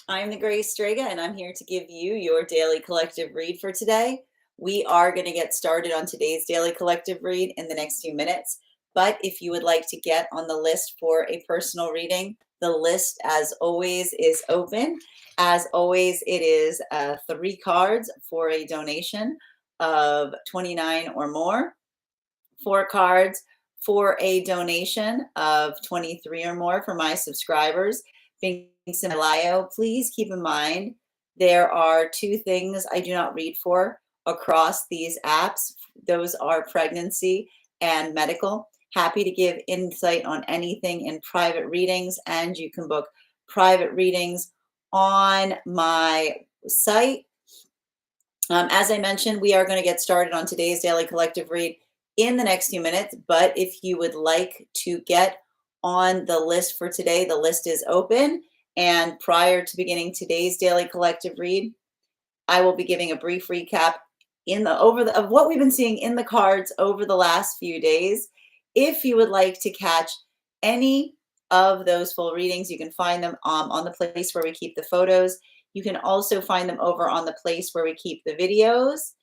I'm the Grace Strega, and I'm here to give you your daily collective read for today. We are going to get started on today's daily collective read in the next few minutes. But if you would like to get on the list for a personal reading, the list, as always, is open. As always, it is 3 cards for a donation of $29 or more, 4 cards for a donation of $23 or more for my subscribers. Links in my bio. Please keep in mind there are 2 things I do not read for across these apps. Those are pregnancy and medical. Happy to give insight on anything in private readings, and you can book private readings on my site. As I mentioned, we are going to get started on today's daily collective read in the next few minutes, but if you would like to get on the list for today, the list is open. And prior to beginning today's daily collective read, I will be giving a brief recap of what we've been seeing in the cards over the last few days. If you would like to catch any of those full readings, you can find them on the place where we keep the photos. You can also find them over on the place where we keep the videos.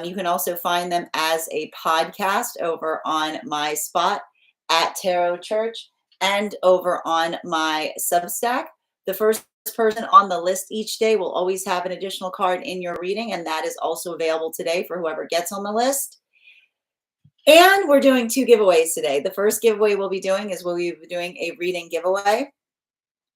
You can also find them as a podcast over on my spot at Tarot Church and over on my Substack. The first person on the list each day will always have an additional card in your reading, and that is also available today for whoever gets on the list. And we're doing 2 giveaways today. The first giveaway we'll be doing is we'll be doing a reading giveaway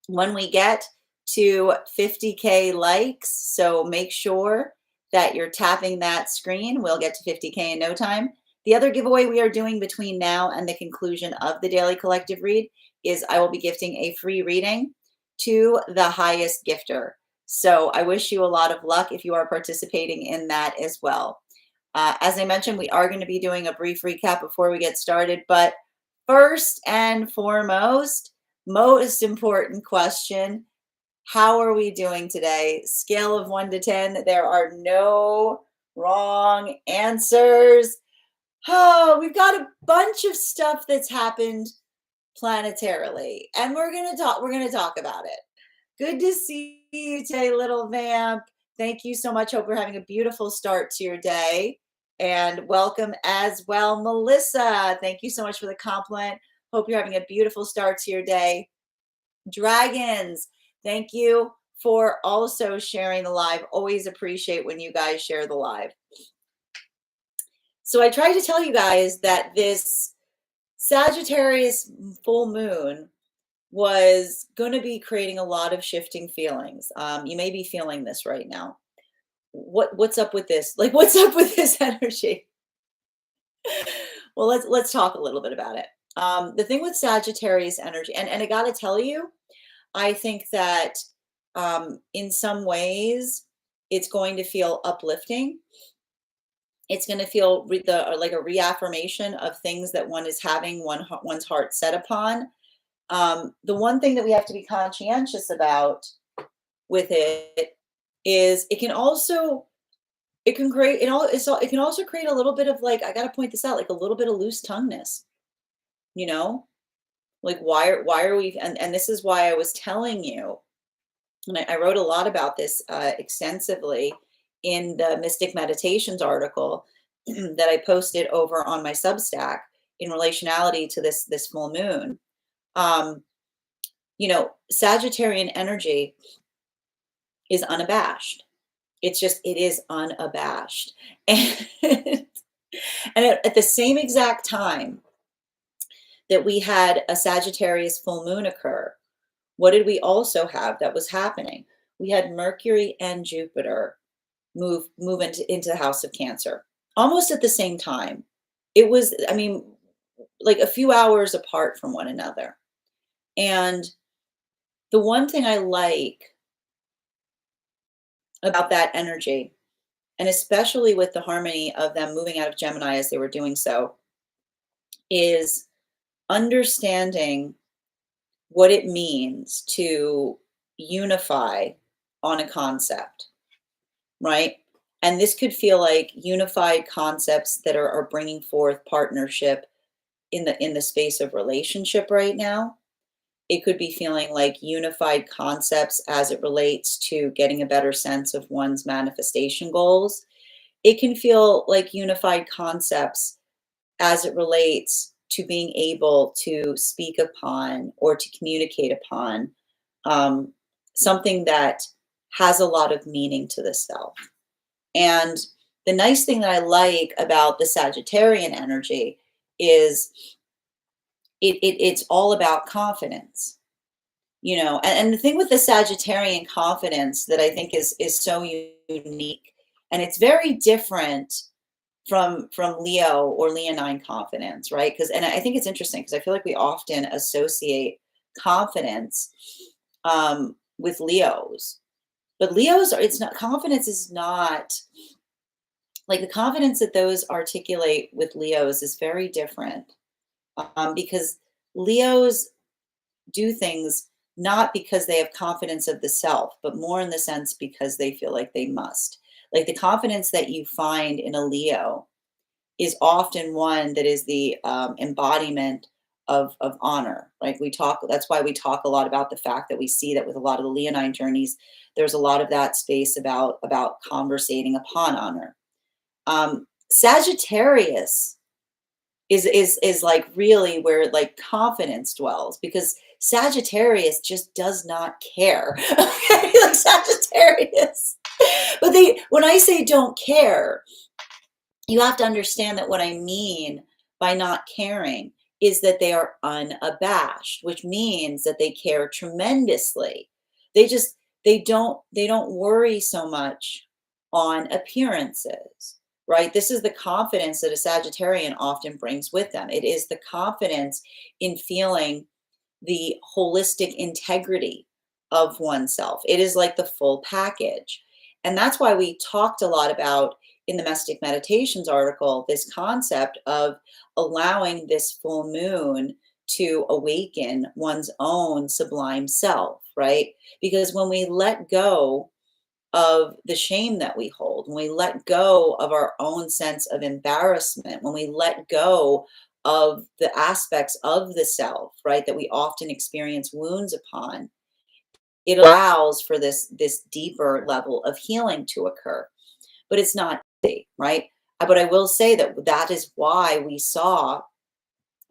when we get to 50K likes. So make sure that you're tapping that screen. We'll get to 50K in no time. The other giveaway we are doing between now and the conclusion of the daily collective read is I will be gifting a free reading to the highest gifter. So I wish you a lot of luck if you are participating in that as well. As I mentioned, we are going to be doing a brief recap before we get started. But first and foremost, most important question, how are we doing today? Scale of 1 to 10. There are no wrong answers. Oh, we've got a bunch of stuff that's happened planetarily, and we're going to talk about it. Good to see you today, little vamp. Thank you so much. Hope you're having a beautiful start to your day. And welcome as well, Melissa. Thank you so much for the compliment. Hope you're having a beautiful start to your day. Dragons, thank you for also sharing the live. Always appreciate when you guys share the live. So I tried to tell you guys that this Sagittarius full moon was going to be creating a lot of shifting feelings. You may be feeling this right now. What's up with this? Like, what's up with this energy? Well, let's talk a little bit about it. The thing with Sagittarius energy, and I got to tell you, I think that in some ways it's going to feel uplifting. It's going to feel like a reaffirmation of things that one is having one's heart set upon. The one thing that we have to be conscientious about with it is it can also create a little bit of, like, I got to point this out, like a little bit of loose tongueness, like why are we, and this is why I was telling you, and I wrote a lot about this extensively in the Mystic Meditations article that I posted over on my Substack in relationality to this full moon. Sagittarian energy is unabashed. It is unabashed. And at the same exact time that we had a Sagittarius full moon occur, what did we also have that was happening? We had Mercury and Jupiter move into the house of Cancer almost at the same time. It was, like a few hours apart from one another. And the one thing I like about that energy, and especially with the harmony of them moving out of Gemini as they were doing so, is understanding what it means to unify on a concept, right? And this could feel like unified concepts that are bringing forth partnership in the space of relationship right now. It could be feeling like unified concepts as it relates to getting a better sense of one's manifestation goals. It can feel like unified concepts as it relates to being able to speak upon or to communicate upon um, something that has a lot of meaning to the self. And the nice thing that I like about the Sagittarian energy is it's all about confidence, you know. And the thing with the Sagittarian confidence that I think is so unique, and it's very different from Leo or Leonine confidence, right? Because and I think it's interesting because I feel like we often associate confidence with Leos, but Leos are it's not confidence is not like the confidence that those articulate with Leos is very different because Leos do things not because they have confidence of the self, but more in the sense because they feel like they must. Like the confidence that you find in a Leo is often one that is the embodiment of honor. Like we talk, that's why we talk a lot about the fact that we see that with a lot of the Leonine journeys, there's a lot of that space about conversating upon honor. Sagittarius is like really where like confidence dwells because Sagittarius just does not care. Okay, like Sagittarius. But they when I say don't care, you have to understand that what I mean by not caring is that they are unabashed, which means that they care tremendously. They just they don't worry so much on appearances, right? This is the confidence that a Sagittarian often brings with them. It is the confidence in feeling the holistic integrity of oneself. It is like the full package. And that's why we talked a lot about in the Mystic Meditations article this concept of allowing this full moon to awaken one's own sublime self, right? Because when we let go of the shame that we hold, when we let go of our own sense of embarrassment, when we let go of the aspects of the self, right, that we often experience wounds upon, it allows for this deeper level of healing to occur. But it's not easy, right? But I will say that that is why we saw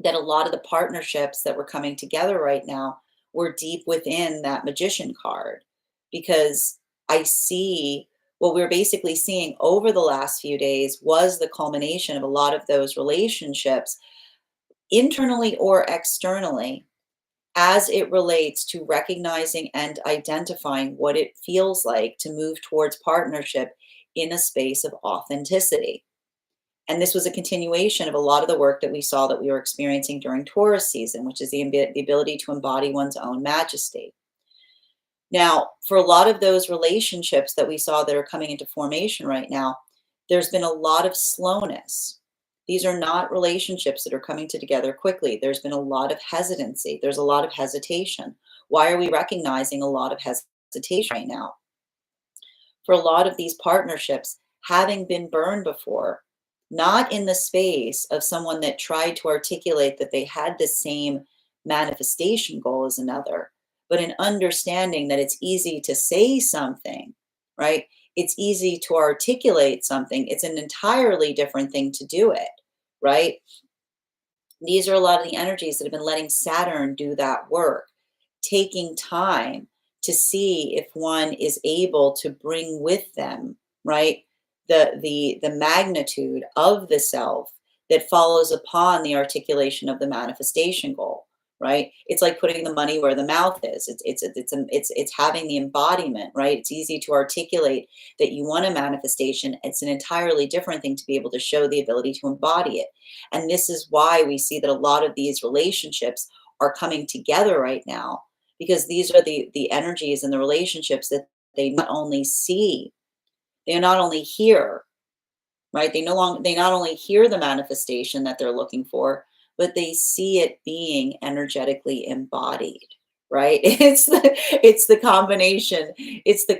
that a lot of the partnerships that were coming together right now were deep within that magician card because I see what we're basically seeing over the last few days was the culmination of a lot of those relationships internally or externally as it relates to recognizing and identifying what it feels like to move towards partnership in a space of authenticity. And this was a continuation of a lot of the work that we saw that we were experiencing during Taurus season, which is the ability to embody one's own majesty. Now, for a lot of those relationships that we saw that are coming into formation right now, there's been a lot of slowness. These are not relationships that are coming together quickly. There's been a lot of hesitancy. There's a lot of hesitation. Why are we recognizing a lot of hesitation right now? For a lot of these partnerships, having been burned before, not in the space of someone that tried to articulate that they had the same manifestation goal as another, but an understanding that it's easy to say something, right? It's easy to articulate something. It's an entirely different thing to do it, right? These are a lot of the energies that have been letting Saturn do that work, taking time to see if one is able to bring with them, right, the magnitude of the self that follows upon the articulation of the manifestation goal, right? It's like putting the money where the mouth is. It's having the embodiment, right? It's easy to articulate that you want a manifestation. It's an entirely different thing to be able to show the ability to embody it. And this is why we see that a lot of these relationships are coming together right now, because these are the energies and the relationships that they not only see, they not only hear, right? They not only hear the manifestation that they're looking for, but they see it being energetically embodied, right? It's the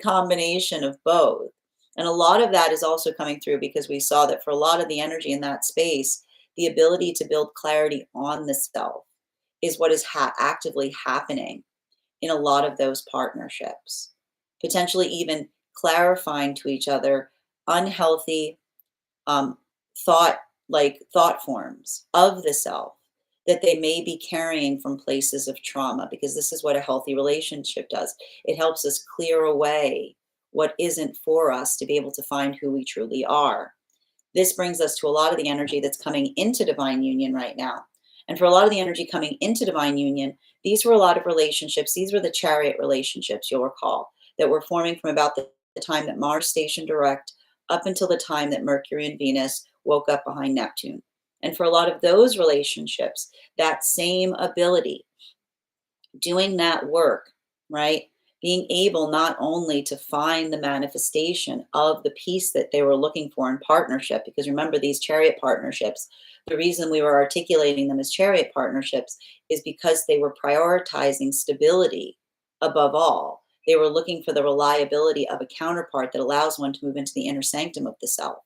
combination of both. And a lot of that is also coming through because we saw that for a lot of the energy in that space, the ability to build clarity on the self is what is actively happening in a lot of those partnerships, potentially even clarifying to each other unhealthy um, thought, like thought forms of the self that they may be carrying from places of trauma, because this is what a healthy relationship does. It helps us clear away what isn't for us to be able to find who we truly are. This brings us to a lot of the energy that's coming into divine union right now. And for a lot of the energy coming into divine union, these were a lot of relationships. These were the chariot relationships, you'll recall, that were forming from about the time that Mars stationed direct up until the time that Mercury and Venus woke up behind Neptune. And for a lot of those relationships, that same ability, doing that work, right? Being able not only to find the manifestation of the peace that they were looking for in partnership, because remember, these chariot partnerships, the reason we were articulating them as chariot partnerships is because they were prioritizing stability above all. They were looking for the reliability of a counterpart that allows one to move into the inner sanctum of the self.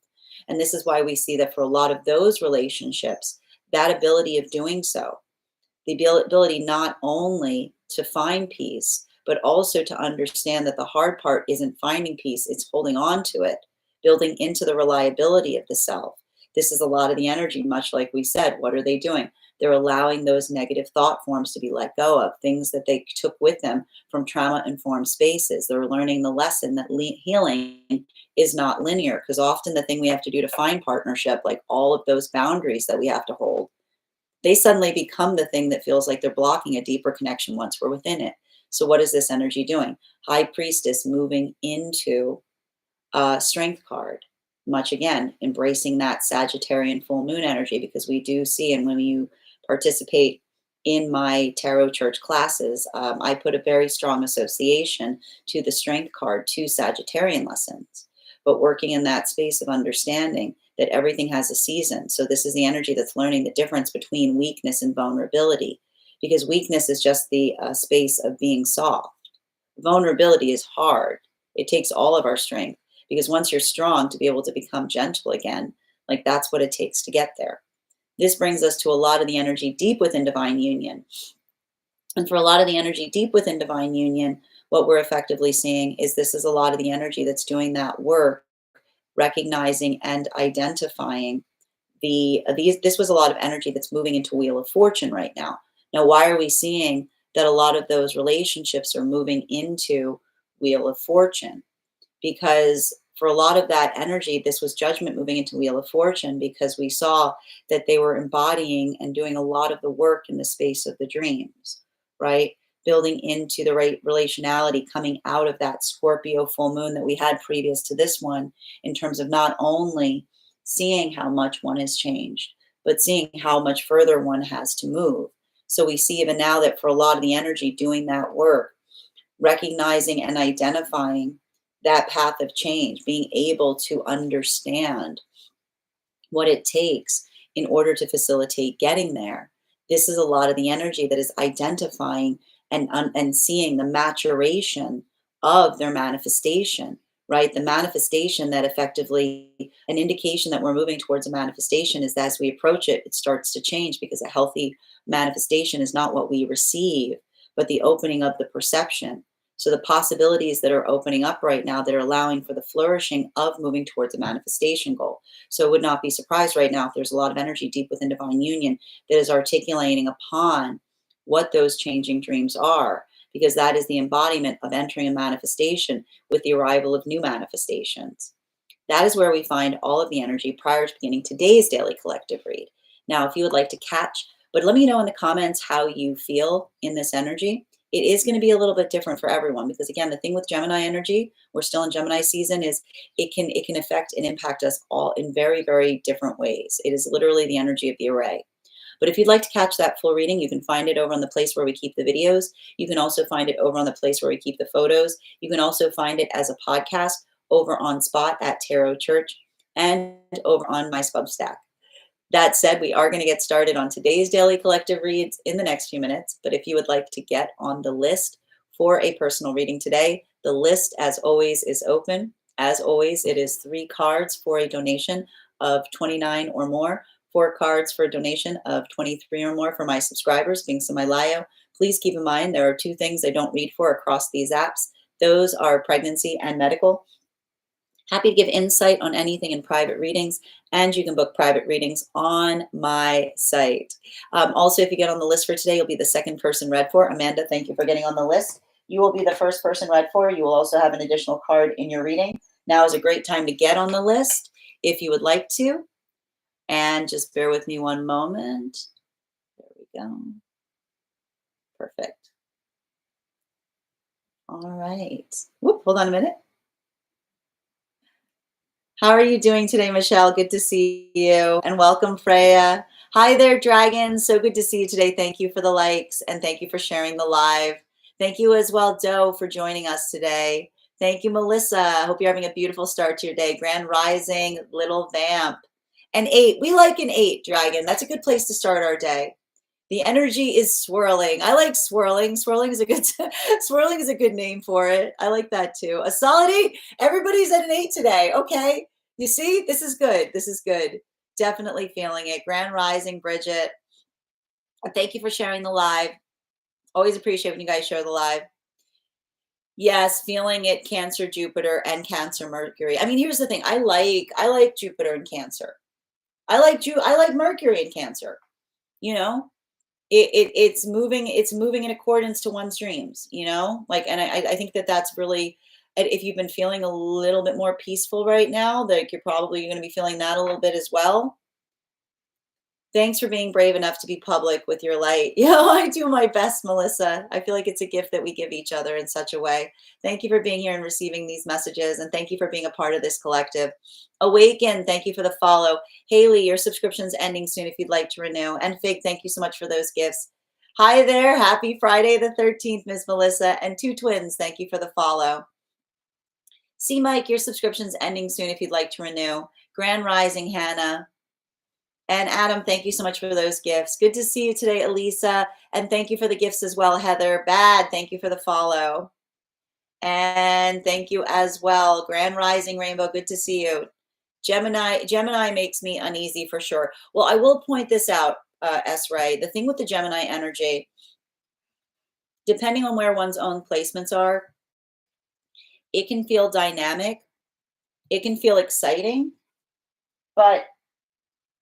And this is why we see that for a lot of those relationships, that ability of doing so, the ability not only to find peace, but also to understand that the hard part isn't finding peace, it's holding on to it, building into the reliability of the self. This is a lot of the energy, much like we said. What are they doing? They're allowing those negative thought forms to be let go of, things that they took with them from trauma informed spaces. They're learning the lesson that healing is not linear, because often the thing we have to do to find partnership, like all of those boundaries that we have to hold, they suddenly become the thing that feels like they're blocking a deeper connection once we're within it. So what is this energy doing? High Priestess moving into a strength card. Much again, embracing that Sagittarian full moon energy, because we do see, and when you participate in my tarot church classes, I put a very strong association to the strength card, to Sagittarian lessons. But working in that space of understanding that everything has a season. So this is the energy that's learning the difference between weakness and vulnerability, because weakness is just the space of being soft. Vulnerability is hard. It takes all of our strength, because once you're strong, to be able to become gentle again, like that's what it takes to get there. This brings us to a lot of the energy deep within divine union. And for a lot of the energy deep within divine union, what we're effectively seeing is this is a lot of the energy that's doing that work, recognizing and identifying this was a lot of energy that's moving into Wheel of Fortune right now. Now, why are we seeing that a lot of those relationships are moving into Wheel of Fortune? Because for a lot of that energy, this was judgment moving into Wheel of Fortune, because we saw that they were embodying and doing a lot of the work in the space of the dreams, right? Building into the right relationality, coming out of that Scorpio full moon that we had previous to this one, in terms of not only seeing how much one has changed, but seeing how much further one has to move. So we see even now that for a lot of the energy doing that work, recognizing and identifying that path of change, being able to understand what it takes in order to facilitate getting there. This is a lot of the energy that is identifying and seeing the maturation of their manifestation, right? The manifestation that effectively, an indication that we're moving towards a manifestation is that as we approach it, it starts to change, because a healthy manifestation is not what we receive, but the opening of the perception. So the possibilities that are opening up right now that are allowing for the flourishing of moving towards a manifestation goal. So I would not be surprised right now if there's a lot of energy deep within divine union that is articulating upon what those changing dreams are, because that is the embodiment of entering a manifestation with the arrival of new manifestations. That is where we find all of the energy prior to beginning today's daily collective read. Now, if you would like to catch, but let me know in the comments how you feel in this energy. It is going to be a little bit different for everyone, because again, the thing with Gemini energy, we're still in Gemini season, is it can affect and impact us all in very, very different ways. It is literally the energy of the array. But if you'd like to catch that full reading, you can find it over on the place where we keep the videos. You can also find it over on the place where we keep the photos. You can also find it as a podcast over on Spot at Tarot Church and over on my Substack. That said, we are going to get started on today's daily collective reads in the next few minutes. But if you would like to get on the list for a personal reading today, the list, as always, is open. As always, it is 3 cards for a donation of $29 or more 4 cards for a donation of 23 or more for my subscribers, being Samailio. Please keep in mind there are 2 things I don't read for across these apps. Those are pregnancy and medical. Happy to give insight on anything in private readings, and you can book private readings on my site. Also, if you get on the list for today, you'll be the second person read for. Amanda, thank you for getting on the list. You will be the first person read for. You will also have an additional card in your reading. Now is a great time to get on the list if you would like to. And just bear with me one moment. There we go. Perfect. All right. Whoop, hold on a minute. How are you doing today, Michelle? Good to see you. And welcome, Freya. Hi there, Dragons. So good to see you today. Thank you for the likes and thank you for sharing the live. Thank you as well, Doe, for joining us today. Thank you, Melissa. I hope you're having a beautiful start to your day. Grand Rising, Little Vamp. An 8. We like an 8, Dragon. That's a good place to start our day. The energy is swirling. I like swirling. Swirling is a good swirling is a good name for it. I like that too. A solid 8. Everybody's at an 8 today. Okay. You see, this is good. This is good. Definitely feeling it. Grand Rising, Bridget. Thank you for sharing the live. Always appreciate when you guys share the live. Yes, feeling it. Cancer, Jupiter, and Cancer, Mercury. I mean, here's the thing. I like Jupiter and Cancer. I like Mercury and Cancer. You know, it's moving in accordance to one's dreams, you know, like, and I think that that's really, if you've been feeling a little bit more peaceful right now, that you're probably going to be feeling that a little bit as well. Thanks for being brave enough to be public with your light. Yeah, I do my best, Melissa. I feel like it's a gift that we give each other in such a way. Thank you for being here and receiving these messages. And thank you for being a part of this collective. Awaken, thank you for the follow. Haley, your subscription's ending soon if you'd like to renew. And Fig, thank you so much for those gifts. Hi there. Happy Friday the 13th, Ms. Melissa. And Two Twins, thank you for the follow. C. Mike, your subscription's ending soon if you'd like to renew. Grand Rising, Hannah. And Adam, thank you so much for those gifts. Good to see you today, Elisa. And thank you for the gifts as well, Heather. Bad, thank you for the follow. And thank you as well. Grand Rising Rainbow, good to see you. Gemini makes me uneasy for sure. Well, I will point this out, S-Ray. The thing with the Gemini energy, depending on where one's own placements are, it can feel dynamic. It can feel exciting. But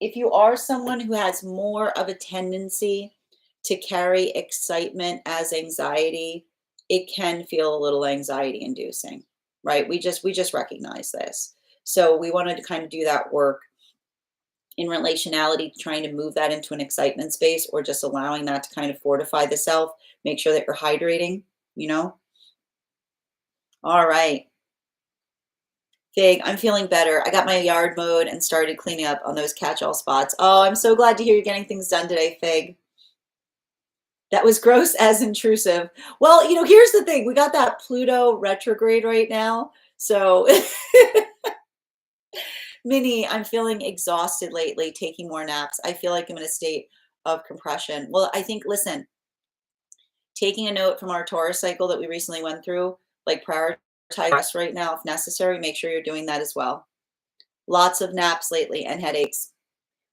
if you are someone who has more of a tendency to carry excitement as anxiety, it can feel a little anxiety inducing, right? We just recognize this. So we wanted to kind of do that work in relationality, trying to move that into an excitement space or just allowing that to kind of fortify the self, make sure that you're hydrating, you know? All right. Fig, I'm feeling better. I got my yard mowed and started cleaning up on those catch-all spots. Oh, I'm so glad to hear you're getting things done today, Fig. That was gross as intrusive. Well, you know, here's the thing. We got that Pluto retrograde right now. So, Minnie, I'm feeling exhausted lately, taking more naps. I feel like I'm in a state of compression. Well, I think, listen, taking a note from our Taurus cycle that we recently went through, like prioritize rest right now if necessary. Make sure you're doing that as well. Lots of naps lately and headaches.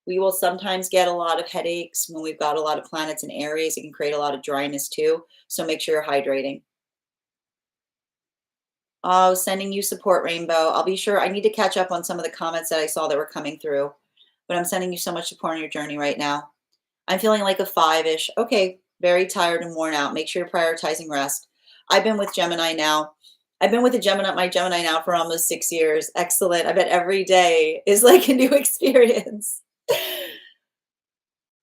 We will sometimes get a lot of headaches when we've got a lot of planets in Aries. It can create a lot of dryness too. So make sure you're hydrating. Oh, sending you support, Rainbow. I'll be sure. I need to catch up on some of the comments that I saw that were coming through. But I'm sending you so much support on your journey right now. I'm feeling like a 5-ish. Okay, very tired and worn out. Make sure you're prioritizing rest. I've been with Gemini now. I've been with my Gemini now for almost 6 years. Excellent. I bet every day is like a new experience.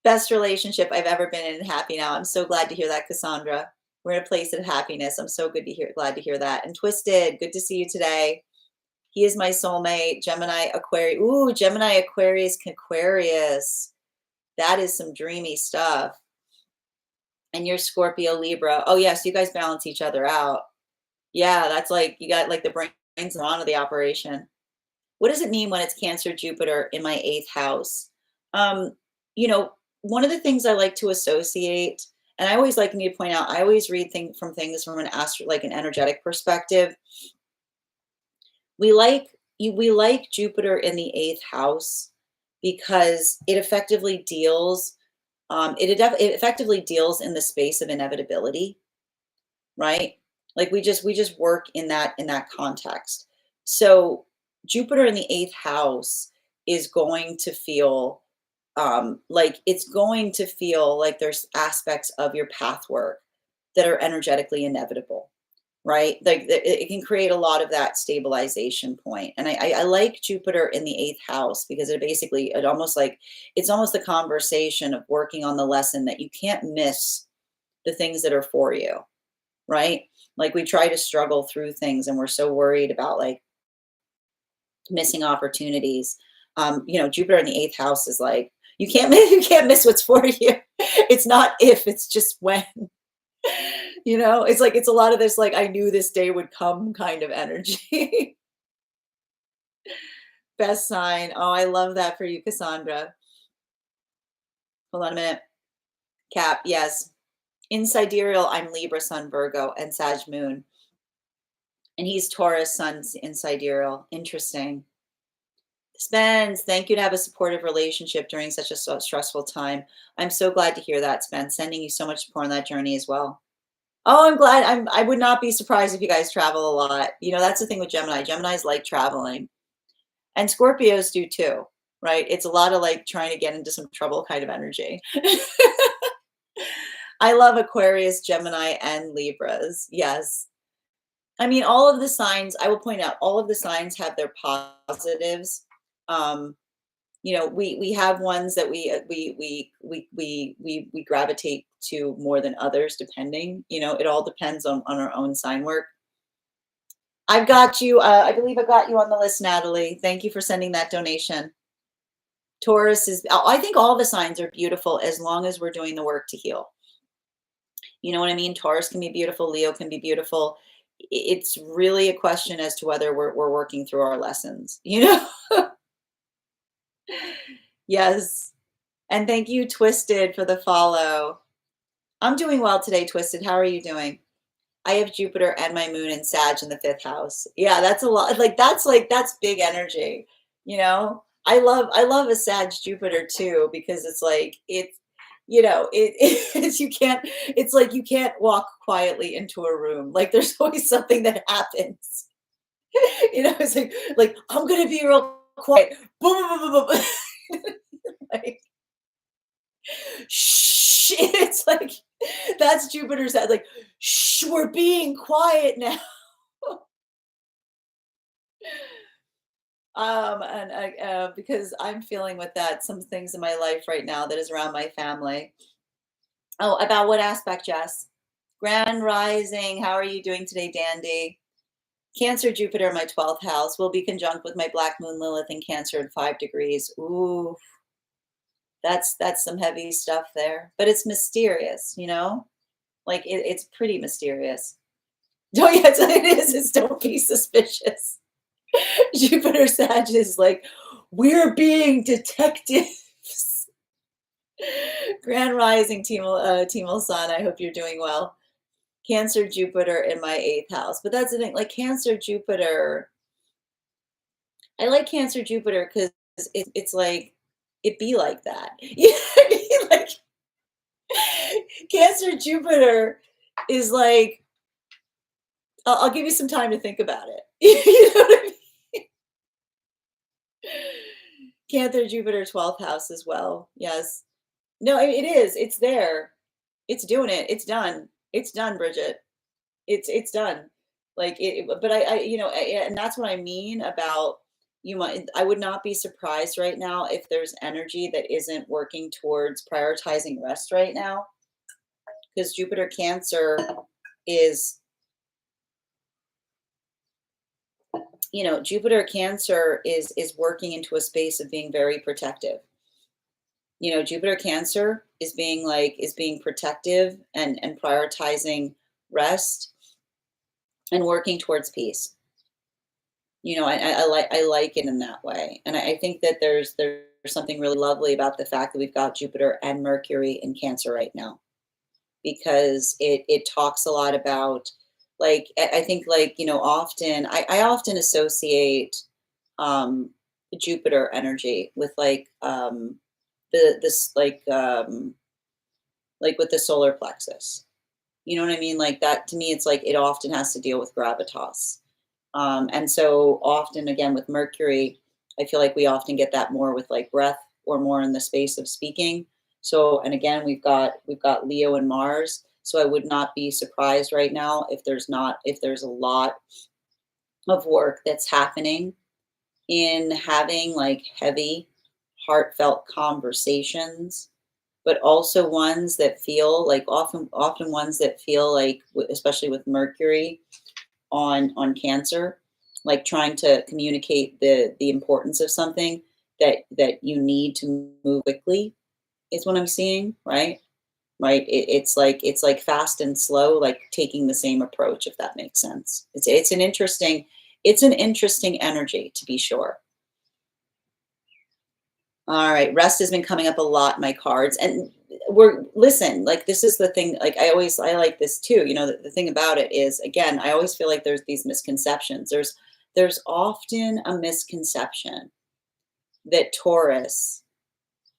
Best relationship I've ever been in and happy now. I'm so glad to hear that, Cassandra. We're in a place of happiness. I'm so glad to hear that. And Twisted, good to see you today. He is my soulmate. Gemini, Aquarius. Ooh, Gemini, Aquarius, Aquarius. That is some dreamy stuff. And you're Scorpio, Libra. Oh, yes, you guys balance each other out. Yeah, that's like, you got like the brains on of the operation. What does it mean when it's Cancer, Jupiter in my 8th house? You know, one of the things I like to associate, and I always like me to point out, I always read things from an an energetic perspective. We like Jupiter in the 8th house because it effectively deals it effectively deals in the space of inevitability, right? Like we just work in that context. So Jupiter in the eighth house is going to feel like it's going to feel like there's aspects of your path work that are energetically inevitable, right? Like it can create a lot of that stabilization point. And I like Jupiter in the eighth house because it basically, it's almost the conversation of working on the lesson that you can't miss the things that are for you, right? Like we try to struggle through things and we're so worried about like missing opportunities. Jupiter in the eighth house is like, you can't miss, you can't miss what's for you. It's not if, it's just when. It's like it's a lot of this like I knew this day would come kind of energy. Best sign. Oh, I love that for you, Cassandra. Hold on a minute. Cap, yes. In sidereal, I'm Libra, Sun, Virgo, and Sag Moon. And he's Taurus, Sun in sidereal. Interesting. Spence, thank you to have a supportive relationship during such a stressful time. I'm so glad to hear that, Spence. Sending you so much support on that journey as well. Oh, I'm glad. I would not be surprised if you guys travel a lot. That's the thing with Gemini. Geminis like traveling. And Scorpios do too, right? It's a lot of like trying to get into some trouble kind of energy. I love Aquarius, Gemini, and Libras. Yes. I mean, all of the signs, I will point out, all of the signs have their positives. We have ones that we gravitate to more than others, depending. It all depends on our own sign work. I've got you. I believe I got you on the list, Natalie. Thank you for sending that donation. Taurus is, I think all the signs are beautiful as long as we're doing the work to heal. You know what I mean? Taurus can be beautiful. Leo can be beautiful. It's really a question as to whether we're working through our lessons, Yes. And thank you, Twisted, for the follow. I'm doing well today, Twisted. How are you doing? I have Jupiter and my moon in Sag in the fifth house. Yeah, that's a lot. That's big energy. I love a Sag Jupiter too, because it's like it's you can't, it's like you can't walk quietly into a room. Like there's always something that happens. It's like I'm gonna be real quiet. Boom, boom, boom, boom, boom. Like, shh. It's like that's Jupiter's head. Like, shh, we're being quiet now. And because I'm feeling with that some things in my life right now that is around my family. Oh, about what aspect, Jess? Grand Rising. How are you doing today, Dandy? Cancer, Jupiter, my 12th house, will be conjunct with my Black Moon Lilith in Cancer at 5 degrees. Ooh, that's some heavy stuff there, but it's mysterious, like it's pretty mysterious. Oh, yes, it is. It's don't be suspicious. Jupiter Sag is like, we're being detectives. Grand Rising, Team Sun. I hope you're doing well. Cancer, Jupiter in my 8th house. But that's the thing, like Cancer, Jupiter. I like Cancer, Jupiter because it's like, it be like that. You know what I mean? Like, Cancer, Jupiter is like, I'll give you some time to think about it. You know what I mean? Cancer, Jupiter, 12th house as well. Yes. No, it is. It's there. It's doing it. It's done. It's done, Bridget. It's done. Like but and that's what I mean about I would not be surprised right now if there's energy that isn't working towards prioritizing rest right now, because Jupiter Cancer is, Jupiter Cancer is working into a space of being very protective. Jupiter Cancer is being protective and prioritizing rest and working towards peace. I like it in that way. And I think that there's something really lovely about the fact that we've got Jupiter and Mercury in Cancer right now, because it talks a lot about, like, I think, like, often, I often associate Jupiter energy with like this like with the solar plexus. You know what I mean? Like that to me, it's like it often has to deal with gravitas. And so often again with Mercury, I feel like we often get that more with like breath or more in the space of speaking. So, and again, we've got Leo and Mars. So I would not be surprised right now if there's a lot of work that's happening in having like heavy, heartfelt conversations, but also ones that feel like often ones that feel like, especially with Mercury on Cancer, like trying to communicate the importance of something that you need to move quickly is what I'm seeing, right? Right. It's like fast and slow, like taking the same approach, if that makes sense. It's an interesting energy to be sure. All right, rest has been coming up a lot in my cards, and listen, like this is the thing. Like I like this too. You know, the thing about it is, again, I always feel like there's these misconceptions. There's often a misconception that Taurus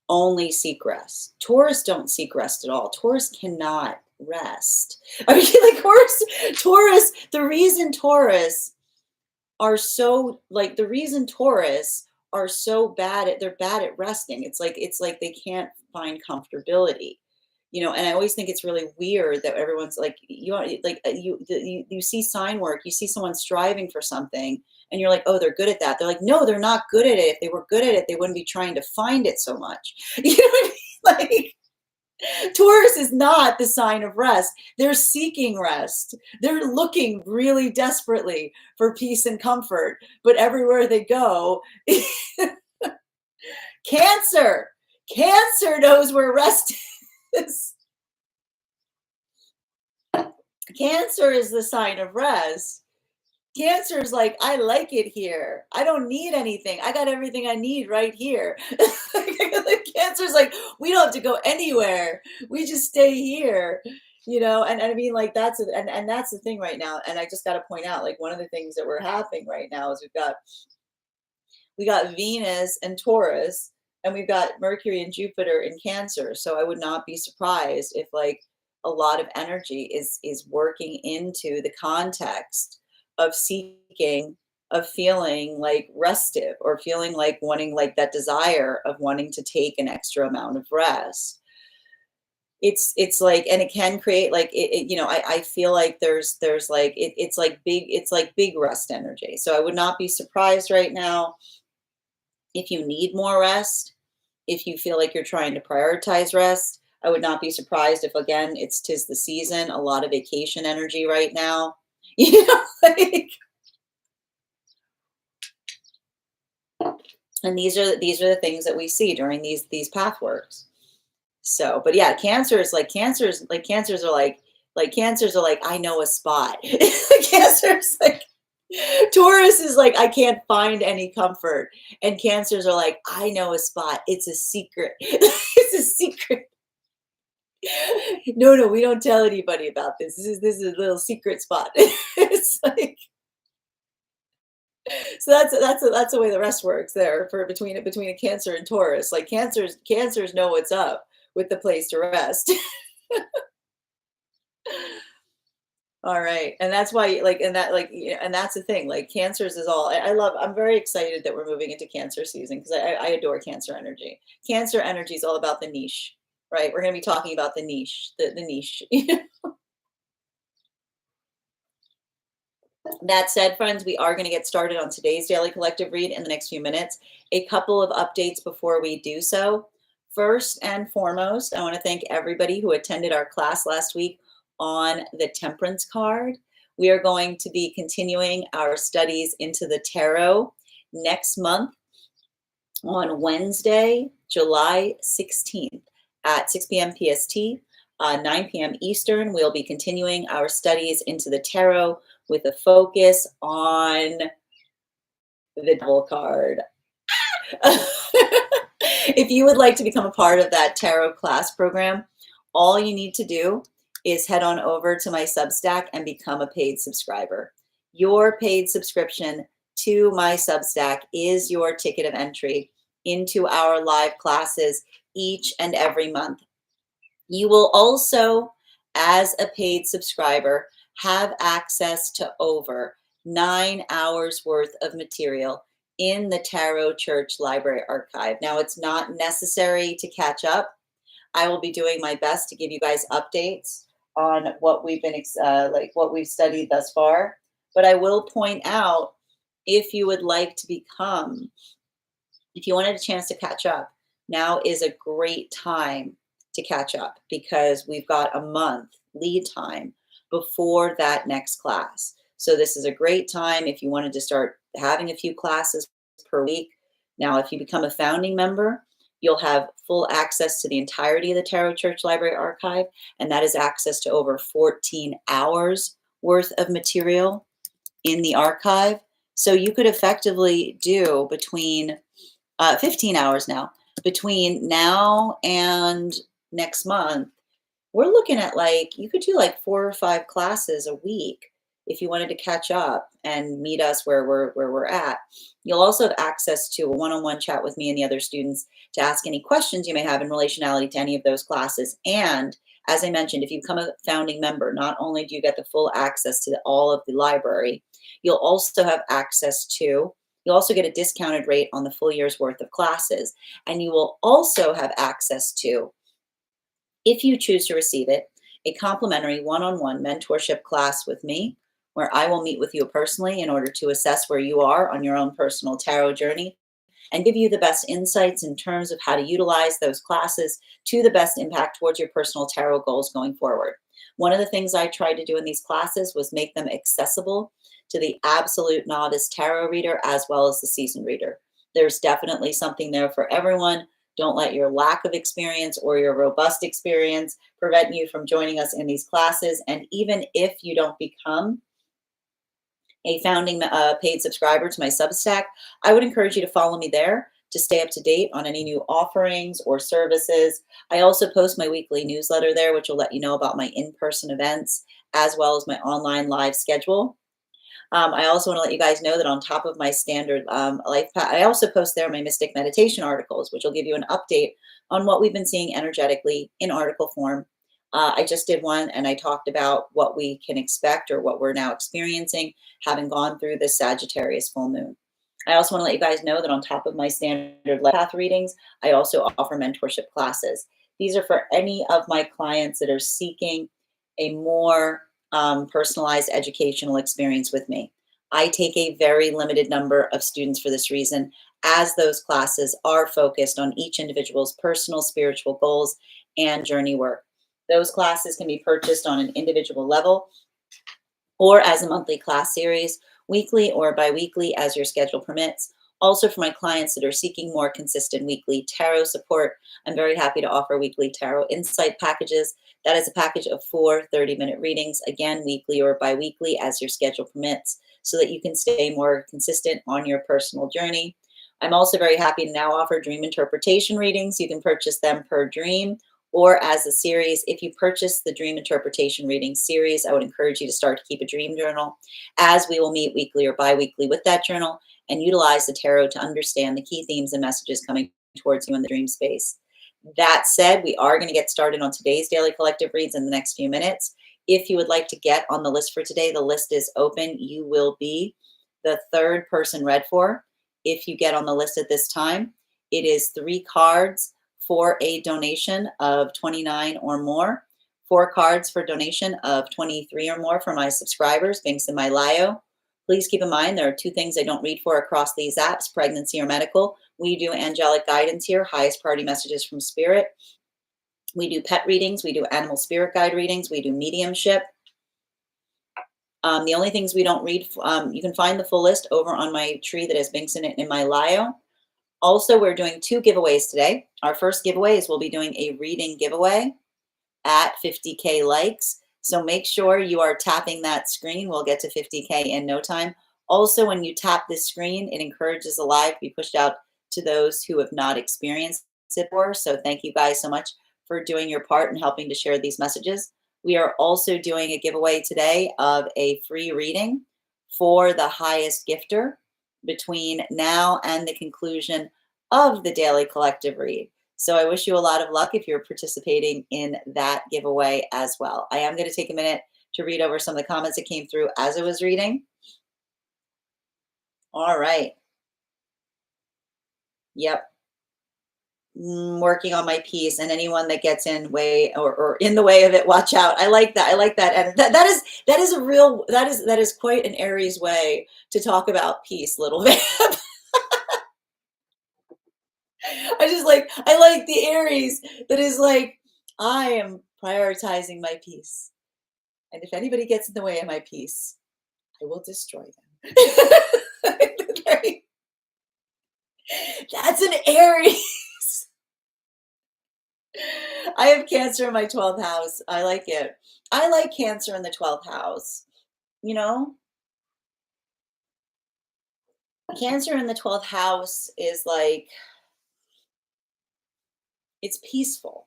only seek rest. Taurus don't seek rest at all. Taurus cannot rest. I mean, like Taurus. The reason Taurus are so they're bad at resting. It's like they can't find comfortability, you know. And I always think it's really weird that everyone's like, you see sign work, you see someone striving for something, and you're like, oh, they're good at that. They're like, no, they're not good at it. If they were good at it, they wouldn't be trying to find it so much. You know what I mean? Like Taurus is not the sign of rest. They're seeking rest. They're looking really desperately for peace and comfort, but everywhere they go, Cancer. Cancer knows where rest is. Cancer is the sign of rest. Cancer is like, I like it here. I don't need anything. I got everything I need right here. Cancer's like, we don't have to go anywhere. We just stay here. You know, and I mean, like and that's the thing right now. And I just got to point out, like one of the things that we're having right now is we got Venus and Taurus, and we've got Mercury and Jupiter in Cancer. So I would not be surprised if like a lot of energy is working into the context of seeking, of feeling like restive, or feeling like wanting, like that desire of wanting to take an extra amount of rest. It's like, and it can create like you know, I feel like there's like it's like big rest energy. So I would not be surprised right now if you need more rest, if you feel like you're trying to prioritize rest. I would not be surprised if, again, tis the season, a lot of vacation energy right now. You know, like, and these are the things that we see during these path works. So, but yeah, cancers are like, I know a spot. Cancers like Taurus is like, I can't find any comfort. And cancers are like, I know a spot. It's a secret. It's a secret. No, we don't tell anybody about this. This is a little secret spot. It's like, so that's the way the rest works there for between a Cancer and Taurus. Like cancers know what's up with the place to rest. All right. And that's why, like, and that, like, you know, and that's the thing, like, cancers is all I'm very excited that we're moving into Cancer season, because I adore Cancer energy. Cancer energy is all about the niche, right? We're going to be talking about the niche, the niche. That said, friends, we are going to get started on today's daily collective read in the next few minutes. A couple of updates before we do so. First and foremost, I want to thank everybody who attended our class last week on the Temperance card. We are going to be continuing our studies into the tarot next month on Wednesday, July 16th at 6 p.m. PST, 9 p.m. Eastern. We'll be continuing our studies into the tarot with a focus on the Devil card. If you would like to become a part of that tarot class program, all you need to do is head on over to my Substack and become a paid subscriber. Your paid subscription to my Substack is your ticket of entry into our live classes each and every month. You will also, as a paid subscriber, have access to over 9 hours worth of material in the Tarot Church Library Archive. Now, it's not necessary to catch up. I will be doing my best to give you guys updates on what we've been what we've studied thus far. But I will point out, if you would like to become, if you wanted a chance to catch up, now is a great time to catch up because we've got a month lead time before that next class. So this is a great time if you wanted to start having a few classes per week. Now, if you become a founding member, you'll have full access to the entirety of the Tarot Church Library Archive, and that is access to over 14 hours worth of material in the archive. So you could effectively do between 15 hours now, between now and next month. We're looking at you could do 4 or 5 classes a week if you wanted to catch up and meet us where we're at. You'll also have access to a one-on-one chat with me and the other students to ask any questions you may have in relationality to any of those classes. And as I mentioned, if you become a founding member, not only do you get the full access to all of the library, you'll also have access to, you'll also get a discounted rate on the full year's worth of classes. And you will also have access to, if you choose to receive it, a complimentary one-on-one mentorship class with me, where I will meet with you personally in order to assess where you are on your own personal tarot journey and give you the best insights in terms of how to utilize those classes to the best impact towards your personal tarot goals going forward. One of the things I tried to do in these classes was make them accessible to the absolute novice tarot reader as well as the seasoned reader. There's definitely something there for everyone. Don't let your lack of experience or your robust experience prevent you from joining us in these classes. And even if you don't become a founding paid subscriber to my Substack, I would encourage you to follow me there to stay up to date on any new offerings or services. I also post my weekly newsletter there, which will let you know about my in-person events as well as my online live schedule. I also want to let you guys know that on top of my standard life path, I also post there my mystic meditation articles, which will give you an update on what we've been seeing energetically in article form. I just did one and I talked about what we can expect or what we're now experiencing, having gone through the Sagittarius full moon. I also want to let you guys know that on top of my standard life path readings, I also offer mentorship classes. These are for any of my clients that are seeking a more personalized educational experience with me. I take a very limited number of students for this reason, as those classes are focused on each individual's personal spiritual goals and journey work. Those classes can be purchased on an individual level or as a monthly class series, weekly or bi-weekly as your schedule permits. Also, for my clients that are seeking more consistent weekly tarot support, I'm very happy to offer weekly tarot insight packages. That is a package of 4 30-minute readings, again, weekly or bi-weekly as your schedule permits, so that you can stay more consistent on your personal journey. I'm also very happy to now offer dream interpretation readings. You can purchase them per dream or as a series. If you purchase the dream interpretation reading series, I would encourage you to start to keep a dream journal, as we will meet weekly or bi-weekly with that journal and utilize the tarot to understand the key themes and messages coming towards you in the dream space. That said, we are going to get started on today's daily collective reads in the next few minutes. If you would like to get on the list for today, the list is open. You will be the 3rd person read for. If you get on the list at this time, it is 3 cards for a donation of $29 or more, 4 cards for donation of $23 or more for my subscribers, links in my bio. Please keep in mind there are 2 things I don't read for across these apps, pregnancy or medical. We do angelic guidance here, highest priority messages from spirit. We do pet readings, we do animal spirit guide readings, we do mediumship. The only things we don't read, you can find the full list over on my tree that has links in it in my bio. Also, we're doing 2 giveaways today. Our first giveaway is we'll be doing a reading giveaway at 50K likes. So make sure you are tapping that screen. We'll get to 50K in no time. Also, when you tap this screen, it encourages the live to be pushed out to those who have not experienced it before. So thank you guys so much for doing your part and helping to share these messages. We are also doing a giveaway today of a free reading for the highest gifter between now and the conclusion of the daily collective read. So I wish you a lot of luck if you're participating in that giveaway as well. I am going to take a minute to read over some of the comments that came through as I was reading. All right. Yep. Working on my piece, and anyone that gets in way or in the way of it, watch out. I like that. I like that. And that is a real, that is quite an Aries way to talk about peace, little vamp. I like the Aries that is like, I am prioritizing my peace. And if anybody gets in the way of my peace, I will destroy them. That's an Aries. I have Cancer in my 12th house. I like it. I like Cancer in the 12th house. You know, Cancer in the 12th house is like, it's peaceful.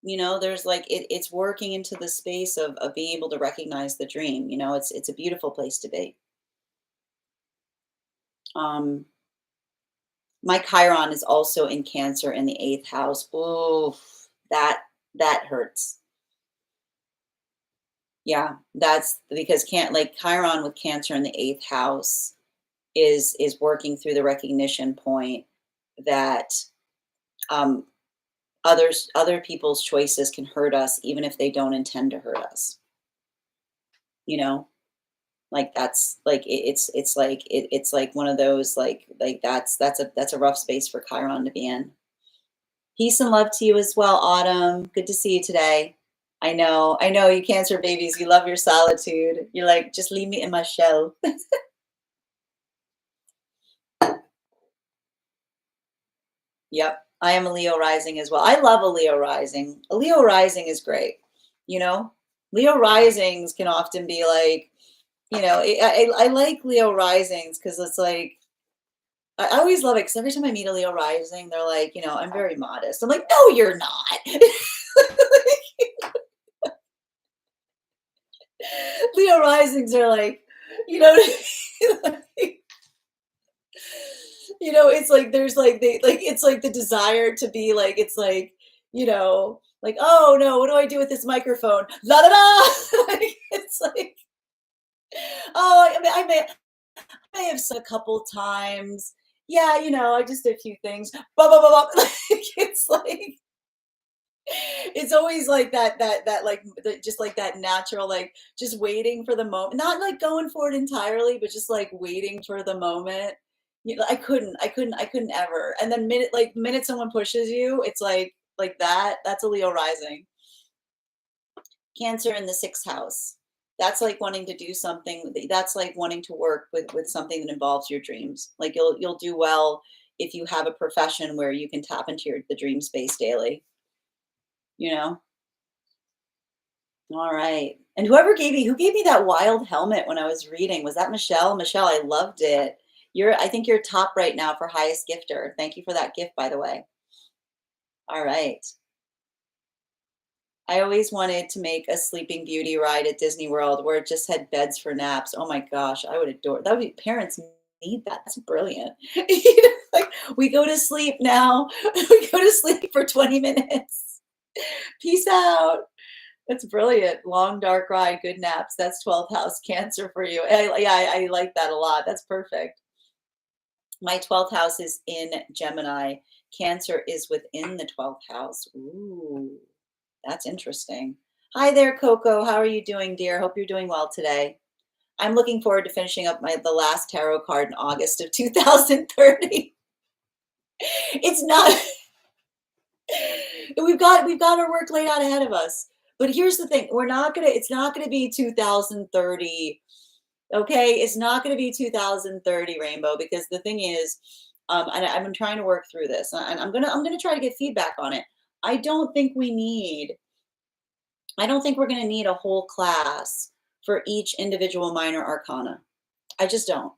You know, there's like, it's working into the space of being able to recognize the dream. You know, it's a beautiful place to be. My Chiron is also in Cancer in the 8th house. Oh, that hurts. Yeah, that's because can't like Chiron with Cancer in the 8th house is working through the recognition point that um other people's choices can hurt us even if they don't intend to hurt us. You know, like that's like it's like one of those like that's a rough space for Chiron to be in. Peace and love to you as well, Autumn. Good to see you today. I know you Cancer babies, you love your solitude. You're like, just leave me in my shell. Yep. I am a Leo rising as well. I love a Leo rising. A Leo rising is great. You know, Leo risings can often be like, you know, I like Leo risings because it's like, I always love it because every time I meet a Leo rising, they're like, you know, I'm very modest. I'm like, no, you're not. Leo risings are like, you know, you know, it's like there's like they like it's like the desire to be like it's like, you know, like, oh no, what do I do with this microphone? La da da. Like, it's like, oh, I may have said a couple times. Yeah, you know, I just did a few things. Blah blah blah blah. Like, it's like it's always like that like just like that natural like just waiting for the moment, not like going for it entirely, but just like waiting for the moment. You know, I couldn't ever. And then minute someone pushes you, it's like that's a Leo rising. Cancer in the 6th house. That's like wanting to do something. That's like wanting to work with something that involves your dreams. Like you'll do well if you have a profession where you can tap into the dream space daily. You know. All right. And who gave me that wild helmet when I was reading? Was that Michelle? Michelle, I loved it. I think you're top right now for highest gifter. Thank you for that gift, by the way. All right. I always wanted to make a Sleeping Beauty ride at Disney World where it just had beds for naps. Oh my gosh, I would adore that. Would be parents need that. That's brilliant. You know, like we go to sleep now. We go to sleep for 20 minutes. Peace out. That's brilliant. Long dark ride, good naps. That's 12th house Cancer for you. I like that a lot. That's perfect. My 12th house is in Gemini. Cancer is within the 12th house. Ooh. That's interesting. Hi there, Coco. How are you doing, dear? Hope you're doing well today. I'm looking forward to finishing up the last tarot card in August of 2030. It's not we've got our work laid out ahead of us. But here's the thing, it's not gonna be 2030. Okay, it's not gonna be 2030, Rainbow, because the thing is, and I've been trying to work through this, and I'm gonna try to get feedback on it. I don't think we're going to need a whole class for each individual minor arcana. I just don't.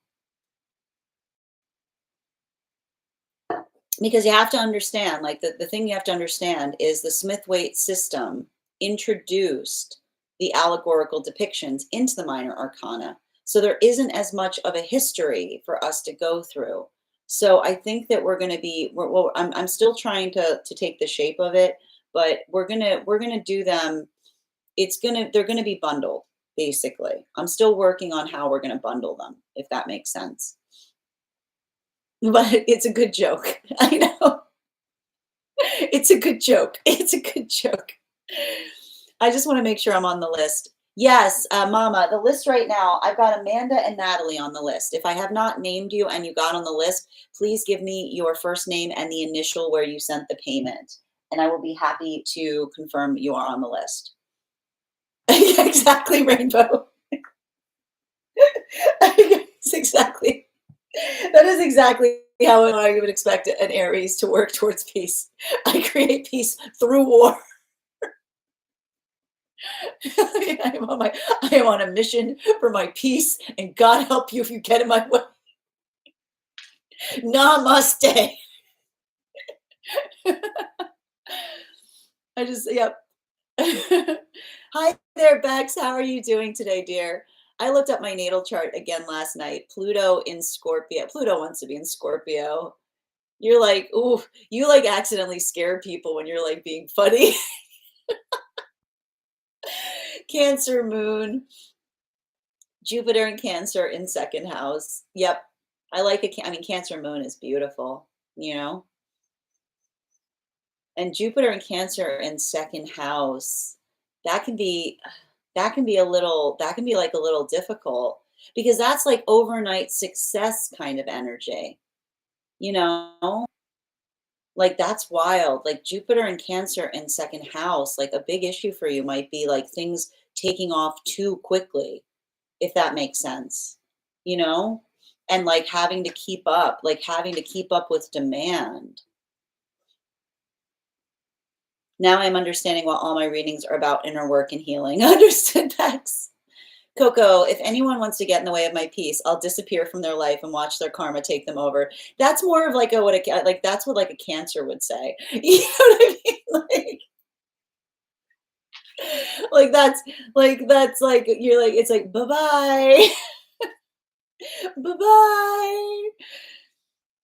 Because you have to understand, like the thing you have to understand is the Smith-Waite system introduced the allegorical depictions into the minor arcana. So there isn't as much of a history for us to go through. So I think that we're going to be, well, I'm still trying to take the shape of it, but we're gonna do them. They're gonna be bundled, basically. I'm still working on how we're gonna bundle them, if that makes sense. But it's a good joke. I know. It's a good joke. It's a good joke. I just want to make sure I'm on the list. Yes, Mama, the list right now, I've got Amanda and Natalie on the list. If I have not named you and you got on the list, please give me your first name and the initial where you sent the payment, and I will be happy to confirm you are on the list. Exactly, Rainbow. Yes, exactly. That is exactly how I would expect an Aries to work towards peace. I create peace through war. I am on a mission for my peace, and God help you if you get in my way. Namaste. Yep. Hi there, Bex. How are you doing today, dear? I looked up my natal chart again last night. Pluto in Scorpio. Pluto wants to be in Scorpio. You're like, ooh, you like accidentally scare people when you're like being funny. Cancer moon, Jupiter and Cancer in second house. Yep. I like it. I mean, Cancer moon is beautiful, you know? And Jupiter and Cancer in second house, that can be that can be like a little difficult because that's like overnight success kind of energy, you know? Like that's wild. Like Jupiter and Cancer in second house, like a big issue for you might be like things taking off too quickly, if that makes sense, you know? And like having to keep up with demand. Now I'm understanding why all my readings are about inner work and healing. Understood, Bex. Coco, if anyone wants to get in the way of my peace, I'll disappear from their life and watch their karma take them over. That's more of like like that's what like a Cancer would say. You know what I mean? That's like you're like it's like bye bye, bye bye.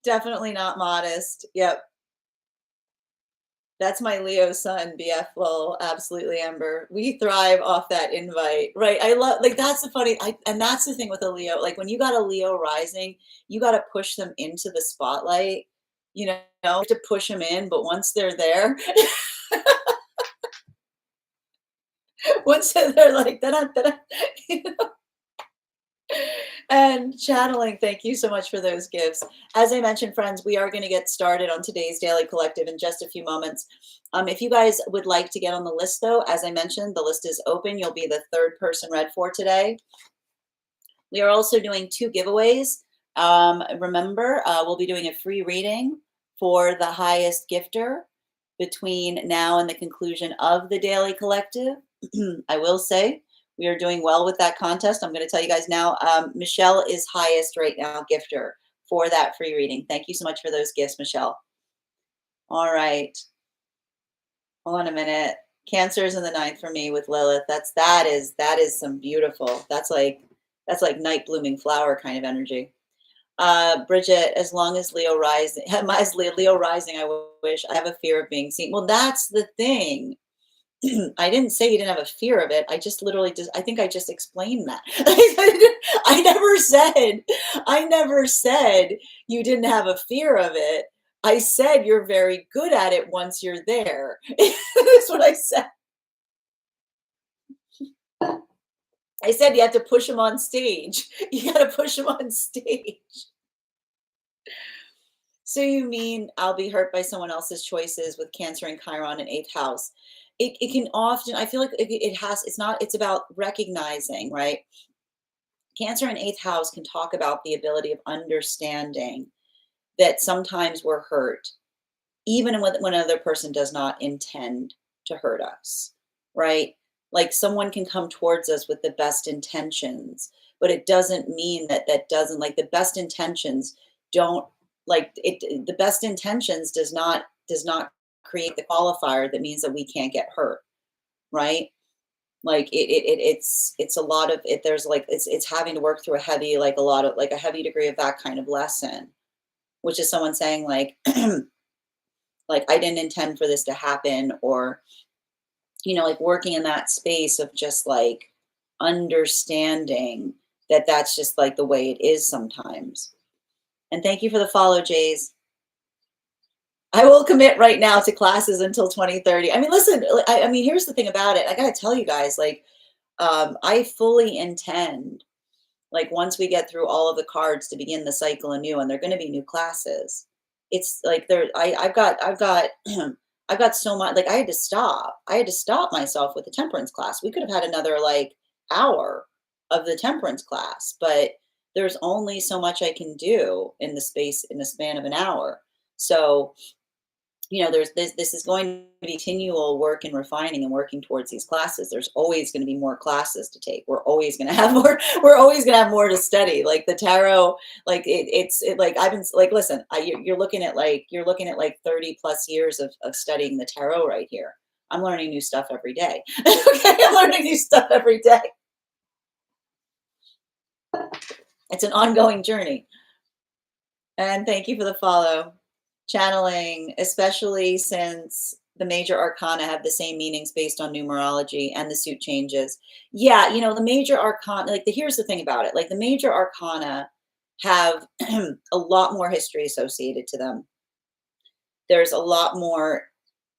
Definitely not modest. Yep. That's my Leo sun, BF Lowell. Absolutely, Amber. We thrive off that invite, right? I love like that's the funny, and that's the thing with a Leo. Like when you got a Leo rising, you got to push them into the spotlight. You know, to push them in. But once they're there, once they're like, da-da, da-da, you know? And channeling, thank you so much for those gifts. As I mentioned, friends, we are going to get started on today's Daily Collective in just a few moments. If you guys would like to get on the list, though, as I mentioned, the list is open. You'll be the third person read for today. We are also doing 2 giveaways. Remember, we'll be doing a free reading for the highest gifter between now and the conclusion of the Daily Collective. I will say, we are doing well with that contest. I'm going to tell you guys now, Michelle is highest right now gifter for that free reading. Thank you so much for those gifts, Michelle. All right. Hold on a minute. Cancer's in the 9th for me with Lilith. That is some beautiful. That's like night blooming flower kind of energy. Bridget, as long as Leo rising, as Leo rising, I wish I have a fear of being seen. Well, that's the thing. I didn't say you didn't have a fear of it. I just literally I think I just explained that. I never said you didn't have a fear of it. I said you're very good at it once you're there. That's what I said. I said you have to push them on stage. You got to push them on stage. So you mean I'll be hurt by someone else's choices with Cancer and Chiron in 8th house? It can often, I feel like it's about recognizing, right? Cancer in 8th house can talk about the ability of understanding that sometimes we're hurt, even when another person does not intend to hurt us, right? Like someone can come towards us with the best intentions, but it doesn't mean that doesn't like the best intentions don't like it. The best intentions does not create the qualifier that means that we can't get hurt, right? Like it's a lot of it. There's like it's having to work through a heavy, like a lot of like a heavy degree of that kind of lesson, which is someone saying like like I didn't intend for this to happen, or like working in that space of just like understanding that that's just like the way it is sometimes. And thank you for the follow, Jays. I will commit right now to classes until 2030. I mean, listen, I mean, here's the thing about it. I got to tell you guys, like, I fully intend, like, once we get through all of the cards to begin the cycle anew, and they're going to be new classes. It's like I've got, I've got so much. Like, I had to stop. I had to stop myself with the temperance class. We could have had another like hour of the temperance class, but there's only so much I can do in the span of an hour. So there's this is going to be continual work and refining and working towards these classes. There's always going to be more classes to take. We're always going to have more. We're always going to have more to study. Like the tarot, like like I've been like, listen, you're looking at like 30 plus years of studying the tarot right here. I'm learning new stuff every day. Okay, I'm learning new stuff every day. It's an ongoing journey. And thank you for the follow. Channeling, especially since the major arcana have the same meanings based on numerology and the suit changes. Yeah, the major arcana, like here's the thing about it. Like the major arcana have a lot more history associated to them. There's a lot more,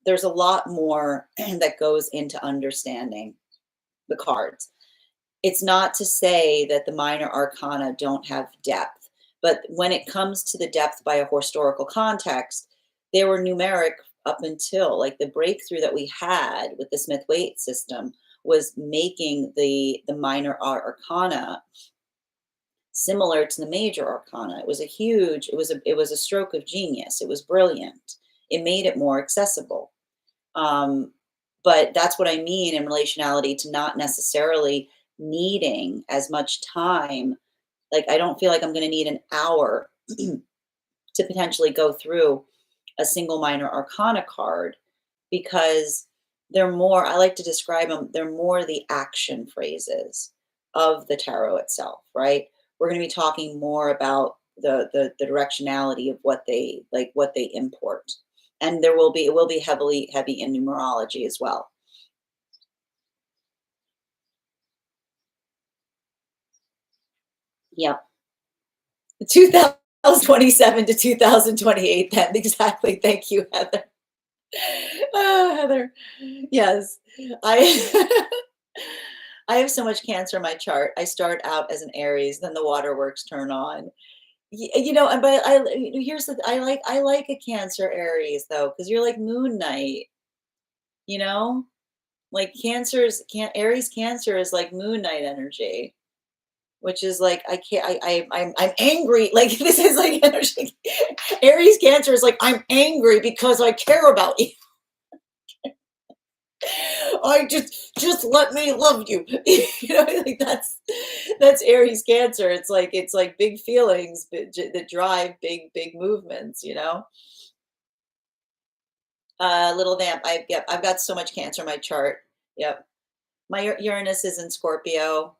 there's a lot more that goes into understanding the cards. It's not to say that the minor arcana don't have depth, but when it comes to the depth by a historical context, they were numeric up until like the breakthrough that we had with the Smith-Waite system was making the minor arcana similar to the major arcana. It was a huge, it was a stroke of genius. It was brilliant. It made it more accessible. But that's what I mean in relationality to not necessarily needing as much time. Like, I don't feel like I'm going to need an hour to potentially go through a single minor arcana card because they're more, I like to describe them, they're more the action phrases of the tarot itself, right? We're going to be talking more about the directionality of what they like, what they import. And it will be heavy in numerology as well. Yep. 2027 to 2028 then. Exactly. Thank you, Heather. Heather. Yes. I I have so much Cancer in my chart. I start out as an Aries, then the waterworks turn on. And but here's I like a Cancer Aries though, because you're like Moon Knight, you know? Like Aries Cancer is like Moon Knight energy. Which is like I can't I'm angry. Like this is like energy. Aries Cancer is like I'm angry because I care about you. I just let me love you. Like that's Aries Cancer. It's like big feelings that drive big movements. Little vamp. I've got so much Cancer in my chart. Yep. My Uranus is in Scorpio.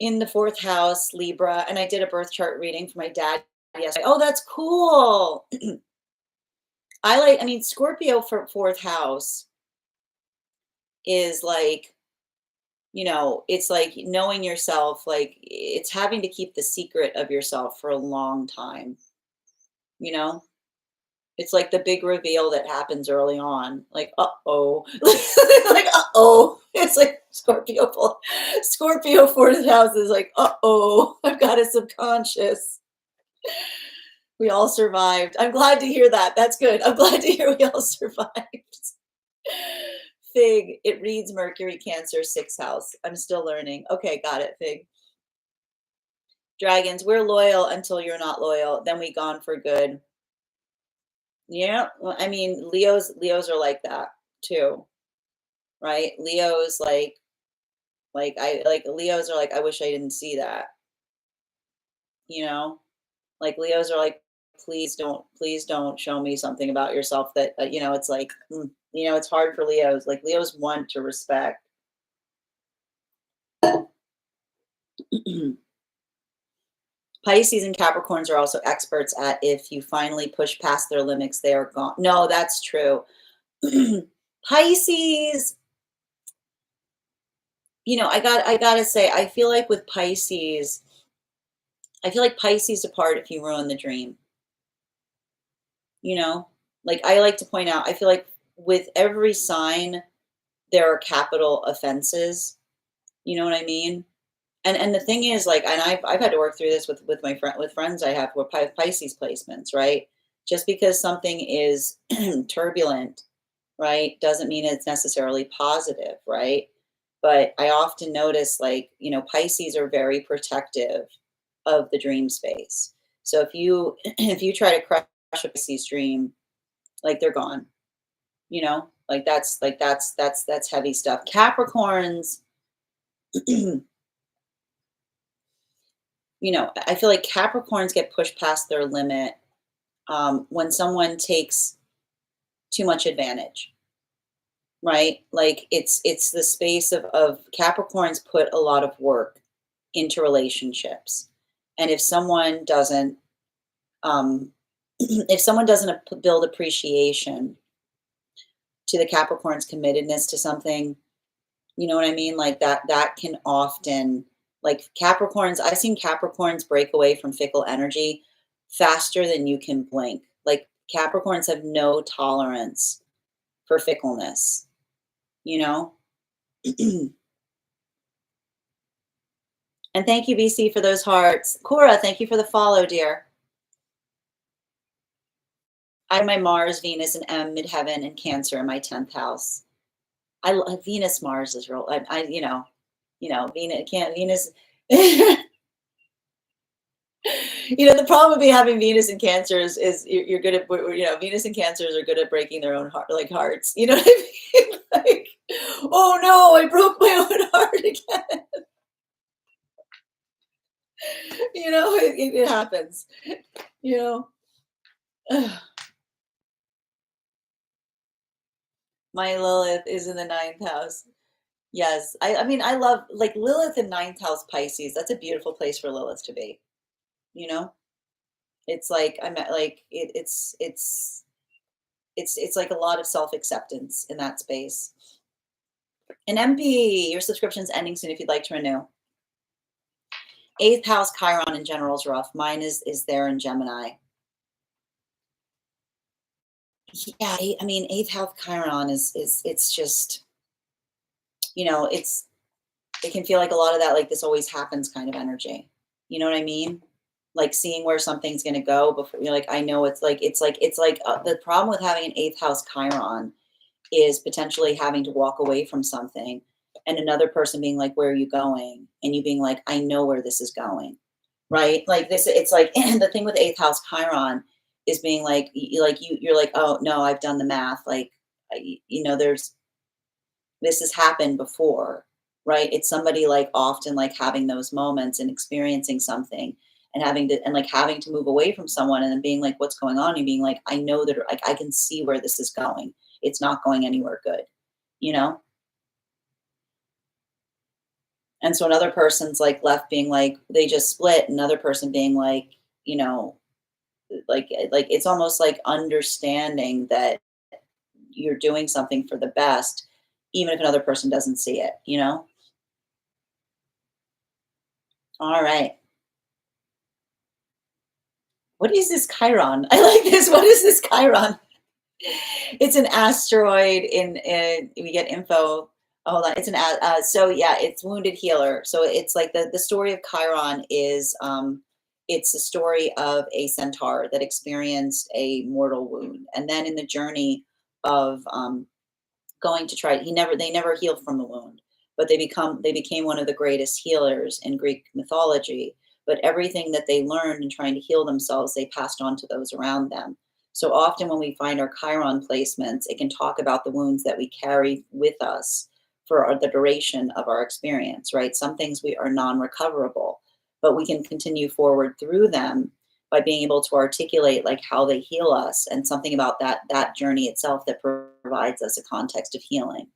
In the fourth house, Libra, and I did a birth chart reading for my dad yesterday. Oh, that's cool. I mean, Scorpio for fourth house is like, it's like knowing yourself, like it's having to keep the secret of yourself for a long time, you know? It's like the big reveal that happens early on, like, uh-oh, like, uh-oh. It's like Scorpio fourth house is like, uh-oh, I've got a subconscious. We all survived. I'm glad to hear that. That's good. I'm glad to hear we all survived. Fig, it reads Mercury, Cancer, sixth house. I'm still learning. Okay, got it, Fig. Dragons, we're loyal until you're not loyal. Then we gone for good. Yeah, well, I mean, Leos are like that too, right? Leos like Leos are like, I wish I didn't see that, you know? Like Leos are like, please don't show me something about yourself that it's like, it's hard for Leos. Like Leos want to respect. Pisces and Capricorns are also experts at if you finally push past their limits, they are gone. No, that's true. Pisces, I gotta say, I feel like Pisces depart if you ruin the dream. You know, like I like to point out, I feel like with every sign there are capital offenses. You know what I mean? And the thing is, like, and I've had to work through this with my friend with friends I have with Pisces placements, right? Just because something is turbulent, right, doesn't mean it's necessarily positive, right? But I often notice, like, Pisces are very protective of the dream space. So if you if you try to crush a Pisces dream, like they're gone, like that's heavy stuff. Capricorns, I feel like Capricorns get pushed past their limit when someone takes too much advantage, right? Like it's the space of Capricorns put a lot of work into relationships, and um, if someone doesn't build appreciation to the Capricorn's committedness to something, you know what I mean? Like that can often, like, Capricorns, I've seen Capricorns break away from fickle energy faster than you can blink. Like Capricorns have no tolerance for fickleness, you know? And thank you, BC, for those hearts. Cora, thank you for the follow, dear. I have my Mars, Venus, and M midheaven and Cancer in my 10th house. I love Venus, Mars is real. Venus can't Venus. The problem with me having Venus and Cancers is you're good at, Venus and Cancers are good at breaking their own hearts. You know what I mean? Like, oh no, I broke my own heart again. It happens. You know, my Lilith is in the ninth house. Yes, I mean, I love, like, Lilith in ninth house Pisces. That's a beautiful place for Lilith to be. You know, it's like I'm at, like it's like a lot of self acceptance in that space. And MP, your subscription's ending soon if you'd like to renew. Eighth house Chiron in general is rough. Mine is there in Gemini. Yeah, I mean, eighth house Chiron is it's just, it can feel like a lot of that, like, this always happens kind of energy. You know what I mean? Like seeing where something's going to go before you're like, I know it's like the problem with having an eighth house Chiron is potentially having to walk away from something and another person being like, where are you going? And you being like, I know where this is going. Right? Like this, it's like, and the thing with eighth house Chiron is being like, you're like, oh no, I've done the math. Like, there's, this has happened before, right? It's somebody, like, often, like, having those moments and experiencing something and having to move away from someone and then being like, what's going on? And being like, I know that, like, I can see where this is going. It's not going anywhere good, you know? And so another person's like left being like, they just split, another person being like, you know, like it's almost like understanding that you're doing something for the best, even if another person doesn't see it, you know? All right. What is this Chiron? I like this. What is this Chiron? It's an asteroid we get info. Oh, hold on. So yeah, it's wounded healer. So it's like the story of Chiron is it's the story of a centaur that experienced a mortal wound, and then in the journey of going to try, they never healed from the wound, but they became one of the greatest healers in Greek mythology. But everything that they learned in trying to heal themselves, they passed on to those around them. So often when we find our Chiron placements, it can talk about the wounds that we carry with us for the duration of our experience, right? Some things we are non-recoverable, but we can continue forward through them by being able to articulate, like, how they heal us and something about that journey itself that provides us a context of healing.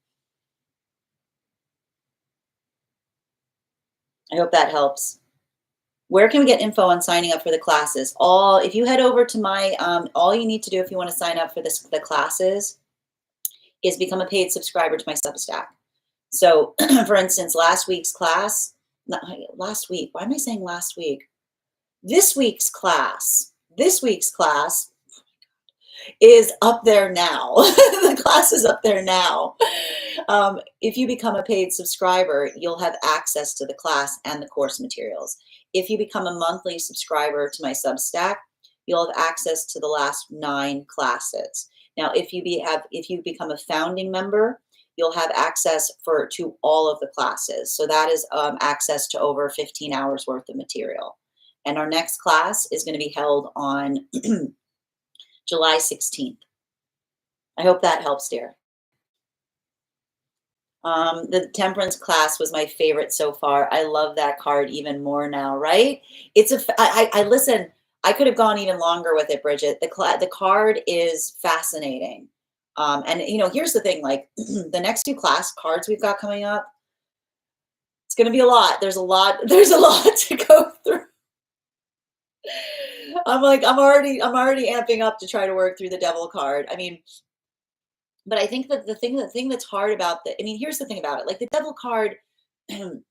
I hope that helps. Where can we get info on signing up for the classes? If you head over to my, all you need to do if you want to sign up for the classes is become a paid subscriber to my Substack. So for instance, last week's class, not last week, why am I saying last week? This week's class is up there now. The class is up there now. If you become a paid subscriber, you'll have access to the class and the course materials. If you become a monthly subscriber to my Substack, you'll have access to the last 9 classes. Now, if you become a founding member, you'll have access to all of the classes. So that is access to over 15 hours worth of material. And our next class is going to be held on July 16th. I hope that helps, dear. The temperance class was my favorite so far. I love that card even more now, right? I listen, I could have gone even longer with it, Bridget. The card is fascinating. And here's the thing, like the next 2 class cards we've got coming up, it's going to be a lot. There's a lot to go through. I'm already amping up to try to work through the devil card. I mean, but I think that the thing that's hard about here's the thing about it. Like the devil card,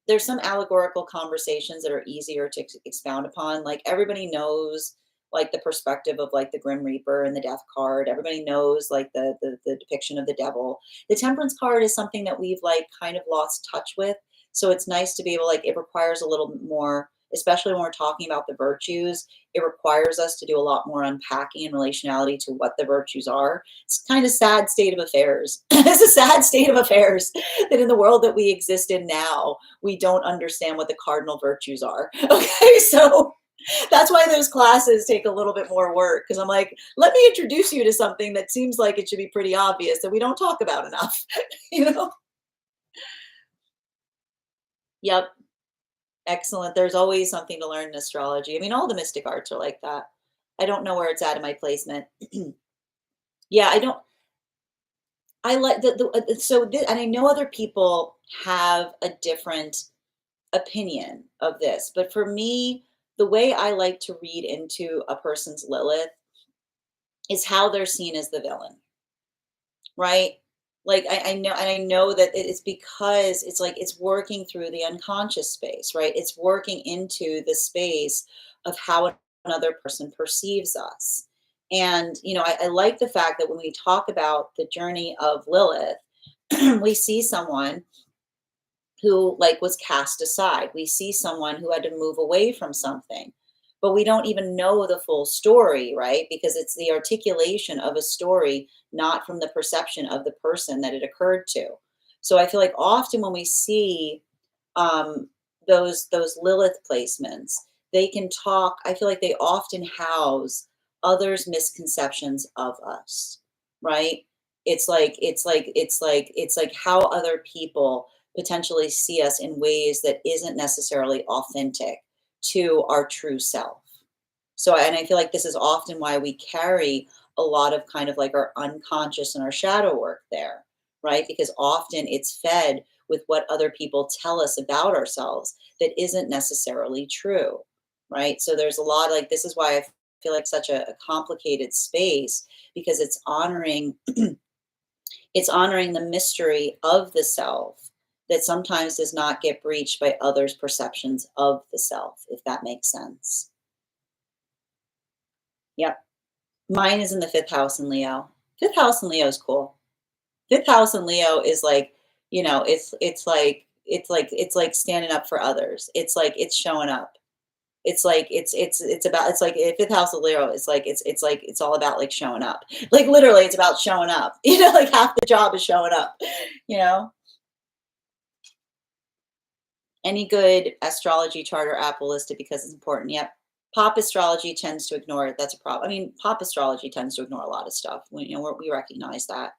there's some allegorical conversations that are easier to expound upon. Like everybody knows like the perspective of like the Grim Reaper and the Death card. Everybody knows like the depiction of the devil. The Temperance card is something that we've like kind of lost touch with. So it's nice to be able, like, it requires a little more, especially when we're talking about the virtues, it requires us to do a lot more unpacking in relationality to what the virtues are. It's kind of sad state of affairs. It's a sad state of affairs that in the world that we exist in now, we don't understand what the cardinal virtues are. Okay, so that's why those classes take a little bit more work, because I'm like, let me introduce you to something that seems like it should be pretty obvious that we don't talk about enough, you know? Yep. Excellent. There's always something to learn in astrology. I mean, all the mystic arts are like that. I don't know where it's at in my placement. Yeah, I don't. I like and I know other people have a different opinion of this, but for me, the way I like to read into a person's Lilith is how they're seen as the villain, right? Like I know, and I know that it's because it's like it's working through the unconscious space, right? It's working into the space of how another person perceives us. And I like the fact that when we talk about the journey of Lilith, we see someone who like was cast aside. We see someone who had to move away from something, but we don't even know the full story, right? Because it's the articulation of a story, not from the perception of the person that it occurred to. So I feel like often when we see those Lilith placements, they can talk. I feel like they often house others' misconceptions of us, right? It's like how other people potentially see us in ways that isn't necessarily authentic to our true self. So, and I feel like this is often why we carry a lot of kind of like our unconscious and our shadow work there, right? Because often it's fed with what other people tell us about ourselves that isn't necessarily true, right? So there's a lot like this is why I feel like such a complicated space, because it's honoring the mystery of the self that sometimes does not get breached by others' perceptions of the self, if that makes sense. Yep. Mine is in the 5th house in Leo. 5th house in Leo is cool. 5th house in Leo is like, it's like standing up for others. It's like it's showing up. It's like it's like 5th house of Leo is like it's all about like showing up. Like literally it's about showing up. Like half the job is showing up, you know? Any good astrology chart or app will list it because it's important. Yep. Pop astrology tends to ignore it. That's a problem. I mean, pop astrology tends to ignore a lot of stuff. We recognize that.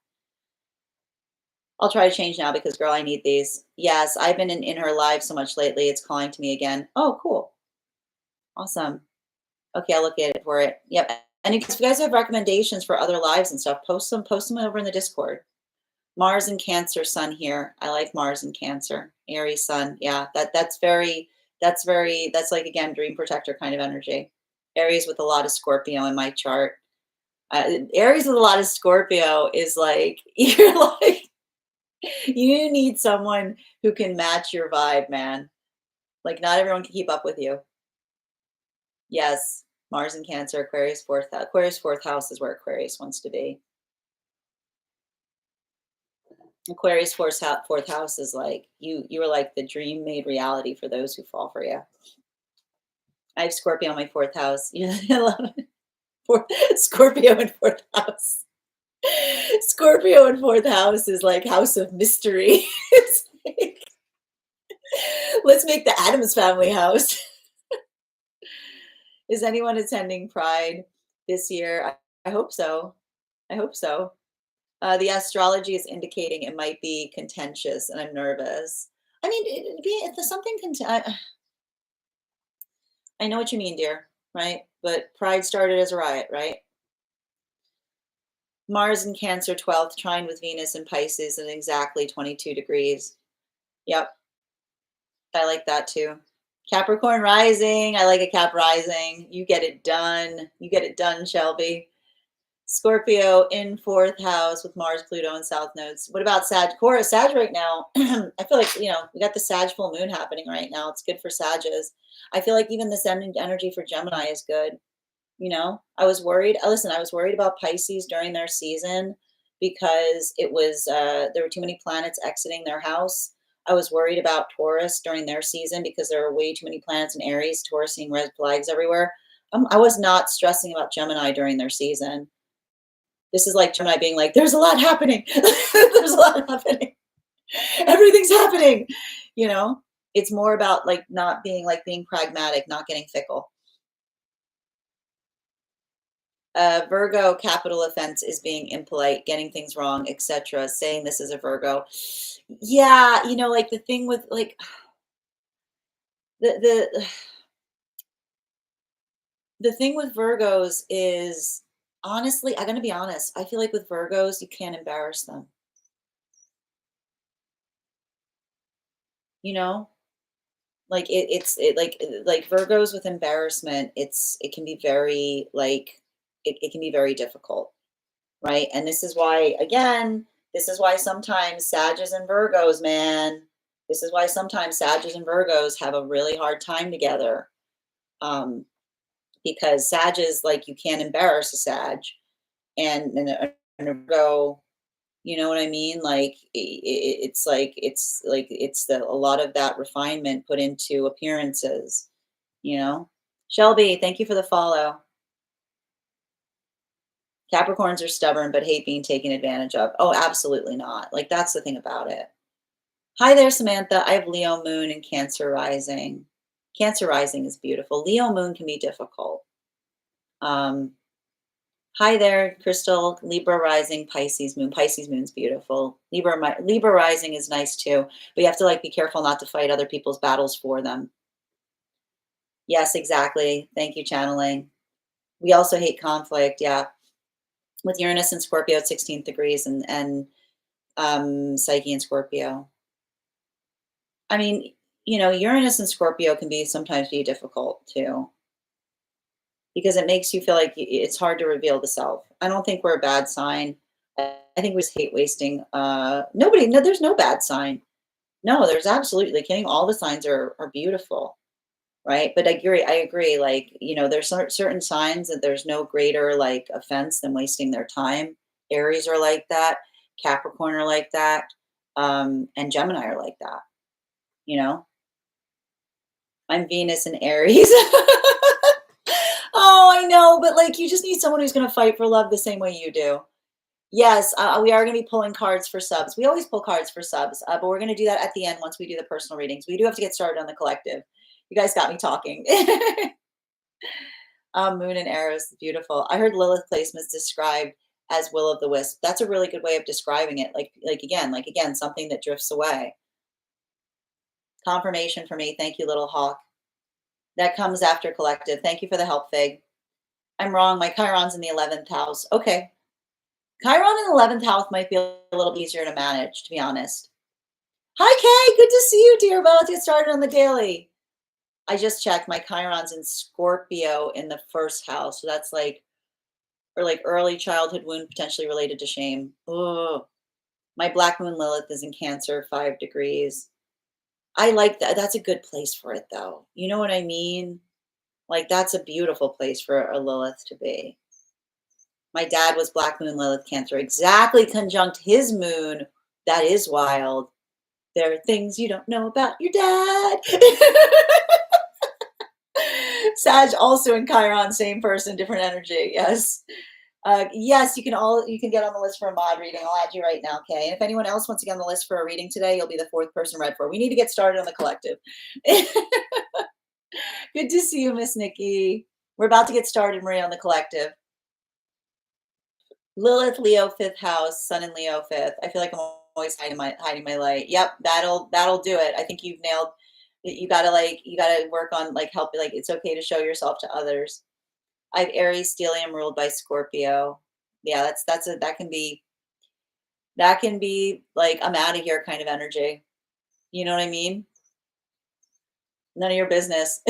I'll try to change now because, girl, I need these. Yes, I've been in her live so much lately. It's calling to me again. Oh, cool. Awesome. Okay, I'll look at it for it. Yep. And if you guys have recommendations for other lives and stuff, post them over in the Discord. Mars and Cancer sun here. I like Mars and Cancer. Aries sun. Yeah, that's very That's like, again, dream protector kind of energy. Aries with a lot of Scorpio in my chart. Aries with a lot of Scorpio is like, you're like, you need someone who can match your vibe, man. Like, not everyone can keep up with you. Yes, Mars and Cancer, Aquarius fourth house. Aquarius fourth house is where Aquarius wants to be. Aquarius fourth house is like you were like the dream made reality for those who fall for you. I have Scorpio in my fourth house. Yeah, I love it. Scorpio in fourth house. Scorpio in fourth house is like house of mystery. It's like, let's make the Adams family house. Is anyone attending Pride this year? I hope so. I hope so. The astrology is indicating it might be contentious, and I'm nervous. I mean, if there's something I know what you mean, dear, right? But Pride started as a riot, right? Mars in Cancer 12th, trine with Venus in Pisces and exactly 22 degrees. Yep, I like that too. Capricorn rising. I like a Cap rising. You get it done. You get it done, Shelby. Scorpio in fourth house with Mars, Pluto, and South nodes. What about Sag? Cora, Sag right now. I feel like, we got the Sag full moon happening right now. It's good for Sages. I feel like even this energy for Gemini is good. I was worried. Listen, I was worried about Pisces during their season because it was there were too many planets exiting their house. I was worried about Taurus during their season because there were way too many planets in Aries, Taurus seeing red flags everywhere. I was not stressing about Gemini during their season. This is like Gemini being like, there's a lot happening. There's a lot happening. Everything's happening. It's more about like not being like being pragmatic, not getting fickle. Virgo capital offense is being impolite, getting things wrong, etc. Saying this is a Virgo. Yeah, like the thing with like the the thing with Virgos is honestly, I'm gonna be honest. I feel like with Virgos, you can't embarrass them. You know, like like Virgos with embarrassment. It can be very like it can be very difficult, right? And this is why, again, this is why sometimes Sages and Virgos, man, this is why sometimes Sages and Virgos have a really hard time together. Because Sages, like, you can't embarrass a Sag, and a Virgo, you know what I mean? Like, it's a lot of that refinement put into appearances, you know? Shelby, thank you for the follow. Capricorns are stubborn but hate being taken advantage of. Oh, absolutely not. Like, that's the thing about it. Hi there, Samantha. I have Leo moon and Cancer rising. Cancer rising is beautiful. Leo moon can be difficult. Hi there, Crystal. Libra rising, Pisces moon. Pisces moon's beautiful. Libra rising is nice too, but you have to like be careful not to fight other people's battles for them. Yes, exactly. Thank you, channeling. We also hate conflict. Yeah, with Uranus and Scorpio at 16th degrees and Psyche and Scorpio. I mean, Uranus and Scorpio can be sometimes be difficult too, because it makes you feel like it's hard to reveal the self. I don't think we're a bad sign. I think we just hate wasting. Nobody, no, there's no bad sign. No, there's absolutely kidding. All the signs are beautiful, right? But I agree. Like, there's certain signs that there's no greater like offense than wasting their time. Aries are like that. Capricorn are like that. And Gemini are like that. You know, I'm Venus and Aries. Oh, I know, but like you just need someone who's going to fight for love the same way you do. Yes, we are going to be pulling cards for subs. We always pull cards for subs, but we're going to do that at the end once we do the personal readings. We do have to get started on the collective. You guys got me talking. Moon and arrows, beautiful. I heard Lilith placements described as will of the wisp. That's a really good way of describing it. Like again, something that drifts away. Confirmation for me. Thank you, little hawk. That comes after collective. Thank you for the help, Fig. I'm wrong. My Chiron's in the 11th house. Okay. Chiron in the 11th house might be a little easier to manage, to be honest. Hi, Kay. Good to see you, dear. About to get started on the daily. I just checked. My Chiron's in Scorpio in the first house. So that's like, or like early childhood wound potentially related to shame. Oh, my Black Moon Lilith is in Cancer, 5 degrees. I like that. That's a good place for it, though. You know what I mean? Like, that's a beautiful place for a Lilith to be. My dad was Black Moon Lilith Cancer, exactly conjunct his moon. That is wild. There are things you don't know about your dad. Sag also in Chiron, same person, different energy. Yes. Yes, you can get on the list for a mod reading. I'll add you right now, okay? And if anyone else wants to get on the list for a reading today, you'll be the 4th person read for. We need to get started on the collective. Good to see you, Miss Nikki. We're about to get started, Maria, on the collective. Lilith, Leo, 5th house, Sun in Leo, 5th. I feel like I'm always hiding my light. Yep, that'll do it. I think you've nailed. You gotta work on like help. Like it's okay to show yourself to others. I have Aries, stellium ruled by Scorpio. Yeah, that can be like I'm out of here kind of energy. You know what I mean? None of your business.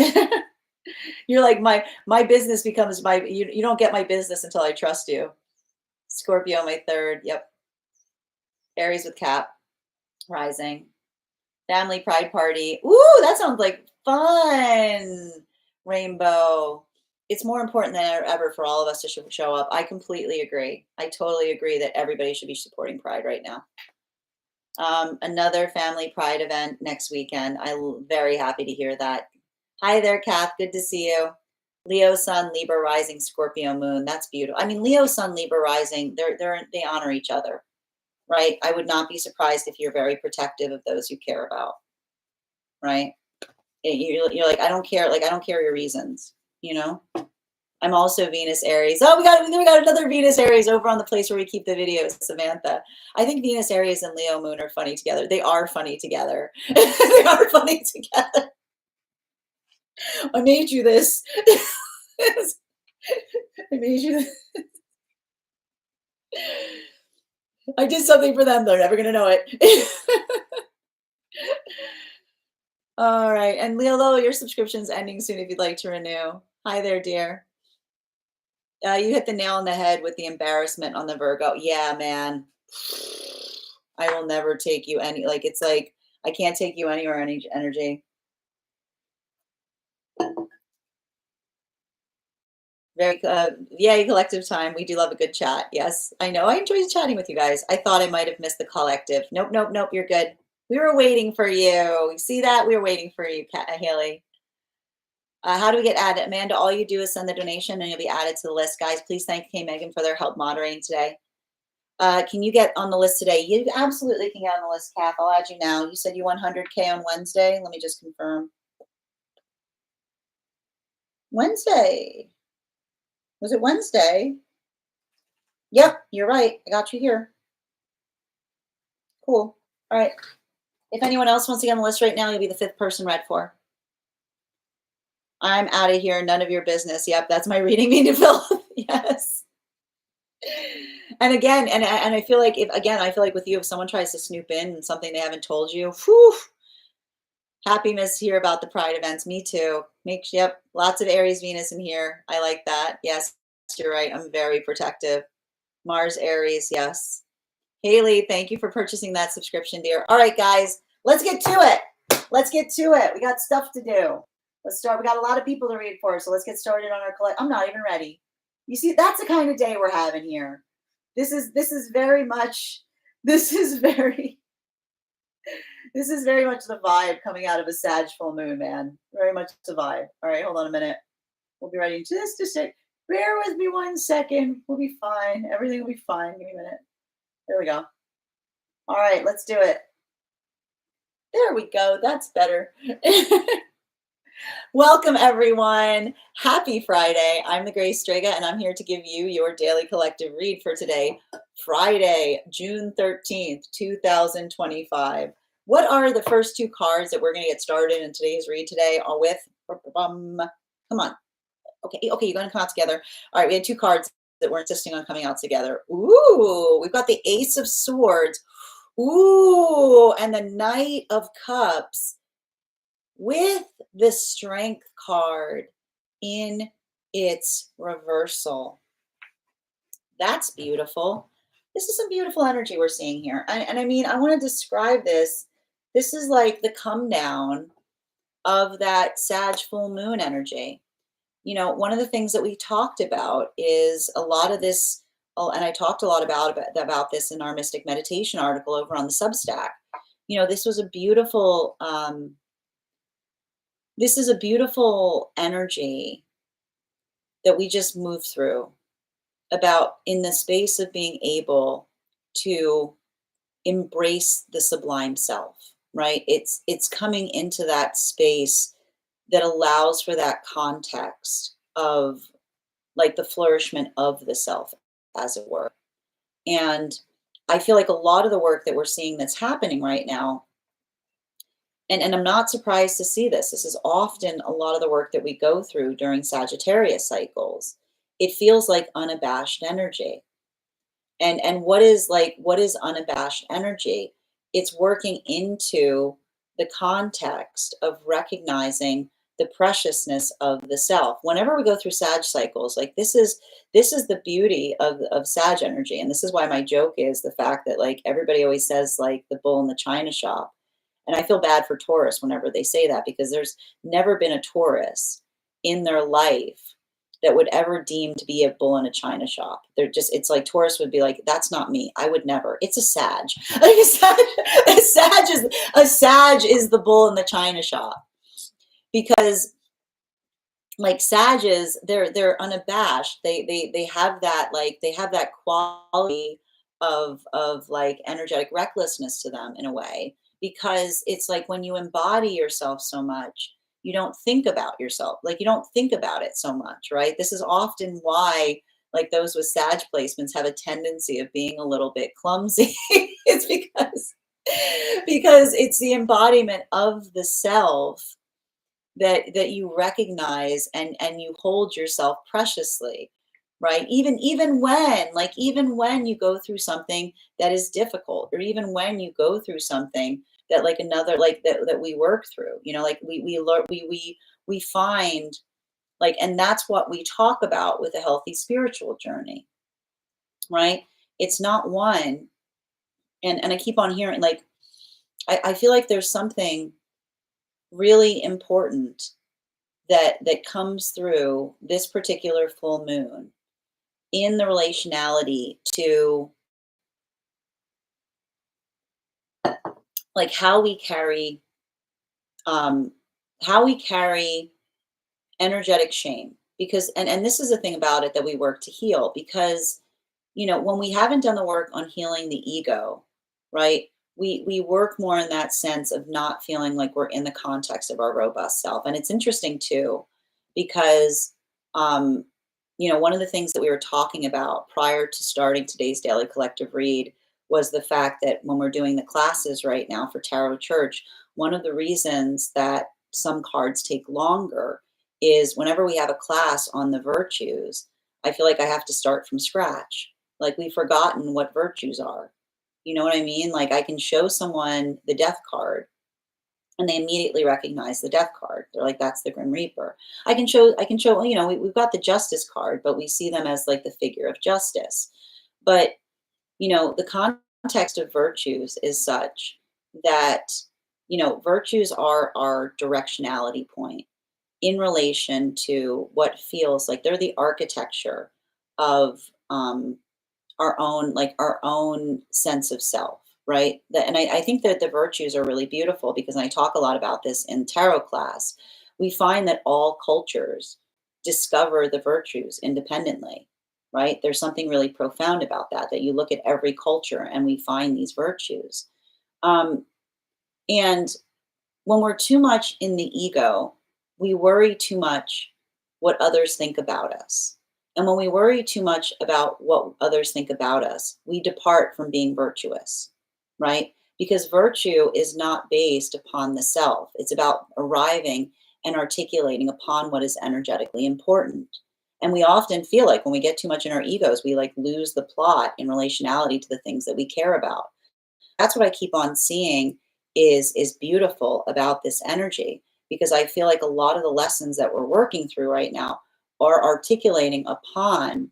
You're like my business becomes you don't get my business until I trust you. Scorpio, my 3rd. Yep. Aries with Cap, rising. Family pride party. Ooh, that sounds like fun. Rainbow. It's more important than ever for all of us to show up. I completely agree. I totally agree that everybody should be supporting Pride right now. Another family Pride event next weekend. I'm very happy to hear that. Hi there, Kath. Good to see you. Leo Sun, Libra rising, Scorpio moon. That's beautiful. I mean, Leo Sun, Libra rising. They honor each other, right? I would not be surprised if you're very protective of those you care about, right? You're like, I don't care. Like, I don't care your reasons, you know? I'm also Venus Aries. Oh, we got another Venus Aries over on the place where we keep the videos, Samantha. I think Venus Aries and Leo Moon are funny together. They are funny together. They are funny together. I made you this. I made you this. I did something for them. They're never going to know it. All right. And Lilo, your subscription's ending soon if you'd like to renew. Hi there, dear. You hit the nail on the head with the embarrassment on the Virgo. Yeah, man. I will never take you any, like, it's like, I can't take you anywhere, any energy. Very, yay, collective time. We do love a good chat. Yes, I know. I enjoyed chatting with you guys. I thought I might have missed the collective. Nope, nope, nope. You're good. We were waiting for you. You see that? We were waiting for you, Haley. How do we get added? Amanda, all you do is send the donation and you'll be added to the list. Guys, please thank Kay Megan for their help moderating today. Can you get on the list today? You absolutely can get on the list, Kath. I'll add you now. You said you won 100K on Wednesday. Let me just confirm. Wednesday. Was it Wednesday? Yep, you're right. I got you here. Cool. All right. If anyone else wants to get on the list right now, you'll be the 5th person read for. I'm out of here. None of your business. Yep, that's my reading me to fill. Yes. And again, and I feel like I feel like with you, if someone tries to snoop in and something they haven't told you, whew, happiness here about the Pride events. Me too. Yep, lots of Aries Venus in here. I like that. Yes, you're right. I'm very protective. Mars Aries, yes. Haley, thank you for purchasing that subscription, dear. All right, guys, let's get to it. Let's get to it. We got stuff to do. Let's start. We got a lot of people to read for, so let's get started on our collect. I'm not even ready. You see, that's the kind of day we're having here. This is very much the vibe coming out of a Sag full moon, man. Very much the vibe. All right, hold on a minute. We'll be ready just a sec. Bear with me 1 second. We'll be fine. Everything will be fine. Give me a minute. There we go. All right, let's do it. There we go. That's better. Welcome, everyone. Happy Friday. I'm the Grace Strega, and I'm here to give you your daily collective read for today, Friday, June 13th, 2025. What are the first 2 cards that we're going to get started in today's read today with? Come on. Okay, you're going to come out together. All right, we had 2 cards that we're insisting on coming out together. Ooh, we've got the Ace of Swords. Ooh, and the Knight of Cups. with the Strength card in its reversal. That's beautiful. This is some beautiful energy we're seeing here. And I mean, I want to describe this. This is like the come down of that Sag full moon energy. One of the things that we talked about is a lot of this, and I talked a lot about this in our Mystic Meditation article over on the Substack. This was a beautiful, this is a beautiful energy that we just moved through about in the space of being able to embrace the sublime self, right? It's coming into that space that allows for that context of like the flourishment of the self, as it were. And I feel like a lot of the work that we're seeing that's happening right now, and I'm not surprised to see this. This is often a lot of the work that we go through during Sagittarius cycles. It feels like unabashed energy. And what is unabashed energy? It's working into the context of recognizing the preciousness of the self. Whenever we go through Sag cycles, like this is the beauty of Sag energy. And this is why my joke is the fact that like everybody always says like the bull in the china shop. And I feel bad for Taurus whenever they say that, because there's never been a Taurus in their life that would ever deem to be a bull in a china shop. It's like Taurus would be like, that's not me. I would never. It's a Sag. Like a Sag is the bull in the china shop, because like Sages, they're unabashed. They have that, like they have that quality of like energetic recklessness to them in a way, because it's like when you embody yourself so much, you don't think about yourself. Like you don't think about it so much, right? This is often why like those with Sag placements have a tendency of being a little bit clumsy. It's because it's the embodiment of the self that you recognize and you hold yourself preciously, right? Even when you go through something that is difficult, or even when you go through something that like another like that we work through, like we learn, we find, like, and that's what we talk about with a healthy spiritual journey, right? It's not one, and I keep on hearing, like, I feel like there's something really important that comes through this particular full moon in the relationality to like um how we carry energetic shame. Because and this is the thing about it that we work to heal, because when we haven't done the work on healing the ego, right, we work more in that sense of not feeling like we're in the context of our robust self. And it's interesting too, because one of the things that we were talking about prior to starting today's daily collective read was the fact that when we're doing the classes right now for Tarot Church, one of the reasons that some cards take longer is whenever we have a class on the virtues, I feel like I have to start from scratch. Like we've forgotten what virtues are. You know what I mean? Like I can show someone the death card and they immediately recognize the death card. They're like, that's the Grim Reaper. I can show, we've got the justice card, but we see them as like the figure of justice. But, the context of virtues is such that, virtues are our directionality point in relation to what feels like they're the architecture of our own sense of self, right? And I think that the virtues are really beautiful, because I talk a lot about this in tarot class. We find that all cultures discover the virtues independently, right? There's something really profound about that you look at every culture and we find these virtues. um, and when we're too much in the ego, we worry too much what others think about us. And when we worry too much about what others think about us, we depart from being virtuous, right? Because virtue is not based upon the self, it's about arriving and articulating upon what is energetically important. And we often feel like when we get too much in our egos, we like lose the plot in relationality to the things that we care about. That's what I keep on seeing is beautiful about this energy. because I feel like a lot of the lessons that we're working through right now are articulating upon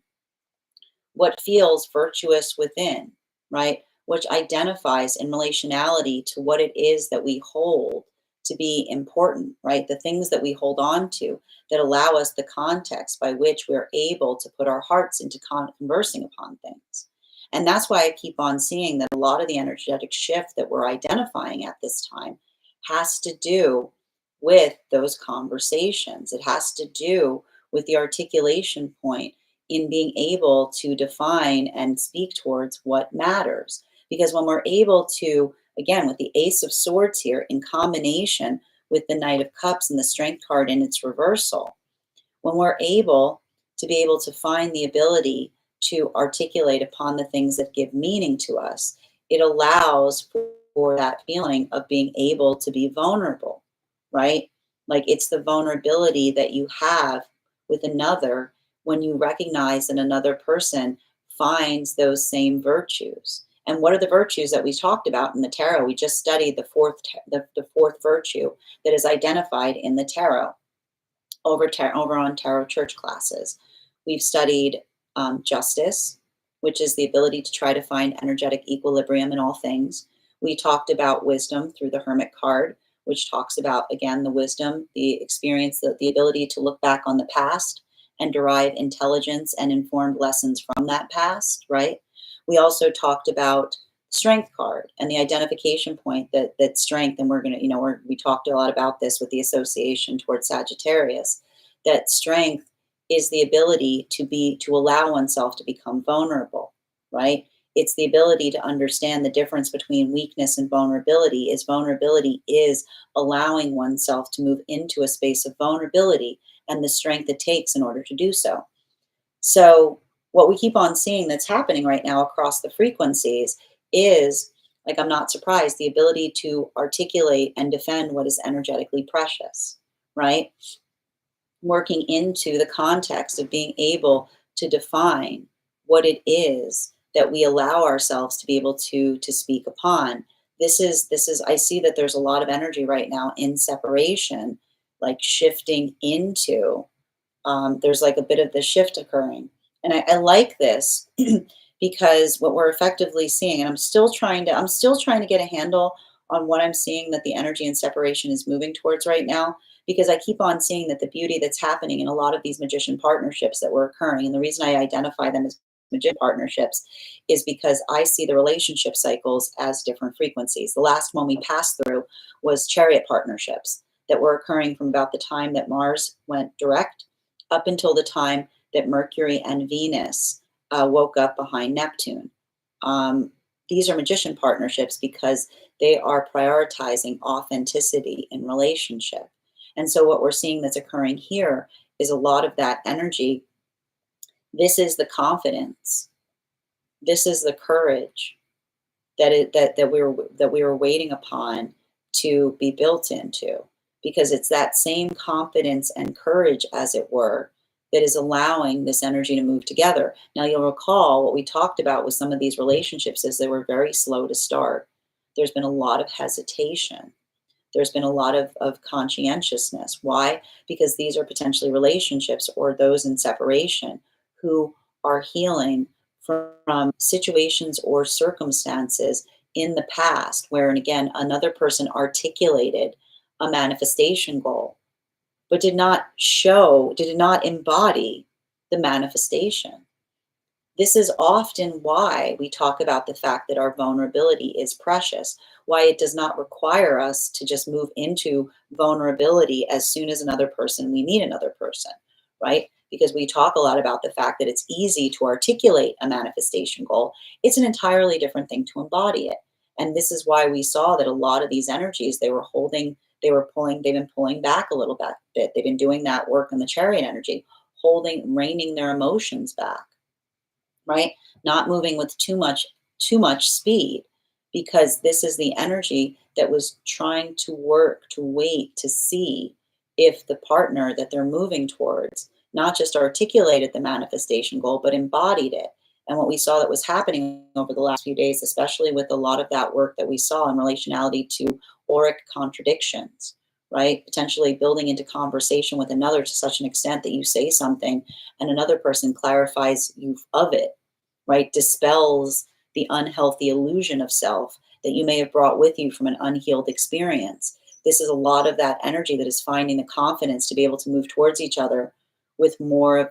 what feels virtuous within, right? Which identifies in relationality to what it is that we hold to be important, right? The things that we hold on to that allow us the context by which we're able to put our hearts into conversing upon things. And that's why I keep on seeing that a lot of the energetic shift that we're identifying at this time has to do with those conversations. It has to do with the articulation point in being able to define and speak towards what matters. Because when we're able to, again, with the Ace of Swords here in combination with the Knight of Cups and the Strength card in its reversal, when we're able to be able to find the ability to articulate upon the things that give meaning to us, it allows for that feeling of being able to be vulnerable, right? Like it's the vulnerability that you have with another when you recognize that another person finds those same virtues. And what are the virtues that we talked about in the tarot? We just studied the fourth virtue that is identified in the tarot over on tarot church classes. We've studied justice, which is the ability to try to find energetic equilibrium in all things. We talked about wisdom through the Hermit card, which talks about, again, the wisdom, the experience, the ability to look back on the past and derive intelligence and informed lessons from that past, right? We also talked about strength card and the identification point that strength, and we're going to, we talked a lot about this with the association towards Sagittarius, that strength is the ability to allow oneself to become vulnerable, right? It's the ability to understand the difference between weakness and vulnerability. Vulnerability is allowing oneself to move into a space of vulnerability and the strength it takes in order to do so. So what we keep on seeing that's happening right now across the frequencies is, like, I'm not surprised, the ability to articulate and defend what is energetically precious, right? Working into the context of being able to define what it is that we allow ourselves to be able to speak upon. This is I see that there's a lot of energy right now in separation, like shifting into there's like a bit of the shift occurring. And I like this because what we're effectively seeing, and I'm still trying to get a handle on what I'm seeing that the energy and separation is moving towards right now, because I keep on seeing that the beauty that's happening in a lot of these magician partnerships that were occurring, and the reason I identify them as magician partnerships is because I see the relationship cycles as different frequencies. The last one we passed through was chariot partnerships that were occurring from about the time that Mars went direct up until the time that Mercury and Venus woke up behind Neptune. These are magician partnerships because they are prioritizing authenticity in relationship. And so what we're seeing that's occurring here is a lot of that energy. This is the confidence. This is the courage that we were waiting upon to be built into, because it's that same confidence and courage, as it were, that is allowing this energy to move together. Now, you'll recall what we talked about with some of these relationships is they were very slow to start. There's been a lot of hesitation. There's been a lot of conscientiousness. Why? Because these are potentially relationships or those in separation who are healing from situations or circumstances in the past where, and again, another person articulated a manifestation goal, but did not embody the manifestation. This is often why we talk about the fact that our vulnerability is precious, why it does not require us to just move into vulnerability as soon as we meet another person, right? Because we talk a lot about the fact that it's easy to articulate a manifestation goal. It's an entirely different thing to embody it. And this is why we saw that a lot of these energies, they've been pulling back a little bit. They've been doing that work in the chariot energy, reining their emotions back, right? Not moving with too much speed, because this is the energy that was trying to work, to wait, to see if the partner that they're moving towards not just articulated the manifestation goal, but embodied it. And what we saw that was happening over the last few days, especially with a lot of that work that we saw in relationality to auric contradictions, right? Potentially building into conversation with another to such an extent that you say something and another person clarifies you of it, right? Dispels the unhealthy illusion of self that you may have brought with you from an unhealed experience. This is a lot of that energy that is finding the confidence to be able to move towards each other with more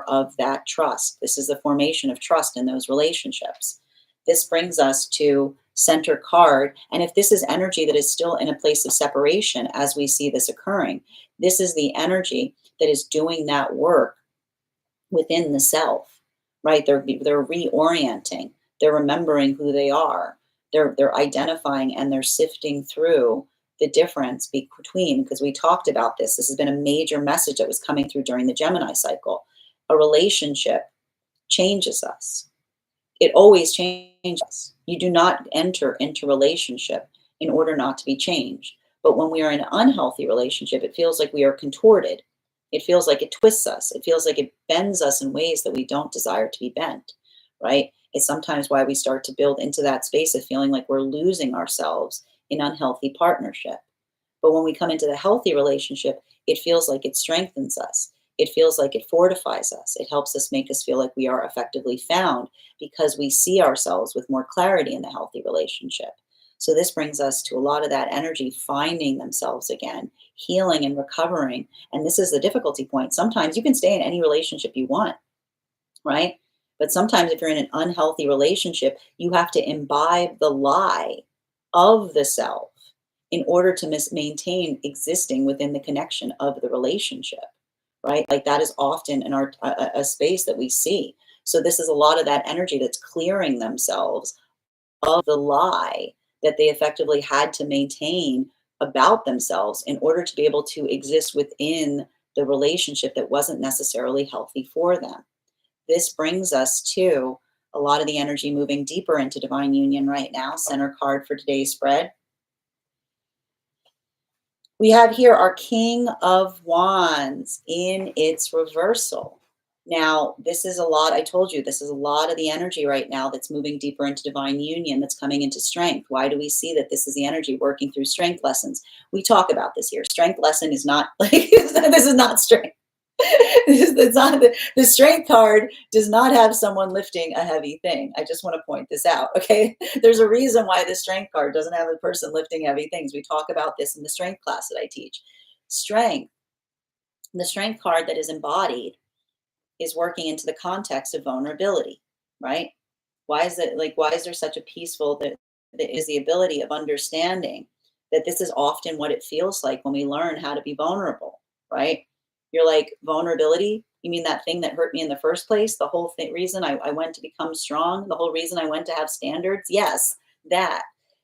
of that trust. This is the formation of trust in those relationships. This brings us to center card. And if this is energy that is still in a place of separation as we see this occurring, this is the energy that is doing that work within the self, right? They're reorienting, they're remembering who they are, they're identifying and they're sifting through the difference between, because we talked about this. This has been a major message that was coming through during the Gemini cycle. A relationship changes us. It always changes. You do not enter into relationship in order not to be changed. But when we are in an unhealthy relationship, it feels like we are contorted. It feels like it twists us. It feels like it bends us in ways that we don't desire to be bent, right? It's sometimes why we start to build into that space of feeling like we're losing ourselves in unhealthy partnership. But when we come into the healthy relationship, it feels like it strengthens us. It feels like it fortifies us. It helps us make us feel like we are effectively found because we see ourselves with more clarity in the healthy relationship. So this brings us to a lot of that energy finding themselves again, healing and recovering. And this is the difficulty point. Sometimes you can stay in any relationship you want, right? But sometimes if you're in an unhealthy relationship, you have to imbibe the lie of the self in order to maintain existing within the connection of the relationship, right? Like that is often in our a space that we see. So this is a lot of that energy that's clearing themselves of the lie that they effectively had to maintain about themselves in order to be able to exist within the relationship that wasn't necessarily healthy for them. This brings us to a lot of the energy moving deeper into divine union right now. Center card for today's spread. We have here our King of Wands in its reversal. Now, this is a lot, I told you, this is a lot of the energy right now that's moving deeper into divine union, that's coming into strength. Why do we see that this is the energy working through strength lessons? We talk about this here. Strength lesson is not like, this is not strength. It's not the strength card does not have someone lifting a heavy thing. I just want to point this out. Okay. There's a reason why the strength card doesn't have a person lifting heavy things. We talk about this in the strength class that I teach. Strength, the strength card that is embodied is working into the context of vulnerability, right? Why is it like, why is there such a peaceful that is the ability of understanding that this is often what it feels like when we learn how to be vulnerable, right? You're like, vulnerability? You mean that thing that hurt me in the first place? The whole reason I went to become strong? The whole reason I went to have standards? Yes, that.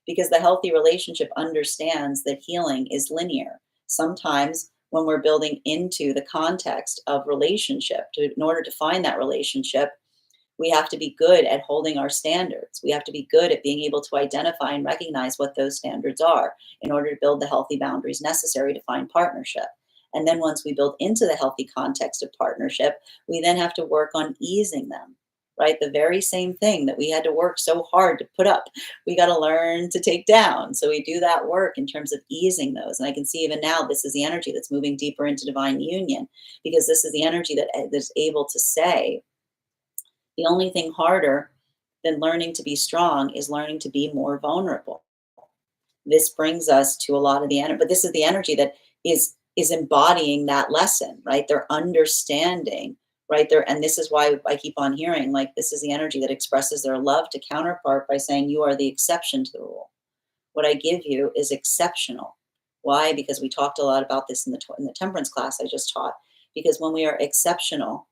Because the healthy relationship understands that healing is linear. Sometimes when we're building into the context of relationship, in order to find that relationship, we have to be good at holding our standards. We have to be good at being able to identify and recognize what those standards are in order to build the healthy boundaries necessary to find partnership. And then once we build into the healthy context of partnership, we then have to work on easing them, right? The very same thing that we had to work so hard to put up, we got to learn to take down. So we do that work in terms of easing those. And I can see even now, this is the energy that's moving deeper into divine union, because this is the energy that's able to say, the only thing harder than learning to be strong is learning to be more vulnerable. This brings us to a lot of the energy, but this is the energy that is embodying that lesson, right? They're understanding, right? And this is why I keep on hearing, like, this is the energy that expresses their love to counterpart by saying, you are the exception to the rule. What I give you is exceptional. Why? Because we talked a lot about this in the temperance class I just taught. Because when we are exceptional,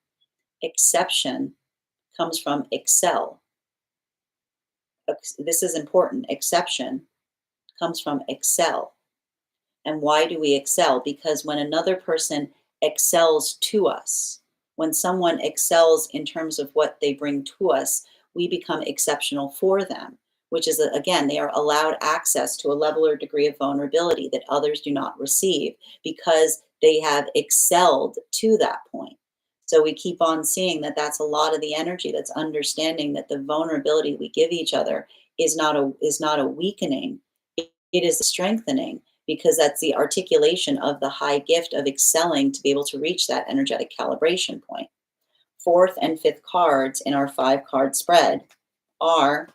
exception comes from excel. This is important. Exception comes from excel. And why do we excel? Because when another person excels to us, when someone excels in terms of what they bring to us, we become exceptional for them, which is, again, they are allowed access to a level or degree of vulnerability that others do not receive because they have excelled to that point. So we keep on seeing that that's a lot of the energy that's understanding that the vulnerability we give each other is not a weakening. It is a strengthening, because that's the articulation of the high gift of excelling to be able to reach that energetic calibration point. Fourth and fifth cards in our 5-card spread are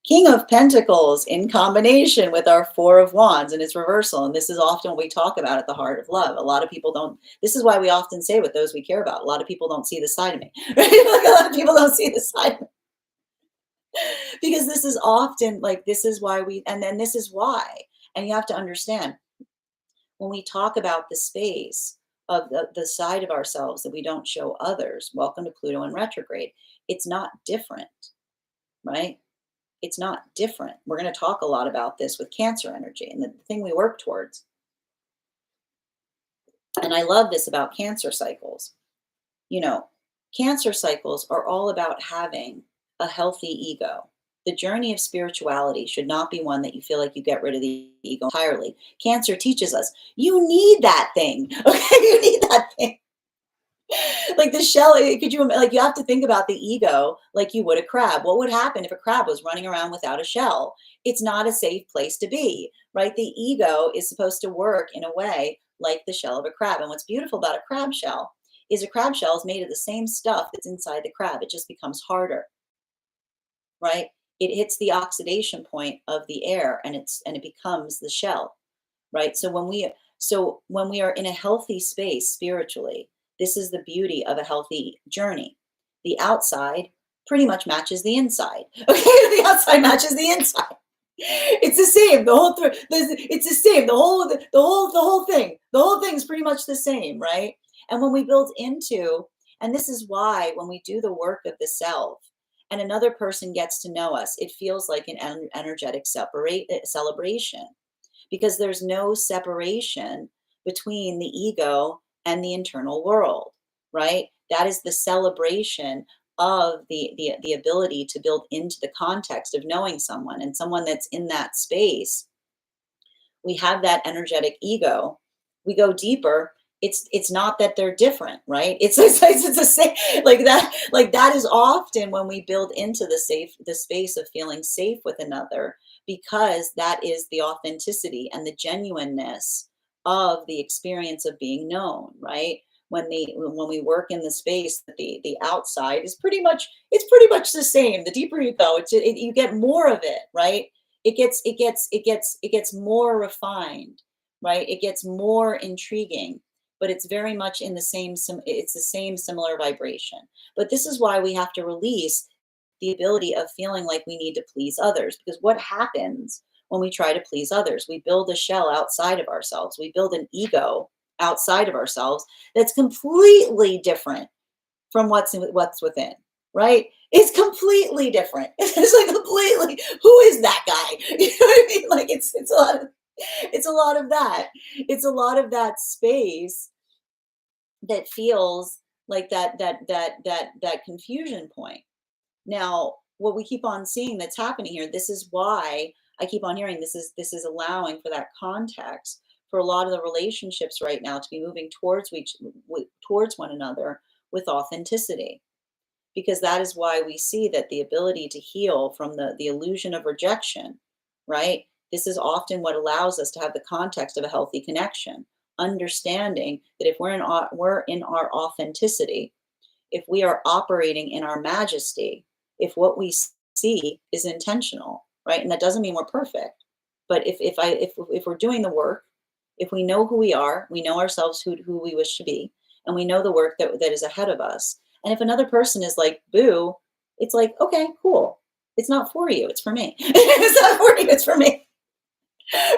King of Pentacles in combination with our Four of Wands and its reversal. And this is often what we talk about at the Heart of Love. A lot of people don't, this is why we often say with those we care about, a lot of people don't see the side of me, right? Like a lot of people don't see the side of me. Because this is often like, this is why we, and then this is why. And you have to understand, when we talk about the space of the side of ourselves that we don't show others, welcome to Pluto in retrograde, it's not different, right? It's not different. We're going to talk a lot about this with Cancer energy and the thing we work towards. And I love this about Cancer cycles. You know, Cancer cycles are all about having a healthy ego. The journey of spirituality should not be one that you feel like you get rid of the ego entirely. Cancer teaches us you need that thing. Okay, you need that thing. Like the shell, could you, like, you have to think about the ego like you would a crab. What would happen if a crab was running around without a shell? It's not a safe place to be, right? The ego is supposed to work in a way like the shell of a crab. And what's beautiful about a crab shell is made of the same stuff that's inside the crab. It just becomes harder, right? It hits the oxidation point of the air and it becomes the shell, right? So when we are in a healthy space spiritually, this is the beauty of a healthy journey. The outside pretty much matches the inside. Okay, the outside matches the inside. It's the same. It's the same. The whole thing. The whole thing's pretty much the same, right? And when we build into, and this is why when we do the work of the self, and another person gets to know us, it feels like an energetic celebration, because there's no separation between the ego and the internal world, right? That is the celebration of the ability to build into the context of knowing someone, and someone that's in that space. We have that energetic ego. We go deeper. It's not that they're different, right? It's the same, like that is often when we build into the space of feeling safe with another, because that is the authenticity and the genuineness of the experience of being known, right? When we work in the space, the outside is pretty much the same. The deeper you go, you get more of it, right? It gets more refined, right? It gets more intriguing, but it's very much in the same, it's the same similar vibration. But this is why we have to release the ability of feeling like we need to please others, because what happens when we try to please others? We build a shell outside of ourselves. We build an ego outside of ourselves that's completely different from what's within, right? It's completely different. It's like completely, who is that guy? You know what I mean? Like it's a lot of that. It's a lot of that space that feels like that confusion point. Now, what we keep on seeing that's happening here, this is why I keep on hearing this is allowing for that context for a lot of the relationships right now to be moving towards one another with authenticity, because that is why we see that the ability to heal from the illusion of rejection, right? This is often what allows us to have the context of a healthy connection, understanding that if we're in our authenticity, if we are operating in our majesty, if what we see is intentional, right? And that doesn't mean we're perfect, but if we're doing the work, if we know who we are, we know ourselves, who we wish to be, and we know the work that is ahead of us. And if another person is like, boo, it's like, okay, cool. It's not for you. It's for me. It's not for you. It's for me.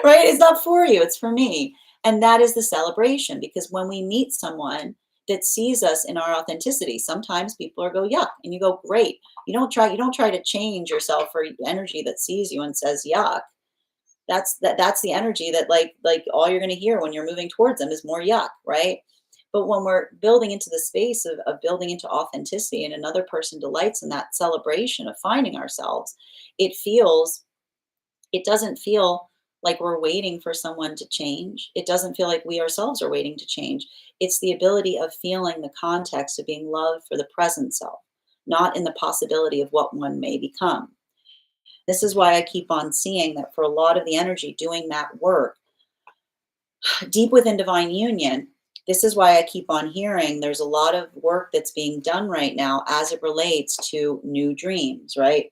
Right? It's not for you. It's for me. And that is the celebration, because when we meet someone that sees us in our authenticity, sometimes people go, yuck. And you go, great. You don't try to change yourself for energy that sees you and says, yuck. That's the energy that like all you're going to hear when you're moving towards them is more yuck, right? But when we're building into the space of building into authenticity, and another person delights in that celebration of finding ourselves, it doesn't feel like we're waiting for someone to change. It doesn't feel like we ourselves are waiting to change. It's the ability of feeling the context of being loved for the present self, not in the possibility of what one may become. This is why I keep on seeing that for a lot of the energy doing that work, Deep within divine union, this is why I keep on hearing there's a lot of work that's being done right now as it relates to new dreams, right?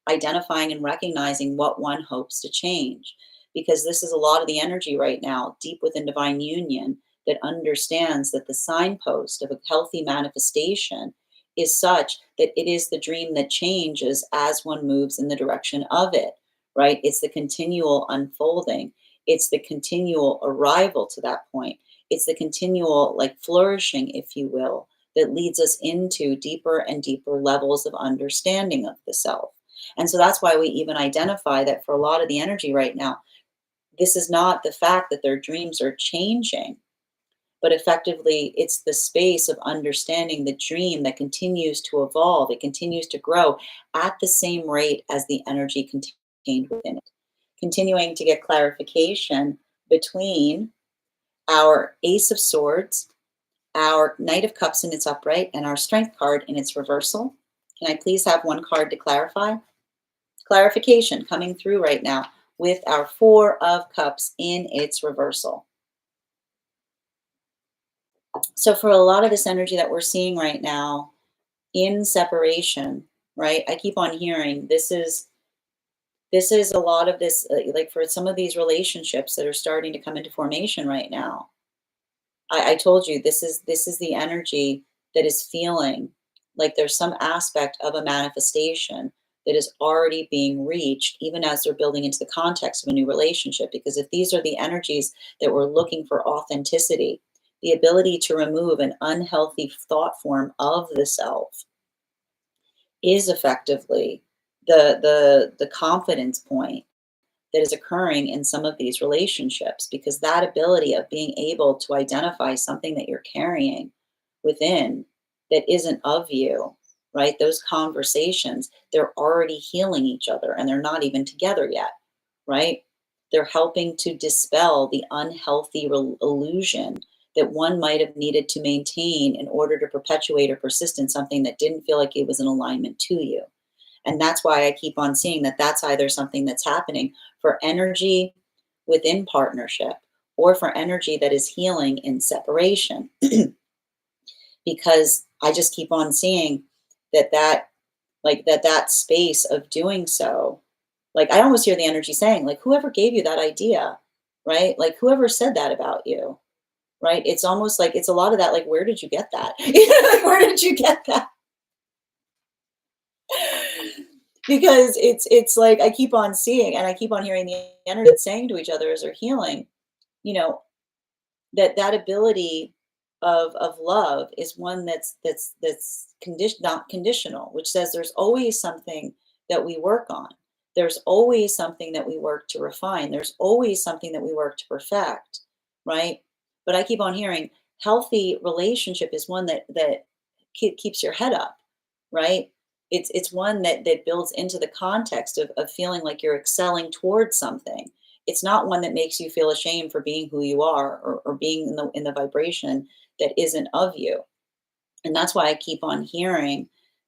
Identifying and recognizing what one hopes to change. Because this is a lot of the energy right now, deep within divine union, that understands that the signpost of a healthy manifestation is such that it is the dream that changes as one moves in the direction of it, right? It's the continual unfolding, it's the continual arrival to that point, it's the continual, like, flourishing, if you will, that leads us into deeper and deeper levels of understanding of the self. And so that's why we even identify that for a lot of the energy right now, this is not the fact that their dreams are changing, but effectively it's the space of understanding the dream that continues to evolve, it continues to grow at the same rate as the energy contained within it. Continuing to get clarification between our Ace of Swords, our Knight of Cups in its upright, and our Strength card in its reversal. Can I please have one card to clarify? Clarification coming through right now with our Four of Cups in its reversal. So for a lot of this energy that we're seeing right now in separation, right? I keep on hearing this is a lot of this, like for some of these relationships that are starting to come into formation right now. I told you this is the energy that is feeling like there's some aspect of a manifestation that is already being reached, even as they're building into the context of a new relationship. Because if these are the energies that we're looking for authenticity, the ability to remove an unhealthy thought form of the self is effectively the confidence point that is occurring in some of these relationships, because that ability of being able to identify something that you're carrying within that isn't of you, right? Those conversations, they're already healing each other and they're not even together yet, right? They're helping to dispel the unhealthy illusion that one might have needed to maintain in order to perpetuate or persist in something that didn't feel like it was in alignment to you. And that's why I keep on seeing that that's either something that's happening for energy within partnership or for energy that is healing in separation. Because I just keep on seeing that space of doing so, like I almost hear the energy saying, like, whoever gave you that idea, right? Like whoever said that about you, right? It's almost like it's a lot of that, like, where did you get that? Like, where did you get that? Because it's like I keep on seeing and I keep on hearing the energy that's saying to each other as they're healing, you know, that ability of love is one that's not conditional, which says there's always something that we work on. There's always something that we work to refine. There's always something that we work to perfect, right? But I keep on hearing healthy relationship is one that keeps your head up, right? It's one that builds into the context of feeling like you're excelling towards something. It's not one that makes you feel ashamed for being who you are, or being in the vibration that isn't of you. And that's why I keep on hearing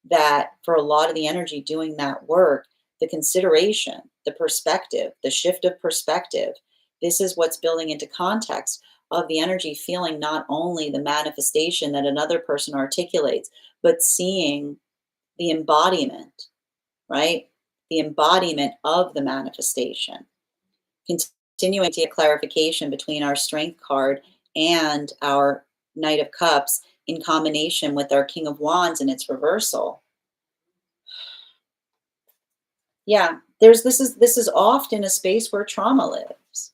that for a lot of the energy doing that work, the consideration, the perspective, the shift of perspective, this is what's building into context of the energy feeling not only the manifestation that another person articulates, but seeing the embodiment, right? The embodiment of the manifestation. Continuing to get clarification between our Strength card and our Knight of Cups in combination with our King of Wands in its reversal. Yeah, this is often a space where trauma lives,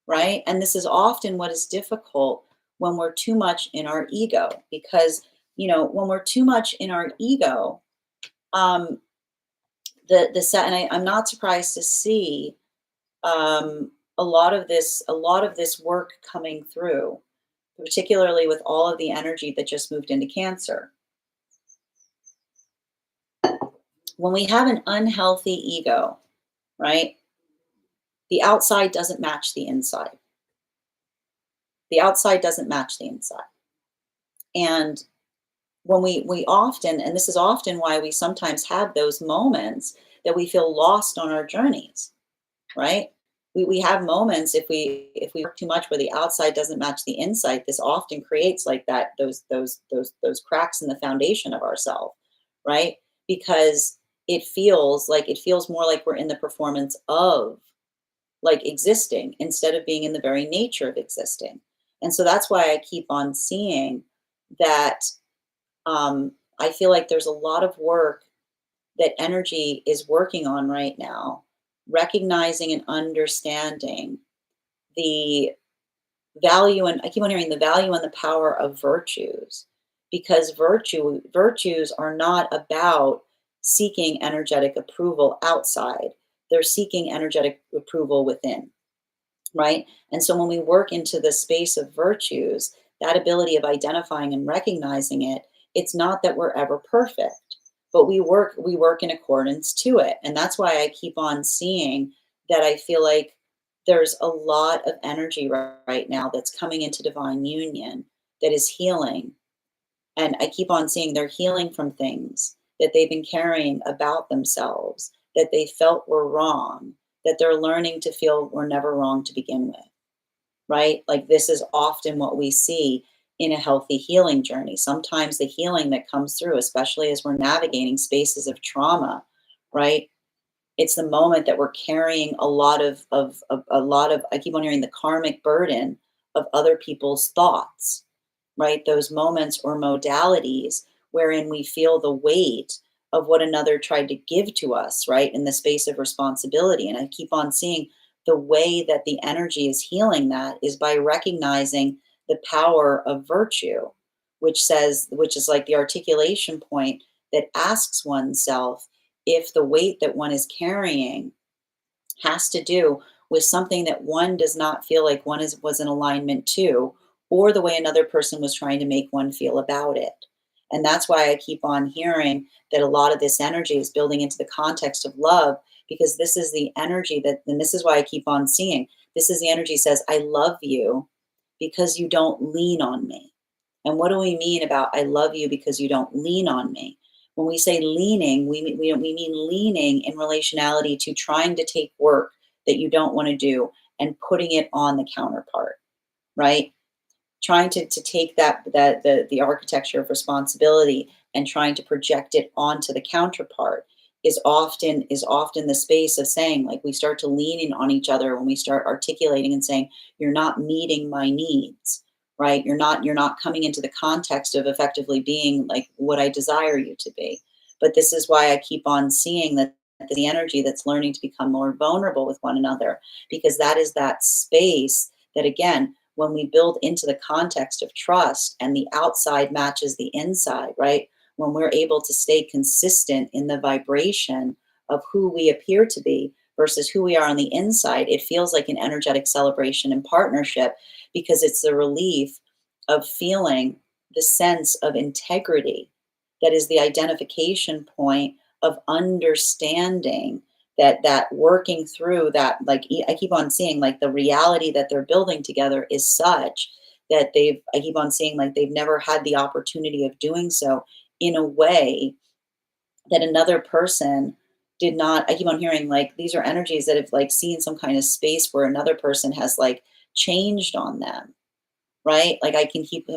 right? And this is often what is difficult when we're too much in our ego, because when we're too much in our ego, um, I'm not surprised to see a lot of this work coming through, particularly with all of the energy that just moved into Cancer. When we have an unhealthy ego, right? The outside doesn't match the inside. The outside doesn't match the inside. And when we often, and this is often why we sometimes have those moments that we feel lost on our journeys, right? we have moments if we work too much where the outside doesn't match the inside. This often creates like that those cracks in the foundation of ourself, right? Because it feels more like we're in the performance of like existing instead of being in the very nature of existing. And so that's why I keep on seeing that I feel like there's a lot of work that energy is working on right now, recognizing and understanding the value, and I keep on hearing the value and the power of virtues, because virtues are not about seeking energetic approval outside. They're seeking energetic approval within, right? And so when we work into the space of virtues, that ability of identifying and recognizing it, it's not that we're ever perfect, but we work in accordance to it. And that's why I keep on seeing that I feel like there's a lot of energy right now that's coming into divine union that is healing, and I keep on seeing they're healing from things that they've been carrying about themselves, that they felt were wrong, that they're learning to feel were never wrong to begin with, right? Like this is often what we see in a healthy healing journey. Sometimes the healing that comes through, especially as we're navigating spaces of trauma, right? It's the moment that we're carrying a lot of a lot of, I keep on hearing, the karmic burden of other people's thoughts, right? Those moments or modalities wherein we feel the weight of what another tried to give to us, right? In the space of responsibility. And I keep on seeing the way that the energy is healing that is by recognizing the power of virtue, which is like the articulation point that asks oneself if the weight that one is carrying has to do with something that one does not feel like one is was in alignment to, or the way another person was trying to make one feel about it. And that's why I keep on hearing that a lot of this energy is building into the context of love, because this is the energy that, and this is why I keep on seeing, this is the energy says, I love you because you don't lean on me. And what do we mean about I love you because you don't lean on me? When we say leaning, we mean leaning in relationality to trying to take work that you don't want to do and putting it on the counterpart, right? Trying to take the architecture of responsibility and trying to project it onto the counterpart is often the space of saying, like, we start to lean in on each other when we start articulating and saying, you're not meeting my needs, right? You're not coming into the context of effectively being like what I desire you to be. But this is why I keep on seeing that the energy that's learning to become more vulnerable with one another, because that is that space that, again, when we build into the context of trust and the outside matches the inside, right? When we're able to stay consistent in the vibration of who we appear to be versus who we are on the inside, it feels like an energetic celebration and partnership, because it's the relief of feeling the sense of integrity that is the identification point of understanding that working through that, like, I keep on seeing like the reality that they're building together is such that I keep on seeing like they've never had the opportunity of doing so in a way that another person did not. I keep on hearing like these are energies that have like seen some kind of space where another person has like changed on them, right? Like I keep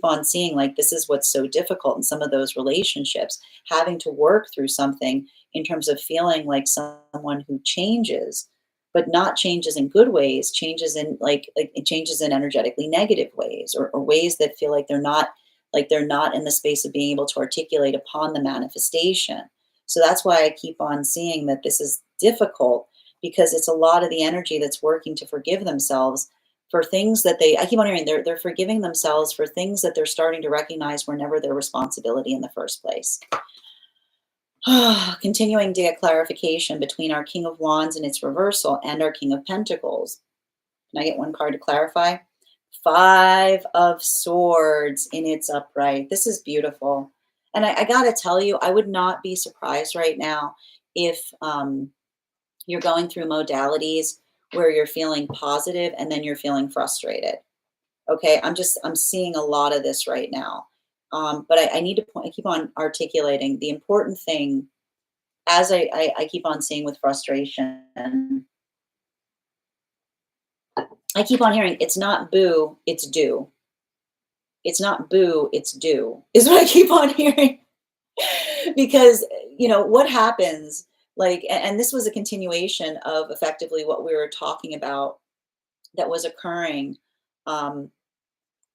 on seeing like this is what's so difficult in some of those relationships, having to work through something in terms of feeling like someone who changes, but not changes in good ways, changes in like it changes in energetically negative ways, or ways that feel like they're not in the space of being able to articulate upon the manifestation. So that's why I keep on seeing that this is difficult, because it's a lot of the energy that's working to forgive themselves for things that I keep on hearing they're forgiving themselves for things that they're starting to recognize were never their responsibility in the first place. Continuing to get clarification between our King of Wands and its reversal and our King of Pentacles. Can I get one card to clarify? Five of Swords in its upright. This is beautiful. And I gotta tell you, I would not be surprised right now if you're going through modalities where you're feeling positive and then you're feeling frustrated. Okay, I'm seeing a lot of this right now. But I need to point, I keep on articulating the important thing as I keep on seeing with frustration I keep on hearing it's not boo, it's do. It's not boo, it's do, is what I keep on hearing. Because, what happens, like, and this was a continuation of effectively what we were talking about that was occurring um,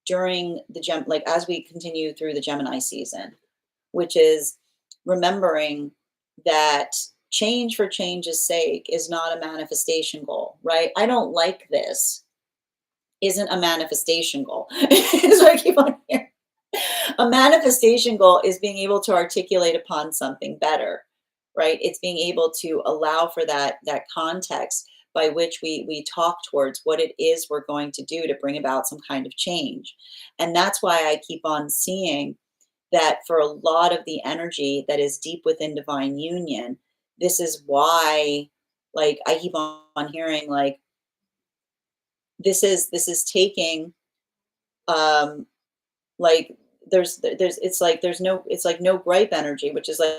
during like as we continue through the Gemini season, which is remembering that change for change's sake is not a manifestation goal, right? I don't like this isn't a manifestation goal. Is what I keep on hearing. A manifestation goal is being able to articulate upon something better, right? It's being able to allow for that context by which we talk towards what it is we're going to do to bring about some kind of change. And that's why I keep on seeing that for a lot of the energy that is deep within divine union, this is why, like, I keep on hearing, like, this is taking um like there's it's like there's no it's like no gripe energy, which is like,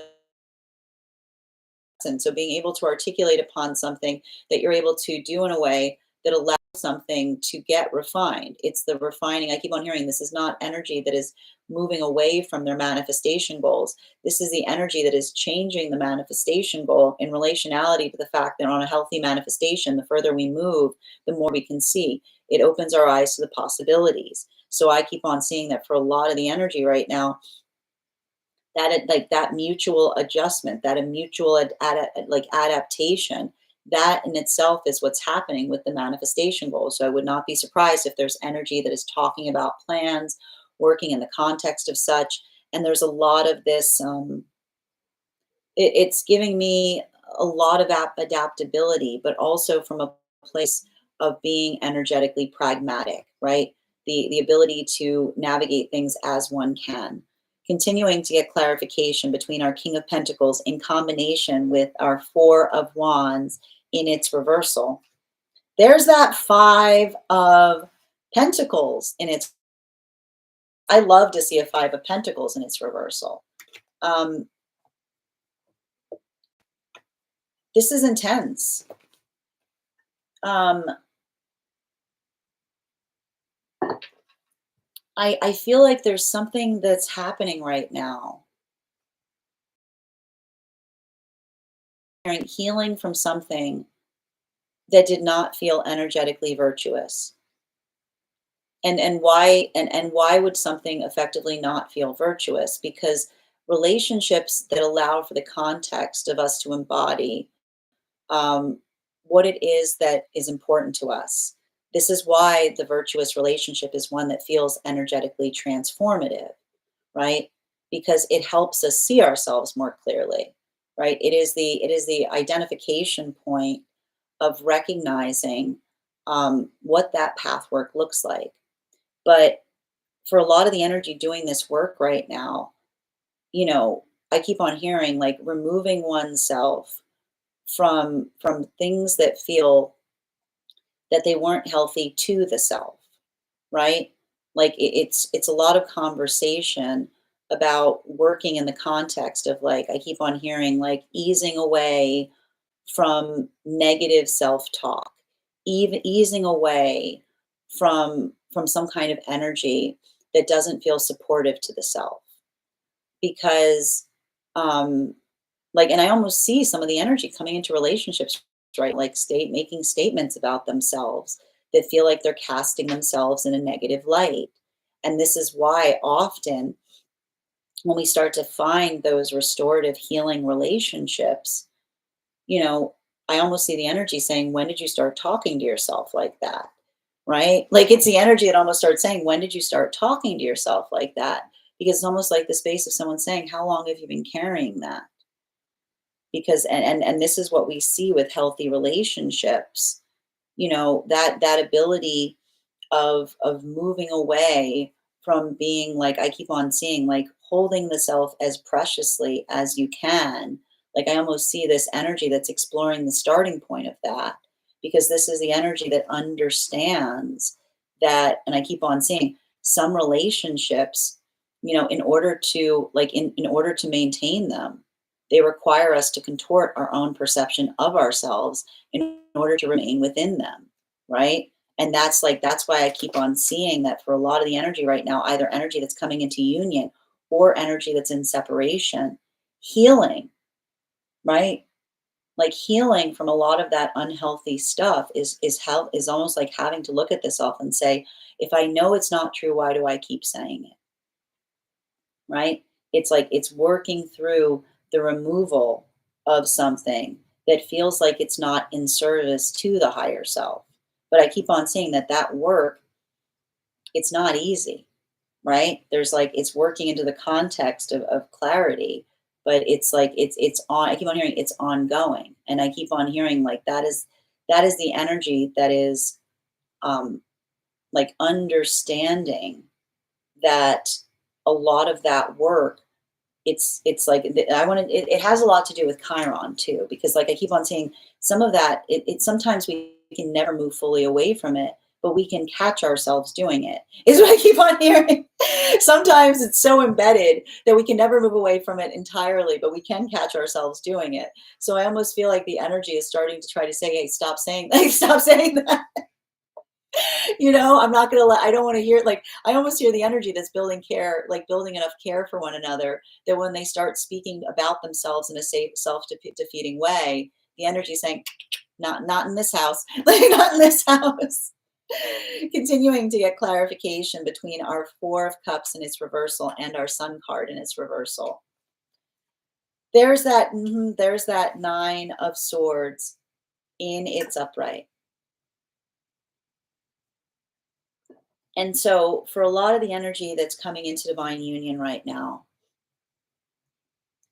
and so being able to articulate upon something that you're able to do in a way that allows something to get refined. It's the refining. I keep on hearing this is not energy that is moving away from their manifestation goals. This is the energy that is changing the manifestation goal in relationality to the fact that on a healthy manifestation, the further we move, the more we can see. It opens our eyes to the possibilities. So I keep on seeing that for a lot of the energy right now, like that mutual adjustment, that a mutual like adaptation, that in itself is what's happening with the manifestation goals. So I would not be surprised if there's energy that is talking about plans, working in the context of such. And there's a lot of this. It's giving me a lot of adaptability, but also from a place of being energetically pragmatic, right? The ability to navigate things as one can. Continuing to get clarification between our King of Pentacles in combination with our Four of Wands in its reversal. There's that Five of Pentacles in its. I love to see a Five of Pentacles in its reversal. Um, this is intense. Um, I feel like there's something that's happening right now. Healing from something that did not feel energetically virtuous. And why would something effectively not feel virtuous? Because relationships that allow for the context of us to embody um, what it is that is important to us. This is why the virtuous relationship is one that feels energetically transformative, right? Because it helps us see ourselves more clearly, right? It is the identification point of recognizing what that path work looks like. But for a lot of the energy doing this work right now, I keep on hearing like removing oneself from things that feel that they weren't healthy to the self, right? Like it's a lot of conversation about working in the context of, like, I keep on hearing, like, easing away from negative self-talk, even easing away from some kind of energy that doesn't feel supportive to the self. Because um like, and I almost see some of the energy coming into relationships, right? Like making statements about themselves that feel like they're casting themselves in a negative light. And this is why often when we start to find those restorative healing relationships, you know, I almost see the energy saying, when did you start talking to yourself like that? Right? Like, it's the energy that almost starts saying, when did you start talking to yourself like that? Because it's almost like the space of someone saying, how long have you been carrying that? Because and this is what we see with healthy relationships, that ability of moving away from being, like, I keep on seeing, like, holding the self as preciously as you can. Like, I almost see this energy that's exploring the starting point of that, because this is the energy that understands that. And I keep on seeing some relationships, in order to, like, in order to maintain them, they require us to contort our own perception of ourselves in order to remain within them, right? And that's why I keep on seeing that for a lot of the energy right now, either energy that's coming into union or energy that's in separation, healing, right? Like healing from a lot of that unhealthy stuff is almost like having to look at this self and say, if I know it's not true, why do I keep saying it? Right? It's like it's working through the removal of something that feels like it's not in service to the higher self. But I keep on saying that that work, it's not easy, right? There's like it's working into the context of clarity, but it's like it's on. I keep on hearing it's ongoing, and I keep on hearing like that is the energy that is um, like understanding that a lot of that work it's like I want to it has a lot to do with Chiron too, because like I keep on saying some of that it sometimes we can never move fully away from it, but we can catch ourselves doing it is what I keep on hearing. Sometimes it's so embedded that we can never move away from it entirely, but we can catch ourselves doing it. So I almost feel like the energy is starting to try to say, hey, stop saying like stop saying that. I'm not gonna let I don't want to hear like I almost hear the energy that's building care, like building enough care for one another that when they start speaking about themselves in a safe self-defeating way, the energy is saying, not in this house, like not in this house. Continuing to get clarification between our Four of Cups in its reversal and our Sun card in its reversal. There's that Nine of Swords in its upright. And so for a lot of the energy that's coming into divine union right now,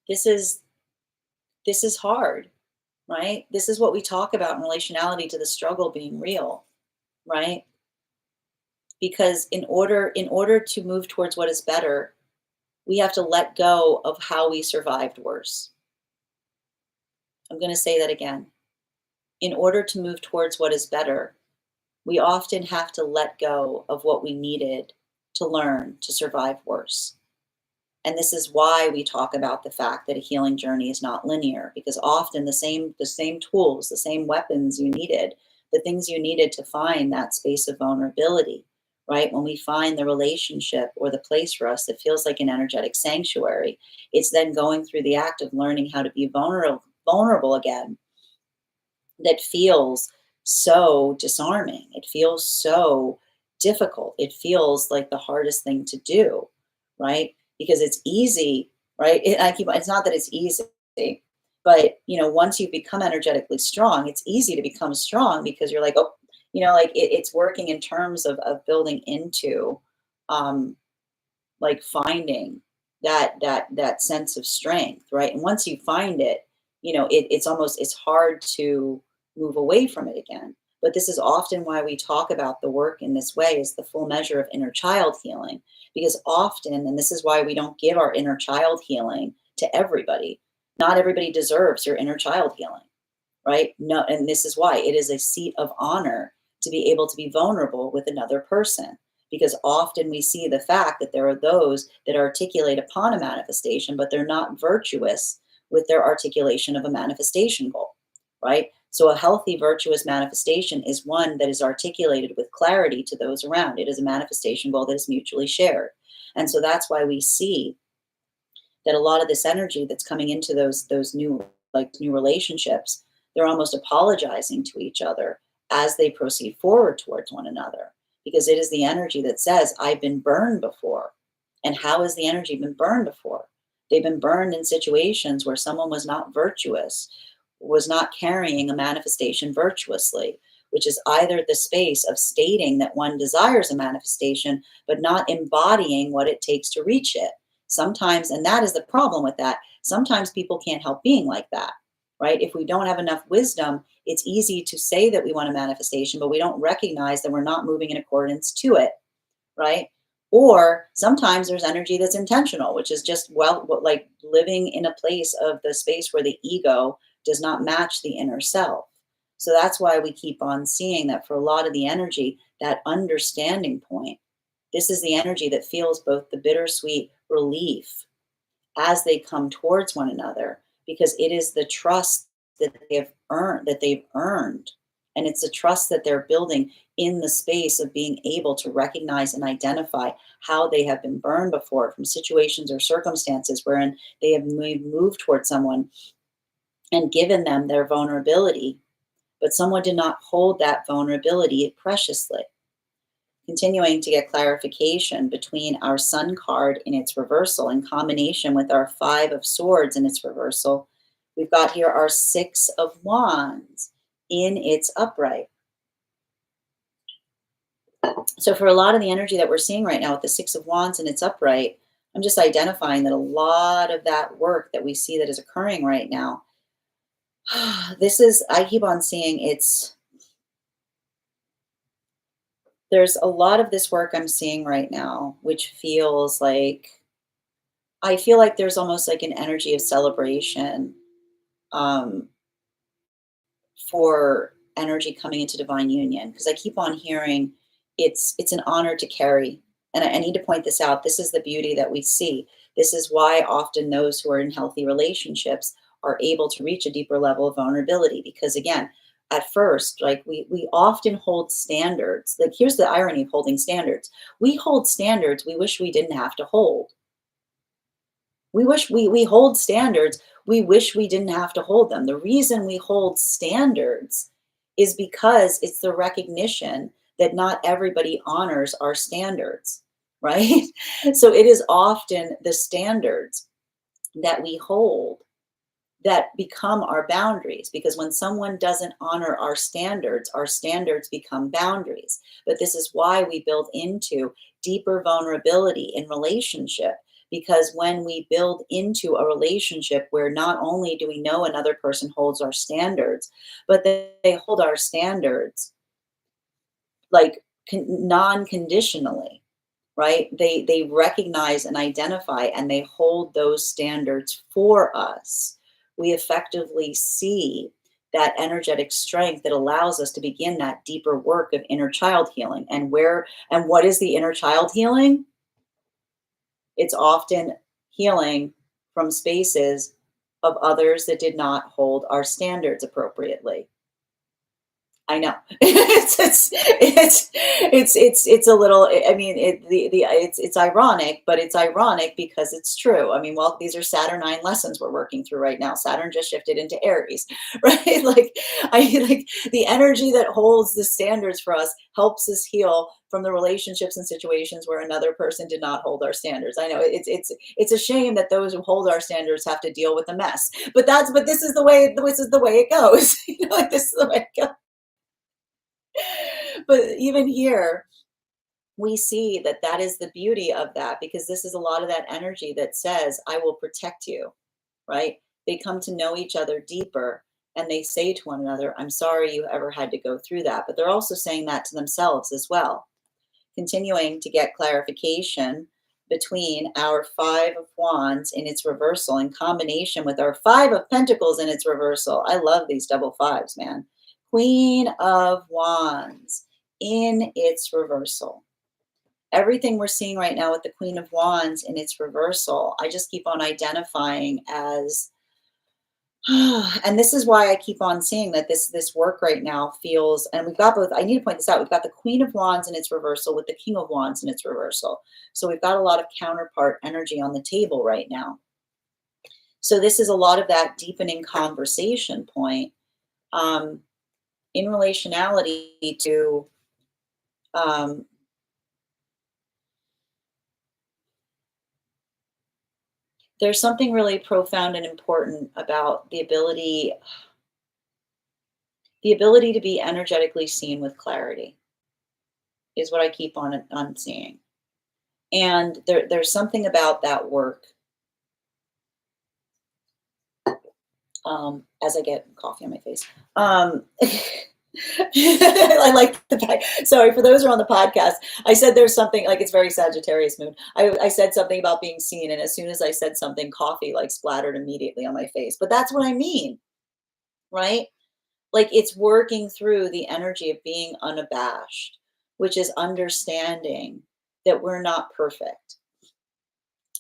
this is this is hard, right? This is what we talk about in relationality to the struggle being real, right? Because in order to move towards what is better, we have to let go of how we survived worse. I'm going to say that again. In order to move towards what is better, we often have to let go of what we needed to learn to survive worse. And this is why we talk about the fact that a healing journey is not linear, because often the same tools, the same weapons you needed, the things you needed to find that space of vulnerability, right? When we find the relationship or the place for us that feels like an energetic sanctuary, it's then going through the act of learning how to be vulnerable again that feels so disarming. It feels so difficult. It feels like the hardest thing to do, right? Because it's easy, right? It's not that it's easy, but once you become energetically strong, it's easy to become strong because you're like, oh, like it's working in terms of building into um like finding that sense of strength, right? And once you find it, it's hard to move away from it again. But this is often why we talk about the work in this way is the full measure of inner child healing, because often, and this is why we don't give our inner child healing to everybody. Not everybody deserves your inner child healing, right? No, and this is why it is a seat of honor to be able to be vulnerable with another person. Because often we see the fact that there are those that articulate upon a manifestation, but they're not virtuous with their articulation of a manifestation goal, right? So a healthy, virtuous manifestation is one that is articulated with clarity to those around. It is a manifestation goal that is mutually shared. And so that's why we see that a lot of this energy that's coming into those new relationships, they're almost apologizing to each other as they proceed forward towards one another, because it is the energy that says, I've been burned before. And how has the energy been burned before? They've been burned in situations where someone was not virtuous, was not carrying a manifestation virtuously, which is either the space of stating that one desires a manifestation but not embodying what it takes to reach it. Sometimes, and that is the problem with that, sometimes people can't help being like that, right? If we don't have enough wisdom, it's easy to say that we want a manifestation, but we don't recognize that we're not moving in accordance to it, right? Or sometimes there's energy that's intentional, which is just, well, like living in a place of the space where the ego does not match the inner self. So that's why we keep on seeing that for a lot of the energy, that understanding point, this is the energy that feels both the bittersweet relief as they come towards one another, because it is the trust that they've earned And it's a trust that they're building in the space of being able to recognize and identify how they have been burned before from situations or circumstances wherein they have moved towards someone and given them their vulnerability, but someone did not hold that vulnerability preciously. Continuing to get clarification between our Sun card in its reversal in combination with our Five of Swords in its reversal, we've got here our Six of Wands in its upright. So for a lot of the energy that we're seeing right now with the Six of Wands in its upright, I'm just identifying that a lot of that work that we see that is occurring right now, I keep on seeing there's a lot of this work I'm seeing right now, which feels like, I feel like there's almost like an energy of celebration um, for energy coming into divine union. Because I keep on hearing it's an honor to carry. And I need to point this out. This is the beauty that we see. This is why often those who are in healthy relationships are able to reach a deeper level of vulnerability. Because again, at first, like we often hold standards. Like here's the irony of holding standards. We hold standards we wish we didn't have to hold. We hold standards we wish we didn't have to hold them. The reason we hold standards is because it's the recognition that not everybody honors our standards, right? So it is often the standards that we hold that become our boundaries, because when someone doesn't honor our standards become boundaries. But this is why we build into deeper vulnerability in relationship, because when we build into a relationship where not only do we know another person holds our standards, but they hold our standards like non-conditionally, right? They recognize and identify and they hold those standards for us. We effectively see that energetic strength that allows us to begin that deeper work of inner child healing. And what is the inner child healing? It's often healing from spaces of others that did not hold our standards appropriately. I know. It's a little, I mean, it's ironic, but it's ironic because it's true. I mean, well, these are Saturnine lessons we're working through right now. Saturn just shifted into Aries, right? Like the energy that holds the standards for us helps us heal from the relationships and situations where another person did not hold our standards. I know it's a shame that those who hold our standards have to deal with the mess, but this is the way it goes. Like this is the way it goes. But even here, we see that that is the beauty of that, because this is a lot of that energy that says, I will protect you, right? They come to know each other deeper and they say to one another, I'm sorry you ever had to go through that. But they're also saying that to themselves as well. Continuing to get clarification between our Five of Wands in its reversal in combination with our Five of Pentacles in its reversal. I love these double fives, man. Queen of Wands in its reversal. Everything we're seeing right now with the Queen of Wands in its reversal, I just keep on identifying as, and this is why I keep on seeing that this work right now feels, and we've got both, I need to point this out, we've got the Queen of Wands in its reversal with the King of Wands in its reversal. So we've got a lot of counterpart energy on the table right now. So this is a lot of that deepening conversation point in relationality to there's something really profound and important about the ability to be energetically seen with clarity is what I keep on seeing. And there's something about that work. As I get coffee on my face. I like the fact, sorry, for those who are on the podcast, I said there's something, like it's very Sagittarius moon. I said something about being seen, and as soon as I said something, coffee like splattered immediately on my face. But that's what I mean, right? Like it's working through the energy of being unabashed, which is understanding that we're not perfect.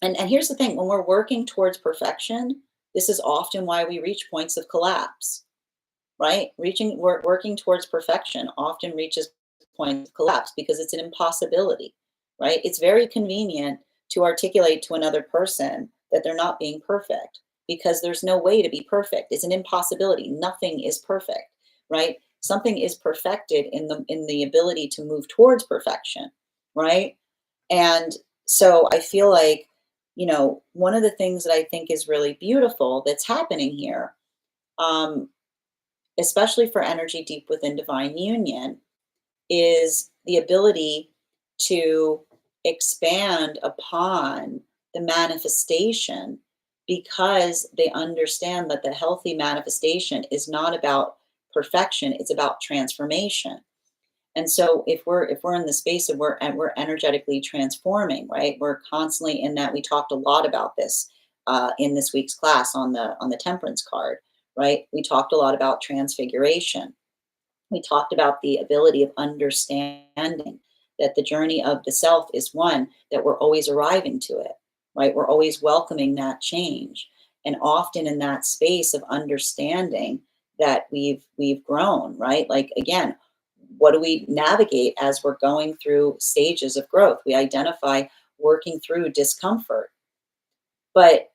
And here's the thing, when we're working towards perfection, this is often why we reach points of collapse, right? Working towards perfection often reaches point of collapse because it's an impossibility, right? It's very convenient to articulate to another person that they're not being perfect because there's no way to be perfect. It's an impossibility. Nothing is perfect, right? Something is perfected in the ability to move towards perfection, right? And so I feel like, one of the things that I think is really beautiful that's happening here, um, especially for energy deep within divine union, is the ability to expand upon the manifestation because they understand that the healthy manifestation is not about perfection, it's about transformation. And so if we're in the space of we're energetically transforming, right? We're constantly in that. We talked a lot about this in this week's class on the temperance card, right? We talked a lot about transfiguration. We talked about the ability of understanding that the journey of the self is one that we're always arriving to it, right? We're always welcoming that change. And often in that space of understanding that we've grown, right? Like again, what do we navigate as we're going through stages of growth? We identify working through discomfort. But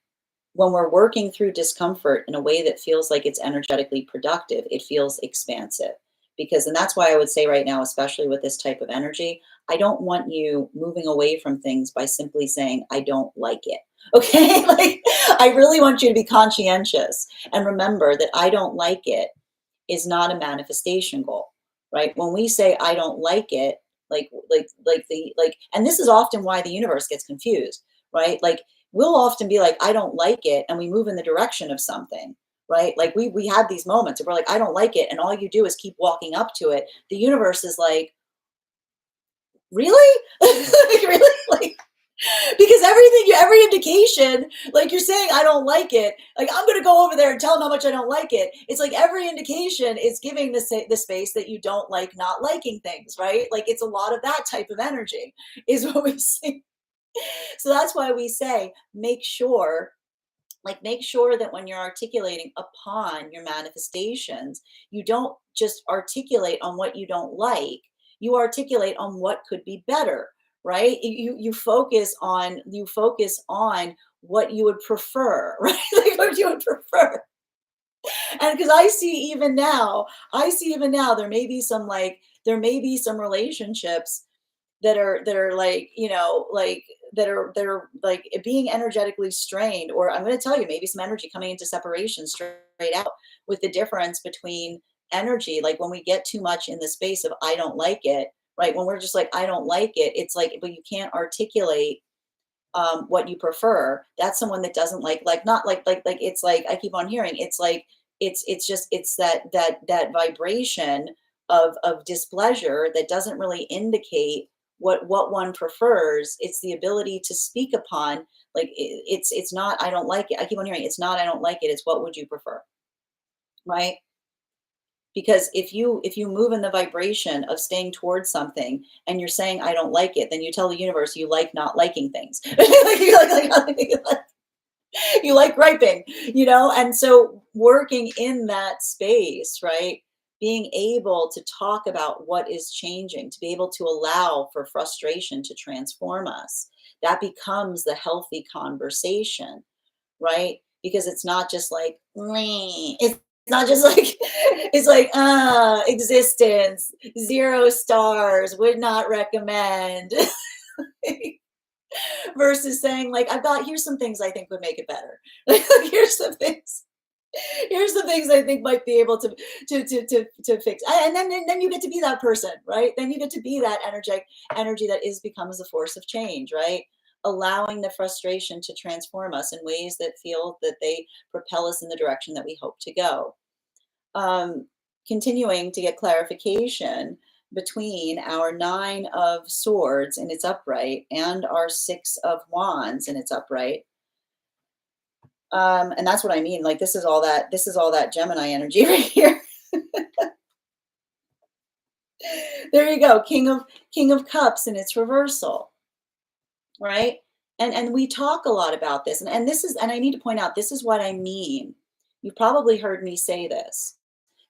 when we're working through discomfort in a way that feels like it's energetically productive, it feels expansive. And that's why I would say right now, especially with this type of energy, I don't want you moving away from things by simply saying, I don't like it. Okay. Like, I really want you to be conscientious and remember that I don't like it is not a manifestation goal, right? When we say I don't like it, and this is often why the universe gets confused, right? Like we'll often be like, I don't like it, and we move in the direction of something, right? Like we have these moments where we're like, I don't like it, and all you do is keep walking up to it. The universe is like, really? Like, really? Like, because every indication, like you're saying, I don't like it. Like I'm going to go over there and tell them how much I don't like it. It's like every indication is giving the space that you don't like not liking things, right? Like it's a lot of that type of energy is what we see. So that's why we say, make sure that when you're articulating upon your manifestations, you don't just articulate on what you don't like, you articulate on what could be better, right? You focus on what you would prefer, right? Like what you would prefer. And because I see even now there may be some relationships that are like, that are like being energetically strained, or I'm going to tell you, maybe some energy coming into separation straight out, with the difference between energy. Like when we get too much in the space of I don't like it, right? When we're just like I don't like it, it's like, but you can't articulate what you prefer. That's someone that doesn't like not like it's like I keep on hearing, it's like it's that vibration of displeasure that doesn't really indicate what one prefers. It's the ability to speak upon, like it's not I don't like it. I keep on hearing it's not I don't like it, it's what would you prefer, right? Because if you move in the vibration of staying towards something and you're saying I don't like it, then you tell the universe you like not liking things. Like, you like griping, and so working in that space, right? Being able to talk about what is changing, to be able to allow for frustration to transform us, that becomes the healthy conversation, right? Because it's not just like, "Meh." It's not just like, it's like, existence, 0 stars, would not recommend. Versus saying like, here's some things I think would make it better. here's some things, here's some things I think might be able to fix. And then you get to be that person, right? Then you get to be that energy that becomes a force of change, right? Allowing the frustration to transform us in ways that feel that they propel us in the direction that we hope to go. um, Continuing to get clarification between our 9 of Swords in its upright and our 6 of Wands in its upright. And that's what I mean. Like this is all that Gemini energy right here. There you go. King of Cups in its reversal, right? And we talk a lot about this. And I need to point out, this is what I mean. You probably heard me say this.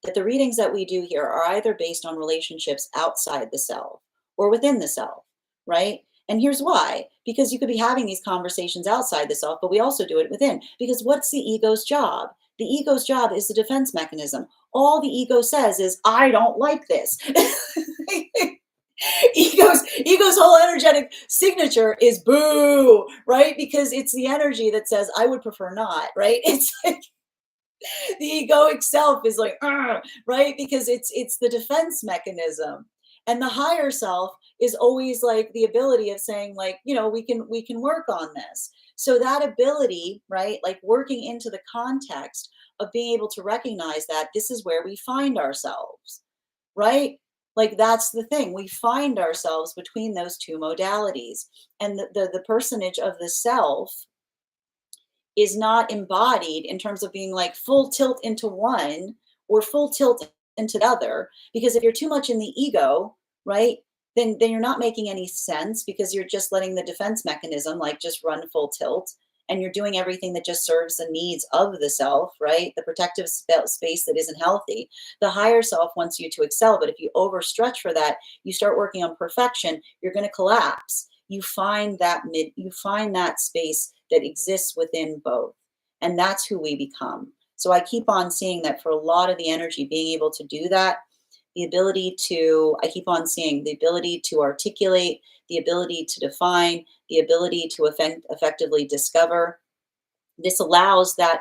that the readings that we do here are either based on relationships outside the self or within the self, right? And here's why, because you could be having these conversations outside the self, but we also do it within. Because what's the ego's job? The ego's job is the defense mechanism. All the ego says is, I don't like this. Ego's whole energetic signature is boo, right? Because it's the energy that says, I would prefer not, right? It's like the egoic self is like, "Argh," right? Because it's the defense mechanism. And the higher self is always like the ability of saying, like, we can work on this. So that ability, right? Like working into the context of being able to recognize that this is where we find ourselves, right? Like that's the thing. We find ourselves between those two modalities. And the personage of the self is not embodied in terms of being like full tilt into one or full tilt into the other. Because if you're too much in the ego, right, then you're not making any sense, because you're just letting the defense mechanism like just run full tilt, and you're doing everything that just serves the needs of the self, right? The protective space that isn't healthy. The higher self wants you to excel, but if you overstretch for that, you start working on perfection, you're going to collapse. You find that space that exists within both. And that's who we become. So I keep on seeing that for a lot of the energy, being able to do that, I keep on seeing the ability to articulate, the ability to define, the ability to effectively discover. This allows that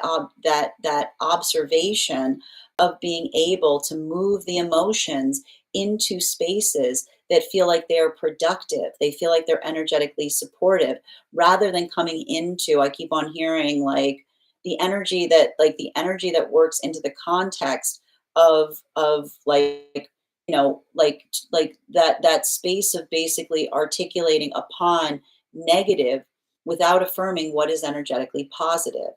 observation of being able to move the emotions into spaces that feel like they're productive. They feel like they're energetically supportive, rather than coming into, I keep on hearing like the energy that works into the context of like, that space of basically articulating upon negative without affirming what is energetically positive.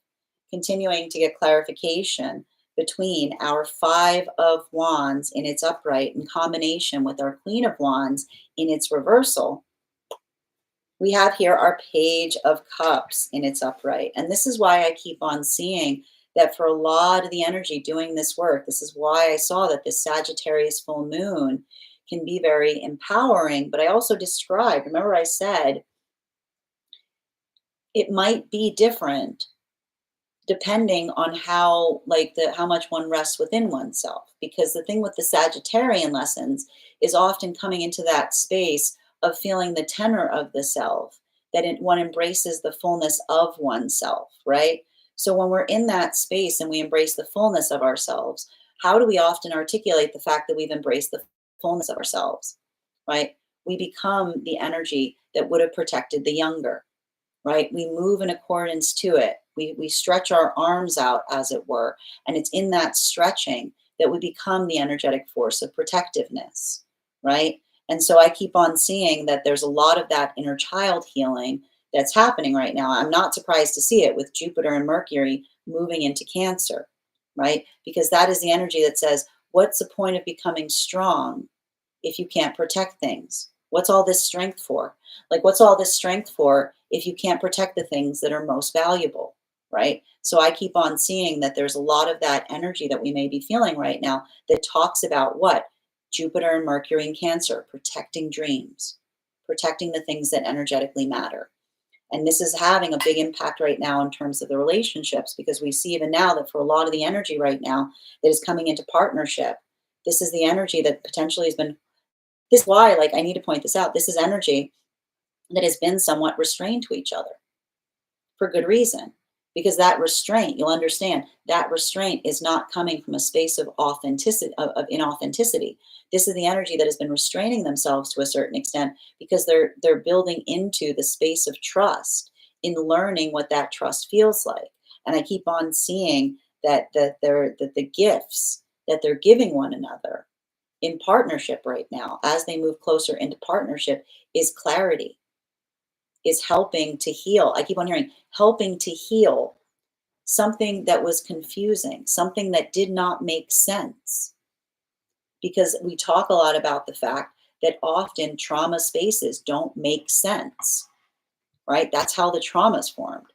Continuing to get clarification between our Five of Wands in its upright in combination with our Queen of Wands in its reversal. We have here our Page of Cups in its upright. And this is why I keep on seeing that for a lot of the energy doing this work, this is why I saw that this Sagittarius full moon can be very empowering. But I also described, remember I said, it might be different depending on how much one rests within oneself, because the thing with the Sagittarian lessons is often coming into that space of feeling the tenor of the self, that one embraces the fullness of oneself, right? So when we're in that space and we embrace the fullness of ourselves, how do we often articulate the fact that we've embraced the fullness of ourselves, right? We become the energy that would have protected the younger, right? We move in accordance to it. We stretch our arms out, as it were. And it's in that stretching that we become the energetic force of protectiveness, right? And so I keep on seeing that there's a lot of that inner child healing that's happening right now. I'm not surprised to see it with Jupiter and Mercury moving into Cancer, right? Because that is the energy that says, what's the point of becoming strong if you can't protect things? What's all this strength for? Like, what's all this strength for if you can't protect the things that are most valuable, right? So I keep on seeing that there's a lot of that energy that we may be feeling right now that talks about what? Jupiter and Mercury in Cancer, protecting dreams, protecting the things that energetically matter. And this is having a big impact right now in terms of the relationships, because we see even now that for a lot of the energy right now that is coming into partnership, this is the energy that potentially has been, this is why, like, I need to point this out. This is energy that has been somewhat restrained to each other for good reason. Because that restraint, you'll understand, that restraint is not coming from a space of authenticity, of inauthenticity. This is the energy that has been restraining themselves to a certain extent, because they're building into the space of trust in learning what that trust feels like. And I keep on seeing that the gifts that they're giving one another in partnership right now, as they move closer into partnership, is clarity, is helping to heal. I keep on hearing helping to heal something that was confusing, something that did not make sense. Because we talk a lot about the fact that often trauma spaces don't make sense, right? That's how the trauma is formed.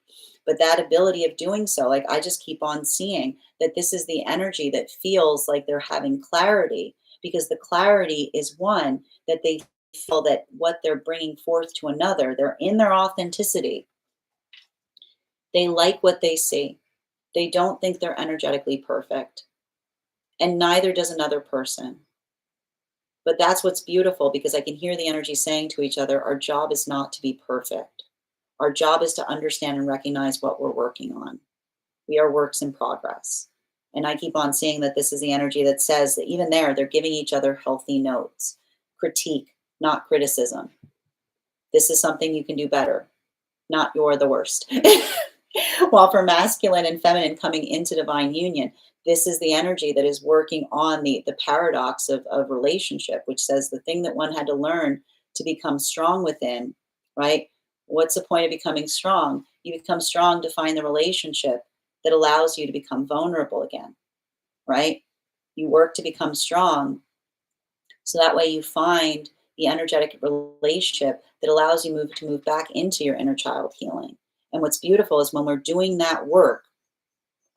But that ability of doing so, like I just keep on seeing that this is the energy that feels like they're having clarity, because the clarity is one that they feel that what they're bringing forth to another, they're in their authenticity. They like what they see. They don't think they're energetically perfect, and neither does another person. But that's what's beautiful, because I can hear the energy saying to each other, our job is not to be perfect. Our job is to understand and recognize what we're working on. We are works in progress. And I keep on seeing that this is the energy that says that even there, they're giving each other healthy notes, critique, not criticism. This is something you can do better, not you're the worst. While for masculine and feminine coming into divine union, this is the energy that is working on the paradox of relationship, which says the thing that one had to learn to become strong within, right? What's the point of becoming strong? You become strong to find the relationship that allows you to become vulnerable again, right? You work to become strong so that way you find the energetic relationship that allows you to move back into your inner child healing. And what's beautiful is when we're doing that work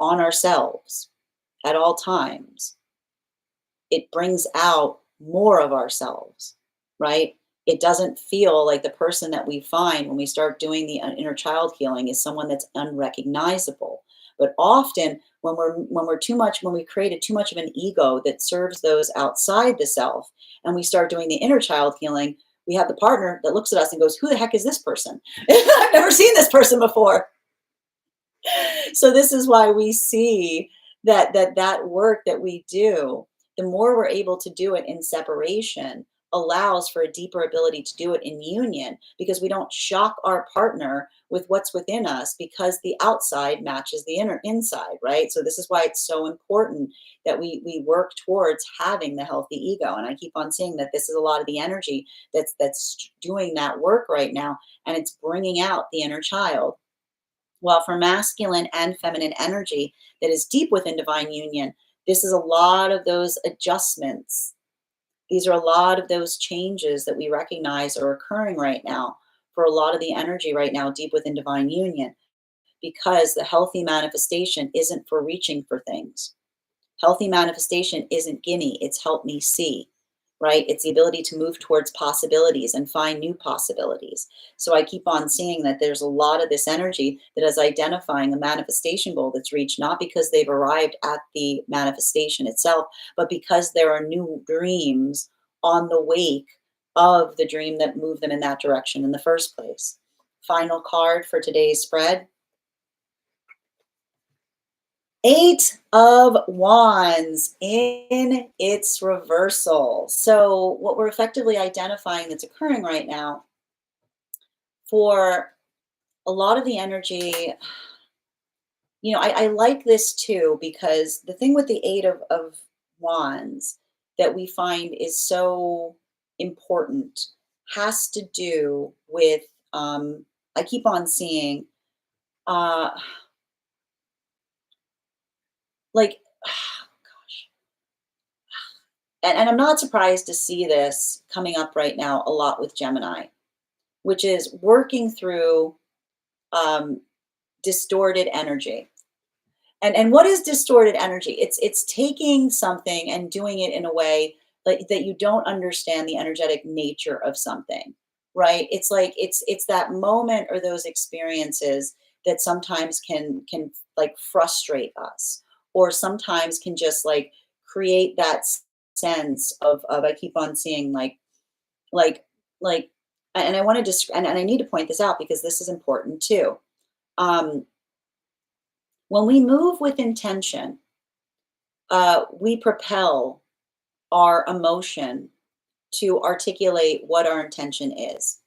on ourselves at all times, it brings out more of ourselves, right? It doesn't feel like the person that we find when we start doing the inner child healing is someone that's unrecognizable. But often when we created too much of an ego that serves those outside the self, and we start doing the inner child healing, we have the partner that looks at us and goes, who the heck is this person? I've never seen this person before. So this is why we see that work that we do, the more we're able to do it in separation, allows for a deeper ability to do it in union, because we don't shock our partner with what's within us, because the outside matches the inside, right? So this is why it's so important that we work towards having the healthy ego. And I keep on saying that this is a lot of the energy that's doing that work right now, and it's bringing out the inner child. Well, for masculine and feminine energy that is deep within divine union, this is a lot of those adjustments. These are a lot of those changes that we recognize are occurring right now for a lot of the energy right now deep within divine union, because the healthy manifestation isn't for reaching for things. Healthy manifestation isn't gimme, it's help me see, right? It's the ability to move towards possibilities and find new possibilities. So I keep on seeing that there's a lot of this energy that is identifying a manifestation goal that's reached, not because they've arrived at the manifestation itself, but because there are new dreams on the wake of the dream that moved them in that direction in the first place. Final card for today's spread. Eight of Wands in its reversal. So what we're effectively identifying that's occurring right now for a lot of the energy, I like this too, because the thing with the Eight of Wands that we find is so important has to do with, I keep on seeing, uh, like, and I'm not surprised to see this coming up right now a lot with Gemini, which is working through um, distorted energy. And what is distorted energy? It's taking something and doing it in a way like that you don't understand the energetic nature of something, right? It's like it's that moment or those experiences that sometimes can like frustrate us, or sometimes can just like create that sense of I keep on seeing like like and I want to just and I need to point this out because this is important too. Um, when we move with intention, we propel our emotion to articulate what our intention is.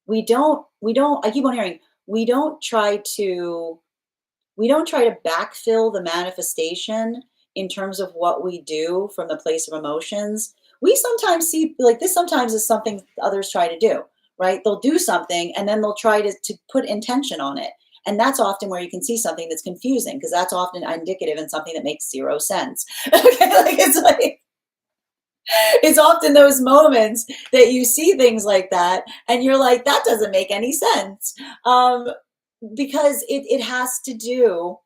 We don't, I keep on hearing, we don't try to, we don't try to backfill the manifestation in terms of what we do from the place of emotions. We sometimes see like this sometimes is something others try to do, right? They'll do something and then they'll try to put intention on it. And that's often where you can see something that's confusing, because that's often indicative in something that makes zero sense. Okay, it's often those moments that you see things like that and you're like, that doesn't make any sense. because it has to do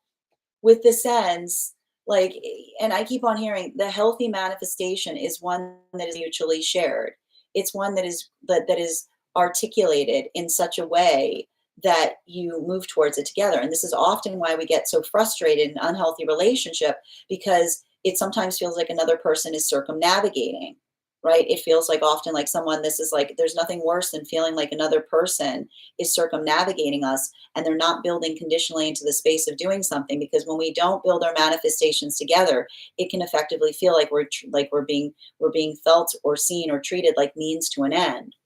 with the sense, like, and I keep on hearing the healthy manifestation is one that is mutually shared. It's one that is articulated in such a way that you move towards it together. And this is often why we get so frustrated in unhealthy relationship, because it sometimes feels like another person is circumnavigating, right? It feels like often like someone, this is like, there's nothing worse than feeling like another person is circumnavigating us, and they're not building conditionally into the space of doing something. Because when we don't build our manifestations together, it can effectively feel like we're being felt or seen or treated like means to an end,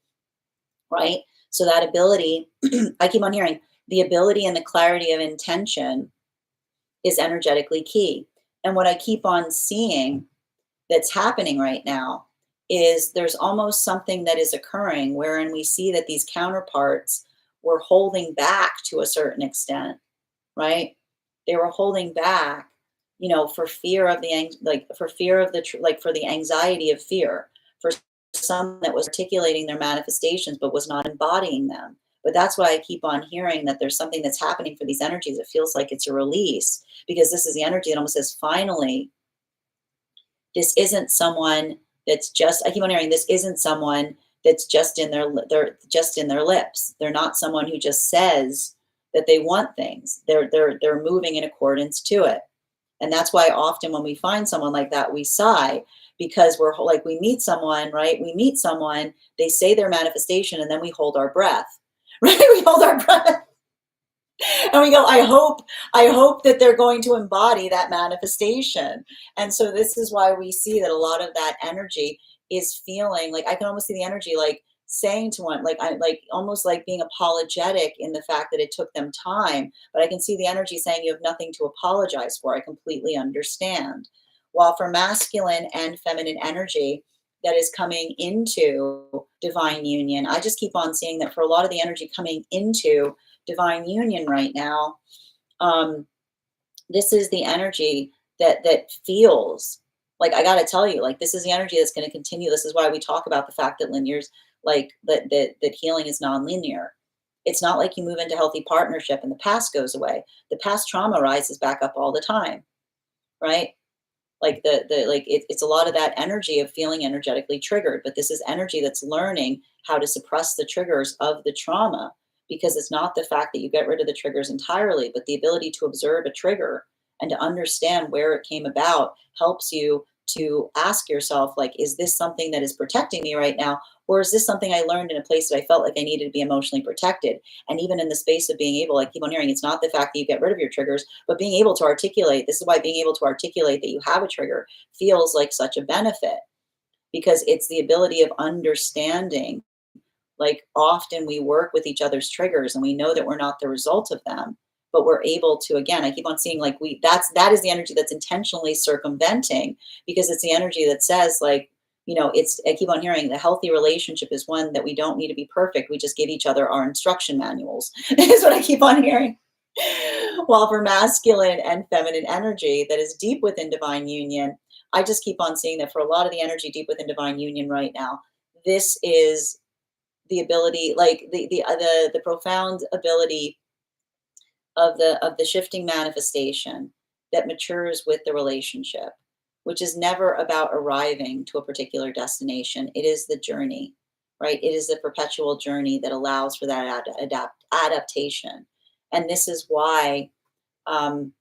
right? So that ability, I keep on hearing, the ability and the clarity of intention is energetically key. And what I keep on seeing that's happening right now is there's almost something that is occurring wherein we see that these counterparts were holding back to a certain extent, right? They were holding back, for fear of for fear of like for the anxiety of fear, for some that was articulating their manifestations but was not embodying them. But that's why I keep on hearing that there's something that's happening for these energies. It feels like it's a release, because this is the energy that almost says, finally, this isn't someone that's just, I keep on hearing, this isn't someone that's just in they're just in their lips. They're not someone who just says that they want things. They're moving in accordance to it. And that's why often when we find someone like that, we sigh, because we're like, we meet someone, right? We meet someone, they say their manifestation, and then we hold our breath, right? We hold our breath and we go, I hope that they're going to embody that manifestation. And so this is why we see that a lot of that energy is feeling like, I can almost see the energy like saying to one, like, I like almost like being apologetic in the fact that it took them time, but I can see the energy saying, you have nothing to apologize for. I completely understand. While for masculine and feminine energy that is coming into divine union, I just keep on seeing that for a lot of the energy coming into divine union right now, um, this is the energy that feels like, I got to tell you, like, this is the energy that's going to continue. This is why we talk about the fact that linears, like that healing is non-linear. It's not like you move into healthy partnership and the past goes away. The past trauma rises back up all the time, right? Like it's a lot of that energy of feeling energetically triggered, but this is energy that's learning how to suppress the triggers of the trauma, because it's not the fact that you get rid of the triggers entirely, but the ability to observe a trigger and to understand where it came about helps you to ask yourself, like, is this something that is protecting me right now, or is this something I learned in a place that I felt like I needed to be emotionally protected? And even in the space of being able, like, keep on hearing, it's not the fact that you get rid of your triggers, but being able to articulate. This is why being able to articulate that you have a trigger feels like such a benefit, because it's the ability of understanding. Like, often we work with each other's triggers and we know that we're not the result of them, but we're able to, again, I keep on seeing, like, that is the energy that's intentionally circumventing, because it's the energy that says, like, it's, I keep on hearing, the healthy relationship is one that we don't need to be perfect. We just give each other our instruction manuals, is what I keep on hearing. While for masculine and feminine energy that is deep within divine union, I just keep on seeing that for a lot of the energy deep within divine union right now, this is the ability, like the profound ability of the shifting manifestation that matures with the relationship, which is never about arriving to a particular destination. It is the journey, right? It is the perpetual journey that allows for that adaptation. And this is why, um,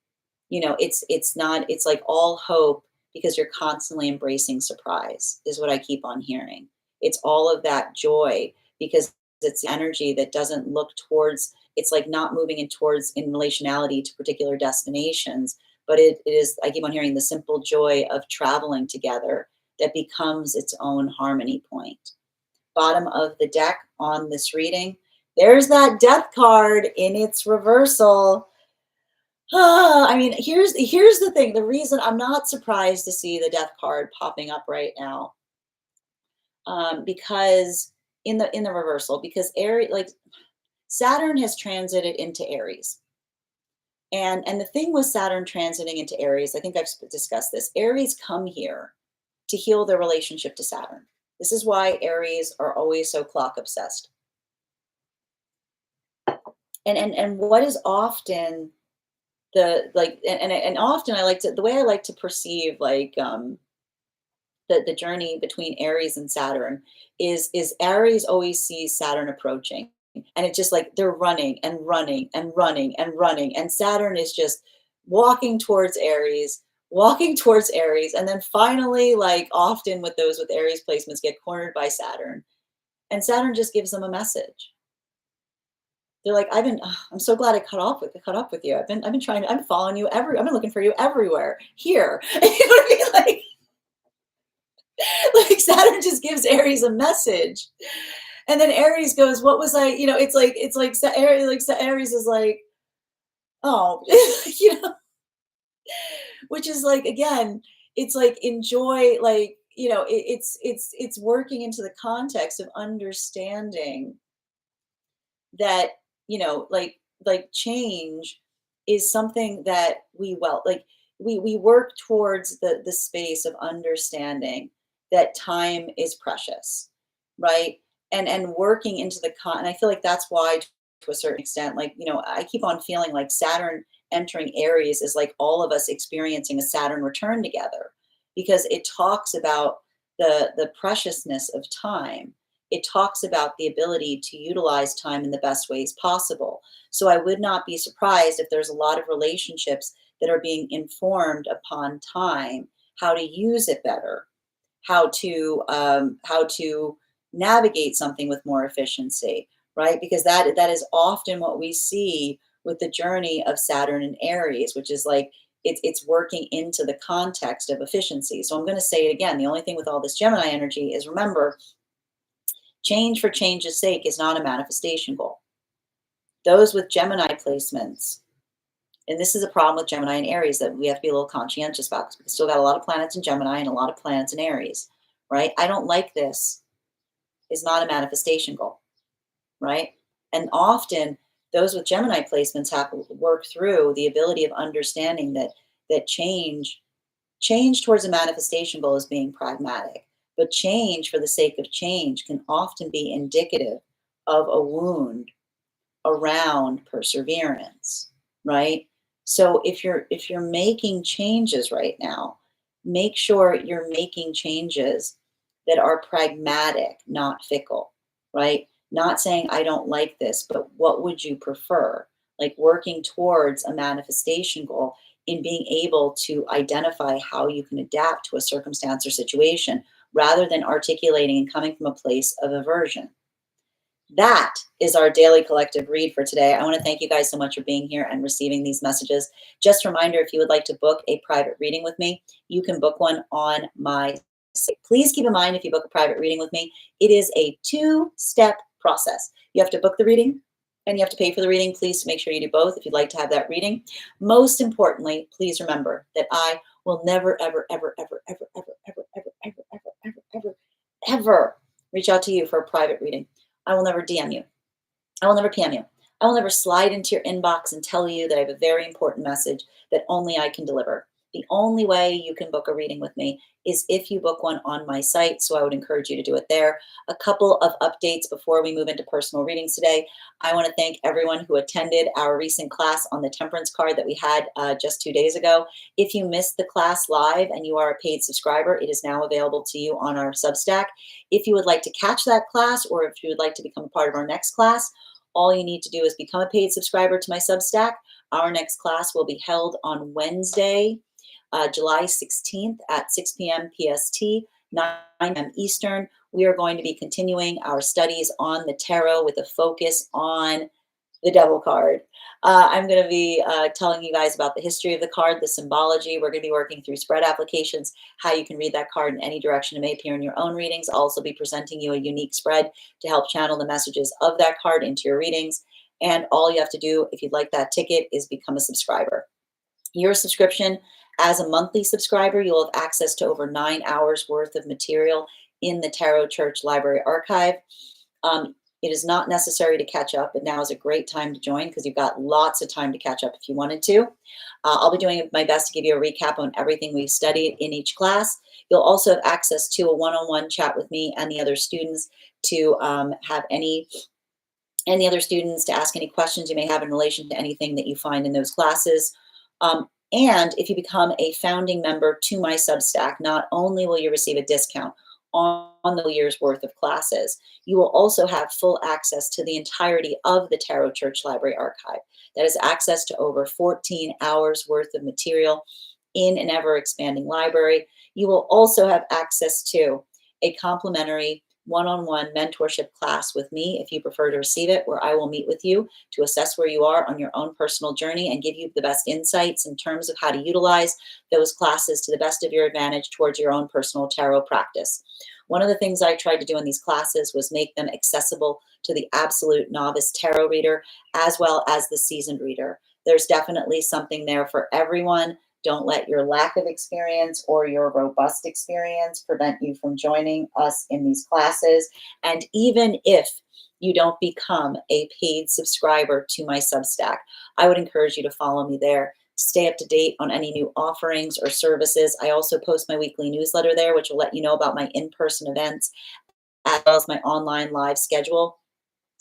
it's not, it's like all hope, because you're constantly embracing surprise, is what I keep on hearing. It's all of that joy, because it's the energy that doesn't look towards, it's like not moving in towards in relationality to particular destinations, but it is, I keep on hearing, the simple joy of traveling together that becomes its own harmony point. Bottom of the deck on this reading, there's that death card in its reversal. I mean, here's the thing. The reason I'm not surprised to see the death card popping up right now, because in the reversal, because Aries, like, Saturn has transited into Aries, and the thing with Saturn transiting into Aries, I think I've discussed this. Aries come here to heal their relationship to Saturn. This is why Aries are always so clock obsessed. And what is often the like and often I like to the way I like to perceive like the journey between Aries and Saturn is Aries always sees Saturn approaching. And it's just like they're running and running and running and running. And Saturn is just walking towards Aries, walking towards Aries. And then finally, like often with those with Aries placements, get cornered by Saturn. And Saturn just gives them a message. They're like, I'm so glad I caught up with you. I've been trying, I'm following you I've been looking for you everywhere here. You know what I mean? Like Saturn just gives Aries a message. And then Aries goes, what was I, it's like Aries is like, oh, you know, which is like, again, it's like enjoy, like, it's working into the context of understanding that, like change is something that we work towards the space of understanding that time is precious, right? And working into and I feel like that's why to a certain extent, like, I keep on feeling like Saturn entering Aries is like all of us experiencing a Saturn return together, because it talks about the preciousness of time. It talks about the ability to utilize time in the best ways possible. So I would not be surprised if there's a lot of relationships that are being informed upon time, how to use it better, how to navigate something with more efficiency, right? Because that is often what we see with the journey of Saturn and Aries, which is like it's working into the context of efficiency. So I'm going to say it again. The only thing with all this Gemini energy is, remember, change for change's sake is not a manifestation goal. Those with Gemini placements, and this is a problem with Gemini and Aries that we have to be a little conscientious about, because we still got a lot of planets in Gemini and a lot of planets in Aries, right? I don't like this is not a manifestation goal, right? And often those with Gemini placements have to work through the ability of understanding that change towards a manifestation goal is being pragmatic, but change for the sake of change can often be indicative of a wound around perseverance, right? So if you're making changes right now, make sure you're making changes that are pragmatic, not fickle, right? Not saying I don't like this, but what would you prefer? Like working towards a manifestation goal in being able to identify how you can adapt to a circumstance or situation, rather than articulating and coming from a place of aversion. That is our daily collective read for today. I want to thank you guys so much for being here and receiving these messages. Just a reminder, if you would like to book a private reading with me, you can book one on my site. Please keep in mind, if you book a private reading with me, it is a two-step process. You have to book the reading and you have to pay for the reading. Please make sure you do both if you'd like to have that reading. Most importantly, please remember that I will never, ever, ever, ever, ever, ever, ever, ever, ever, ever, ever, ever, ever reach out to you for a private reading. I will never DM you. I will never PM you. I will never slide into your inbox and tell you that I have a very important message that only I can deliver. The only way you can book a reading with me is if you book one on my site. So I would encourage you to do it there. A couple of updates before we move into personal readings today. I want to thank everyone who attended our recent class on the temperance card that we had just 2 days ago. If you missed the class live and you are a paid subscriber, it is now available to you on our Substack. If you would like to catch that class, or if you would like to become a part of our next class, all you need to do is become a paid subscriber to my Substack. Our next class will be held on Wednesday, July 16th at 6 p.m. PST, 9 p.m. Eastern. We are going to be continuing our studies on the tarot with a focus on the Devil card. I'm going to be telling you guys about the history of the card, the symbology. We're going to be working through spread applications, how you can read that card in any direction it may appear in your own readings. I'll also be presenting you a unique spread to help channel the messages of that card into your readings. And all you have to do, if you'd like that ticket, is become a subscriber. Your subscription, as a monthly subscriber, you'll have access to over 9 hours worth of material in the Tarot Church Library Archive. It is not necessary to catch up, but now is a great time to join because you've got lots of time to catch up if you wanted to. I'll be doing my best to give you a recap on everything we've studied in each class. You'll also have access to a one-on-one chat with me and the other students to have any and the other students to ask any questions you may have in relation to anything that you find in those classes. And if you become a founding member to my Substack, not only will you receive a discount on the year's worth of classes, you will also have full access to the entirety of the Tarot Church Library Archive. That is access to over 14 hours worth of material in an ever expanding library. You will also have access to a complimentary one-on-one mentorship class with me if you prefer to receive it, where I will meet with you to assess where you are on your own personal journey and give you the best insights in terms of how to utilize those classes to the best of your advantage towards your own personal tarot practice. One of the things I tried to do in these classes was make them accessible to the absolute novice tarot reader as well as the seasoned reader. There's definitely something there for everyone. Don't let your lack of experience or your robust experience prevent you from joining us in these classes. And even if you don't become a paid subscriber to my Substack, I would encourage you to follow me there. Stay up to date on any new offerings or services. I also post my weekly newsletter there, which will let you know about my in-person events as well as my online live schedule.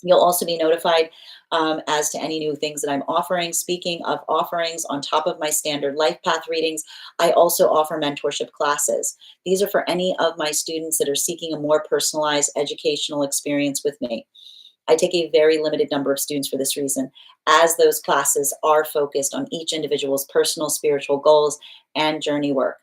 You'll also be notified as to any new things that I'm offering. Speaking of offerings, on top of my standard life path readings, I also offer mentorship classes. These are for any of my students that are seeking a more personalized educational experience with me. I take a very limited number of students for this reason, as those classes are focused on each individual's personal spiritual goals and journey work.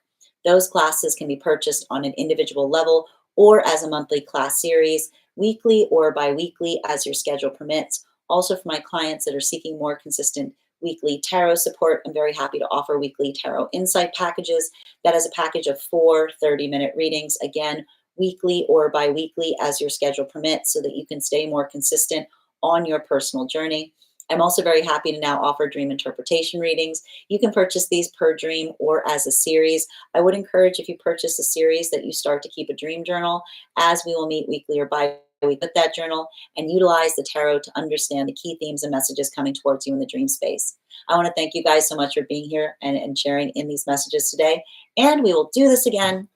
Those classes can be purchased on an individual level or as a monthly class series, weekly or bi-weekly as your schedule permits. Also, for my clients that are seeking more consistent weekly tarot support, I'm very happy to offer weekly tarot insight packages. That is a package of 4 30-minute readings, again, weekly or bi-weekly as your schedule permits, so that you can stay more consistent on your personal journey. I'm also very happy to now offer dream interpretation readings. You can purchase these per dream or as a series. I would encourage, if you purchase a series, that you start to keep a dream journal, as we will meet weekly or bi-weekly with that journal and utilize the tarot to understand the key themes and messages coming towards you in the dream space. I want to thank you guys so much for being here and sharing in these messages today. And we will do this again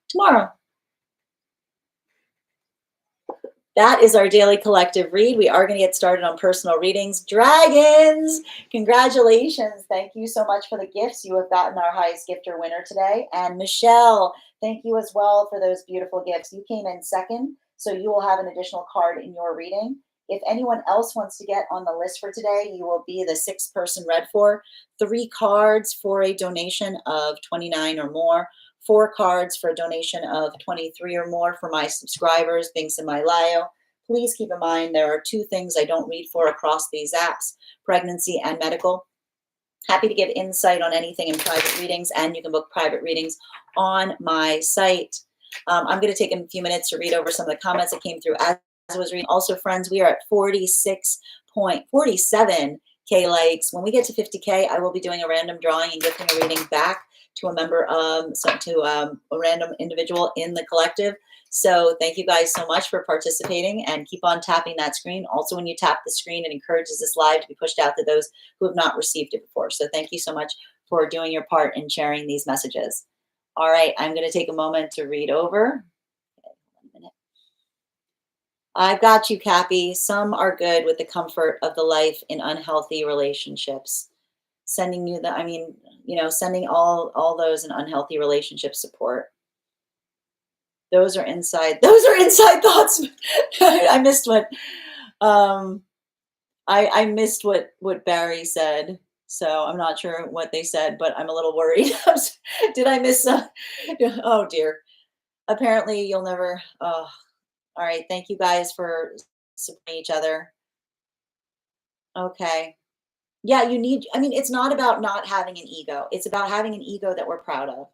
tomorrow. That is our daily collective read. We are going to get started on personal readings. Dragons, congratulations. Thank you so much for the gifts. You have gotten our highest gifter winner today. And Michelle, thank you as well for those beautiful gifts. You came in second, so you will have an additional card in your reading. If anyone else wants to get on the list for today, you will be the 6th person read for. 3 cards for a donation of $29 or more. 4 cards for a donation of $23 or more for my subscribers, links in my bio. Please keep in mind there are 2 things I don't read for across these apps: pregnancy and medical. Happy to give insight on anything in private readings, and you can book private readings on my site. I'm going to take a few minutes to read over some of the comments that came through as I was reading. Also, friends, we are at 47K likes. When we get to 50K, I will be doing a random drawing and gifting a reading back to a member, a random individual in the collective. So thank you guys so much for participating, and keep on tapping that screen. Also, when you tap the screen, it encourages this live to be pushed out to those who have not received it before. So thank you so much for doing your part in sharing these messages. All right, I'm going to take a moment to read over. I've got you, Cappy. Some are good with the comfort of the life in unhealthy relationships. Sending you sending all those in unhealthy relationship support. Those are inside thoughts. I missed what I missed what Barry said. So I'm not sure what they said, but I'm a little worried. Did I miss oh dear. Apparently you'll never all right. Thank you guys for supporting each other. Okay. Yeah, it's not about not having an ego. It's about having an ego that we're proud of,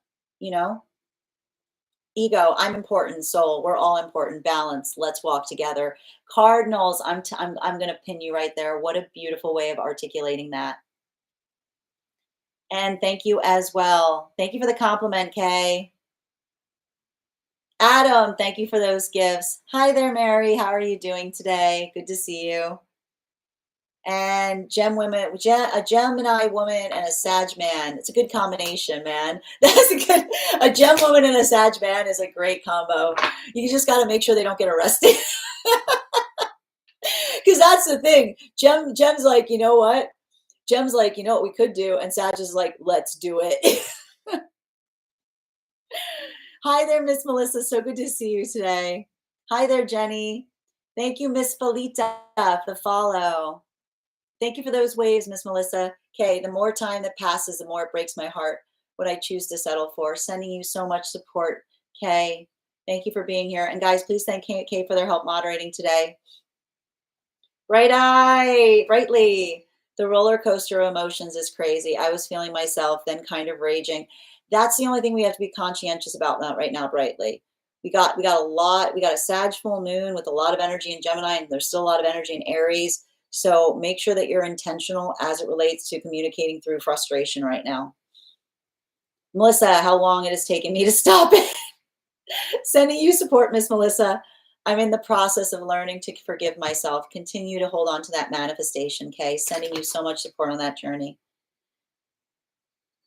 Ego, I'm important. Soul, we're all important. Balance, let's walk together. Cardinals, I'm going to pin you right there. What a beautiful way of articulating that. And thank you as well. Thank you for the compliment, Kay. Adam, thank you for those gifts. Hi there, Mary. How are you doing today? Good to see you. And a Gemini woman and a Sag man. It's a good combination, man. A Gem woman and a Sag man is a great combo. You just got to make sure they don't get arrested. Because that's the thing. Jem's like, you know what? Jem's like, you know what we could do? And Sag is like, let's do it. Hi there, Miss Melissa. So good to see you today. Hi there, Jenny. Thank you, Miss Felita, for the follow. Thank you for those waves, Miss Melissa. Okay, the more time that passes, the more it breaks my heart what I choose to settle for. Sending you so much support, Kay. Thank you for being here. And guys, please thank Kay for their help moderating today. Brightly. The roller coaster of emotions is crazy. I was feeling myself, then kind of raging. That's the only thing we have to be conscientious about now, right now, Brightly. We got a Sag full moon with a lot of energy in Gemini, and there's still a lot of energy in Aries. So make sure that you're intentional as it relates to communicating through frustration right now. Melissa, how long it has taken me to stop it. Sending you support, Miss Melissa. I'm in the process of learning to forgive myself. Continue to hold on to that manifestation, Kay. Sending you so much support on that journey.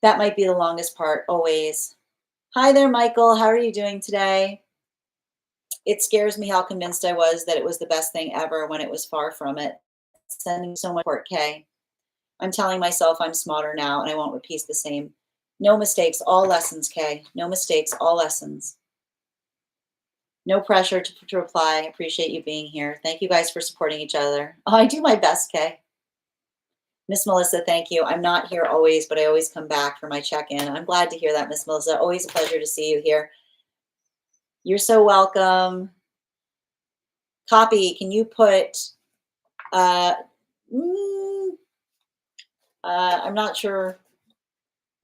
That might be the longest part, always. Hi there, Michael. How are you doing today? It scares me how convinced I was that it was the best thing ever when it was far from it. Sending so much support, Kay. I'm telling myself I'm smarter now and I won't repeat the same. No mistakes, all lessons, Kay. No mistakes, all lessons. No pressure to reply. I appreciate you being here. Thank you guys for supporting each other. Oh, I do my best, Kay. Miss Melissa, thank you. I'm not here always, but I always come back for my check-in. I'm glad to hear that, Miss Melissa. Always a pleasure to see you here. You're so welcome. Copy, can you put, I'm not sure.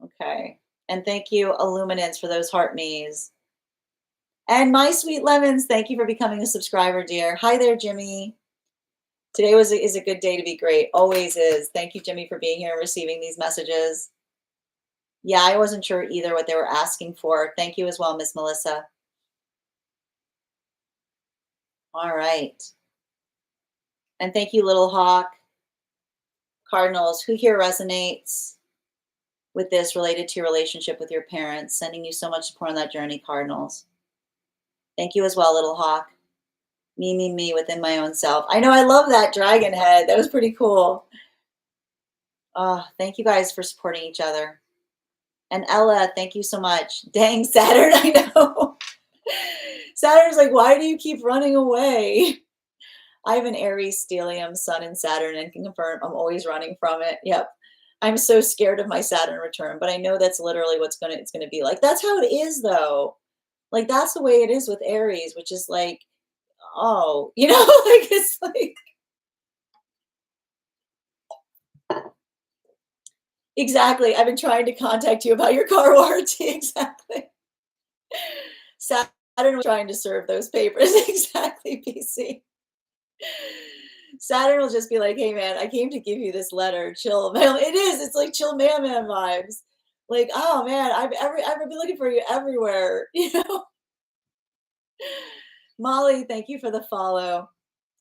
Okay. And thank you, Illuminance, for those heart me's. And my sweet lemons, thank you for becoming a subscriber, dear. Hi there, Jimmy. Today is a good day to be great. Always is. Thank you, Jimmy, for being here and receiving these messages. Yeah, I wasn't sure either what they were asking for. Thank you as well, Miss Melissa. All right. And thank you, Little Hawk. Cardinals, who here resonates with this related to your relationship with your parents? Sending you so much support on that journey, Cardinals. Thank you as well, Little Hawk. Me within my own self. I know, I love that dragon head. That was pretty cool. Thank you guys for supporting each other. And Ella, thank you so much. Dang, Saturn, I know. Saturn's like, why do you keep running away? I have an Aries stellium, Sun and Saturn, and can confirm I'm always running from it. Yep. I'm so scared of my Saturn return, but I know that's literally it's gonna be like. That's how it is though. Like that's the way it is with Aries, which is like, oh, you know, like it's like exactly. I've been trying to contact you about your car warranty. Exactly. Saturn was trying to serve those papers. Exactly, PC. Saturn will just be like, hey man, I came to give you this letter. Chill, man. It is. It's like chill man vibes. Like, oh man, I've been looking for you everywhere. You know. Molly, thank you for the follow.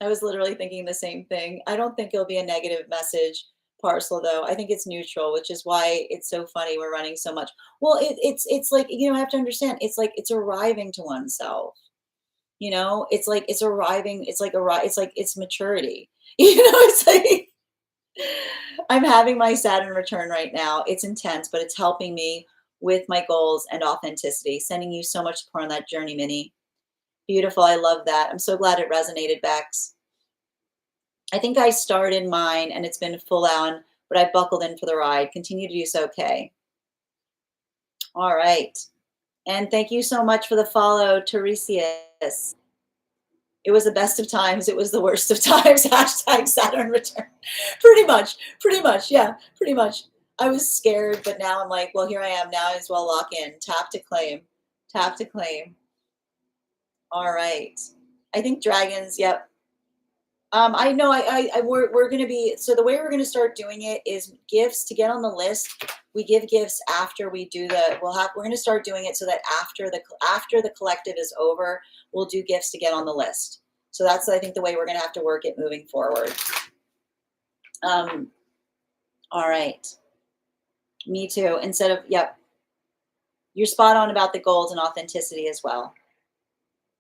I was literally thinking the same thing. I don't think it'll be a negative message parcel though. I think it's neutral, which is why it's so funny we're running so much. Well, it's like, you know, I have to understand. It's like it's arriving to oneself. You know, it's like it's arriving. It's like it's maturity. You know, it's like I'm having my Saturn return right now. It's intense, but it's helping me with my goals and authenticity. Sending you so much support on that journey, Minnie. Beautiful. I love that. I'm so glad it resonated, Bex. I think I started mine and it's been full on, but I buckled in for the ride. Continue to do so, okay. All right. And thank you so much for the follow, Teresius. It was the best of times. It was the worst of times. Hashtag Saturn return. Pretty much. Yeah, pretty much. I was scared, but now I'm like, well, here I am. Now I as well lock in. Tap to claim. Tap to claim. All right. I think dragons, yep. I know we're going to be, so the way we're going to start doing it is gifts to get on the list. We give gifts after we do we're going to start doing it so that after the collective is over, we'll do gifts to get on the list. So that's, I think, the way we're going to have to work it moving forward. All right. Me too. Yep. You're spot on about the goals and authenticity as well.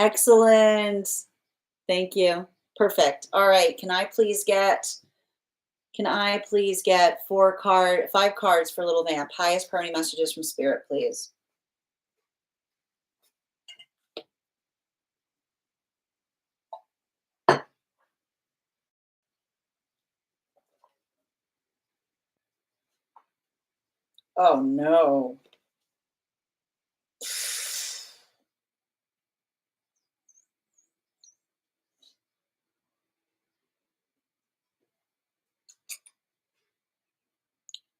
Excellent. Thank you. Perfect. All right. Can I please get 5 cards for Little Vamp? Highest priority messages from Spirit, please. Oh no.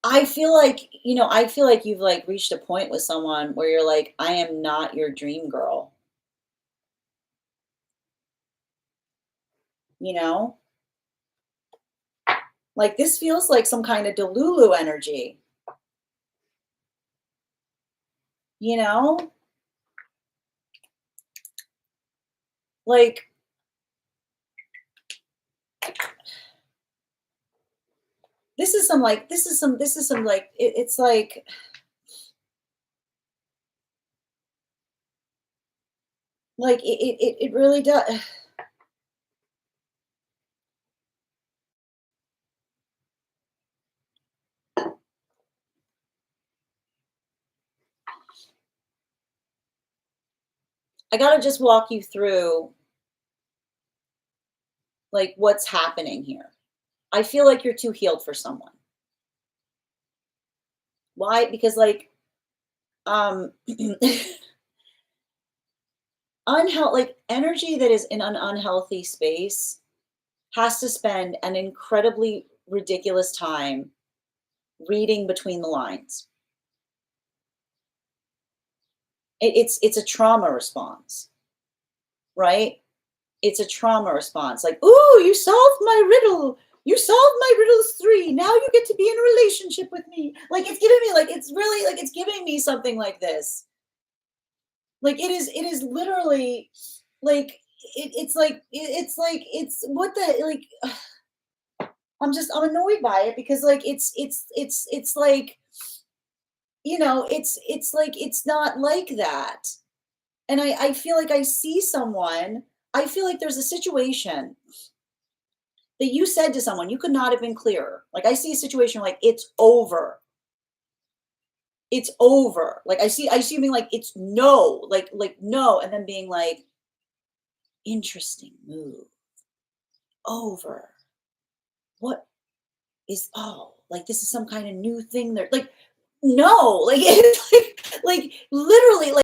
I feel like you've like reached a point with someone where you're like, I am not your dream girl, you know? Like this feels like some kind of Delulu energy, you know? Like this is some like it's like it really does. I gotta just walk you through like what's happening here. I feel like you're too healed for someone. Why? Because like um like energy that is in an unhealthy space has to spend an incredibly ridiculous time reading between the lines. It's a trauma response, right? It's a trauma response. Like, ooh, you solved my riddle. You solved my riddles 3. Now you get to be in a relationship with me. Like it's giving me like it's really like it's giving me something like this. Like it is literally like it's what the like I'm annoyed by it because like it's like it's like it's not like that. And I feel like I see someone, I feel like there's a situation that you said to someone, you could not have been clearer. Like I see a situation like it's over. It's over. Like I see you being like it's no, like no, and then being like interesting move over. What is like this is some kind of new thing there. Like no, like it's like literally like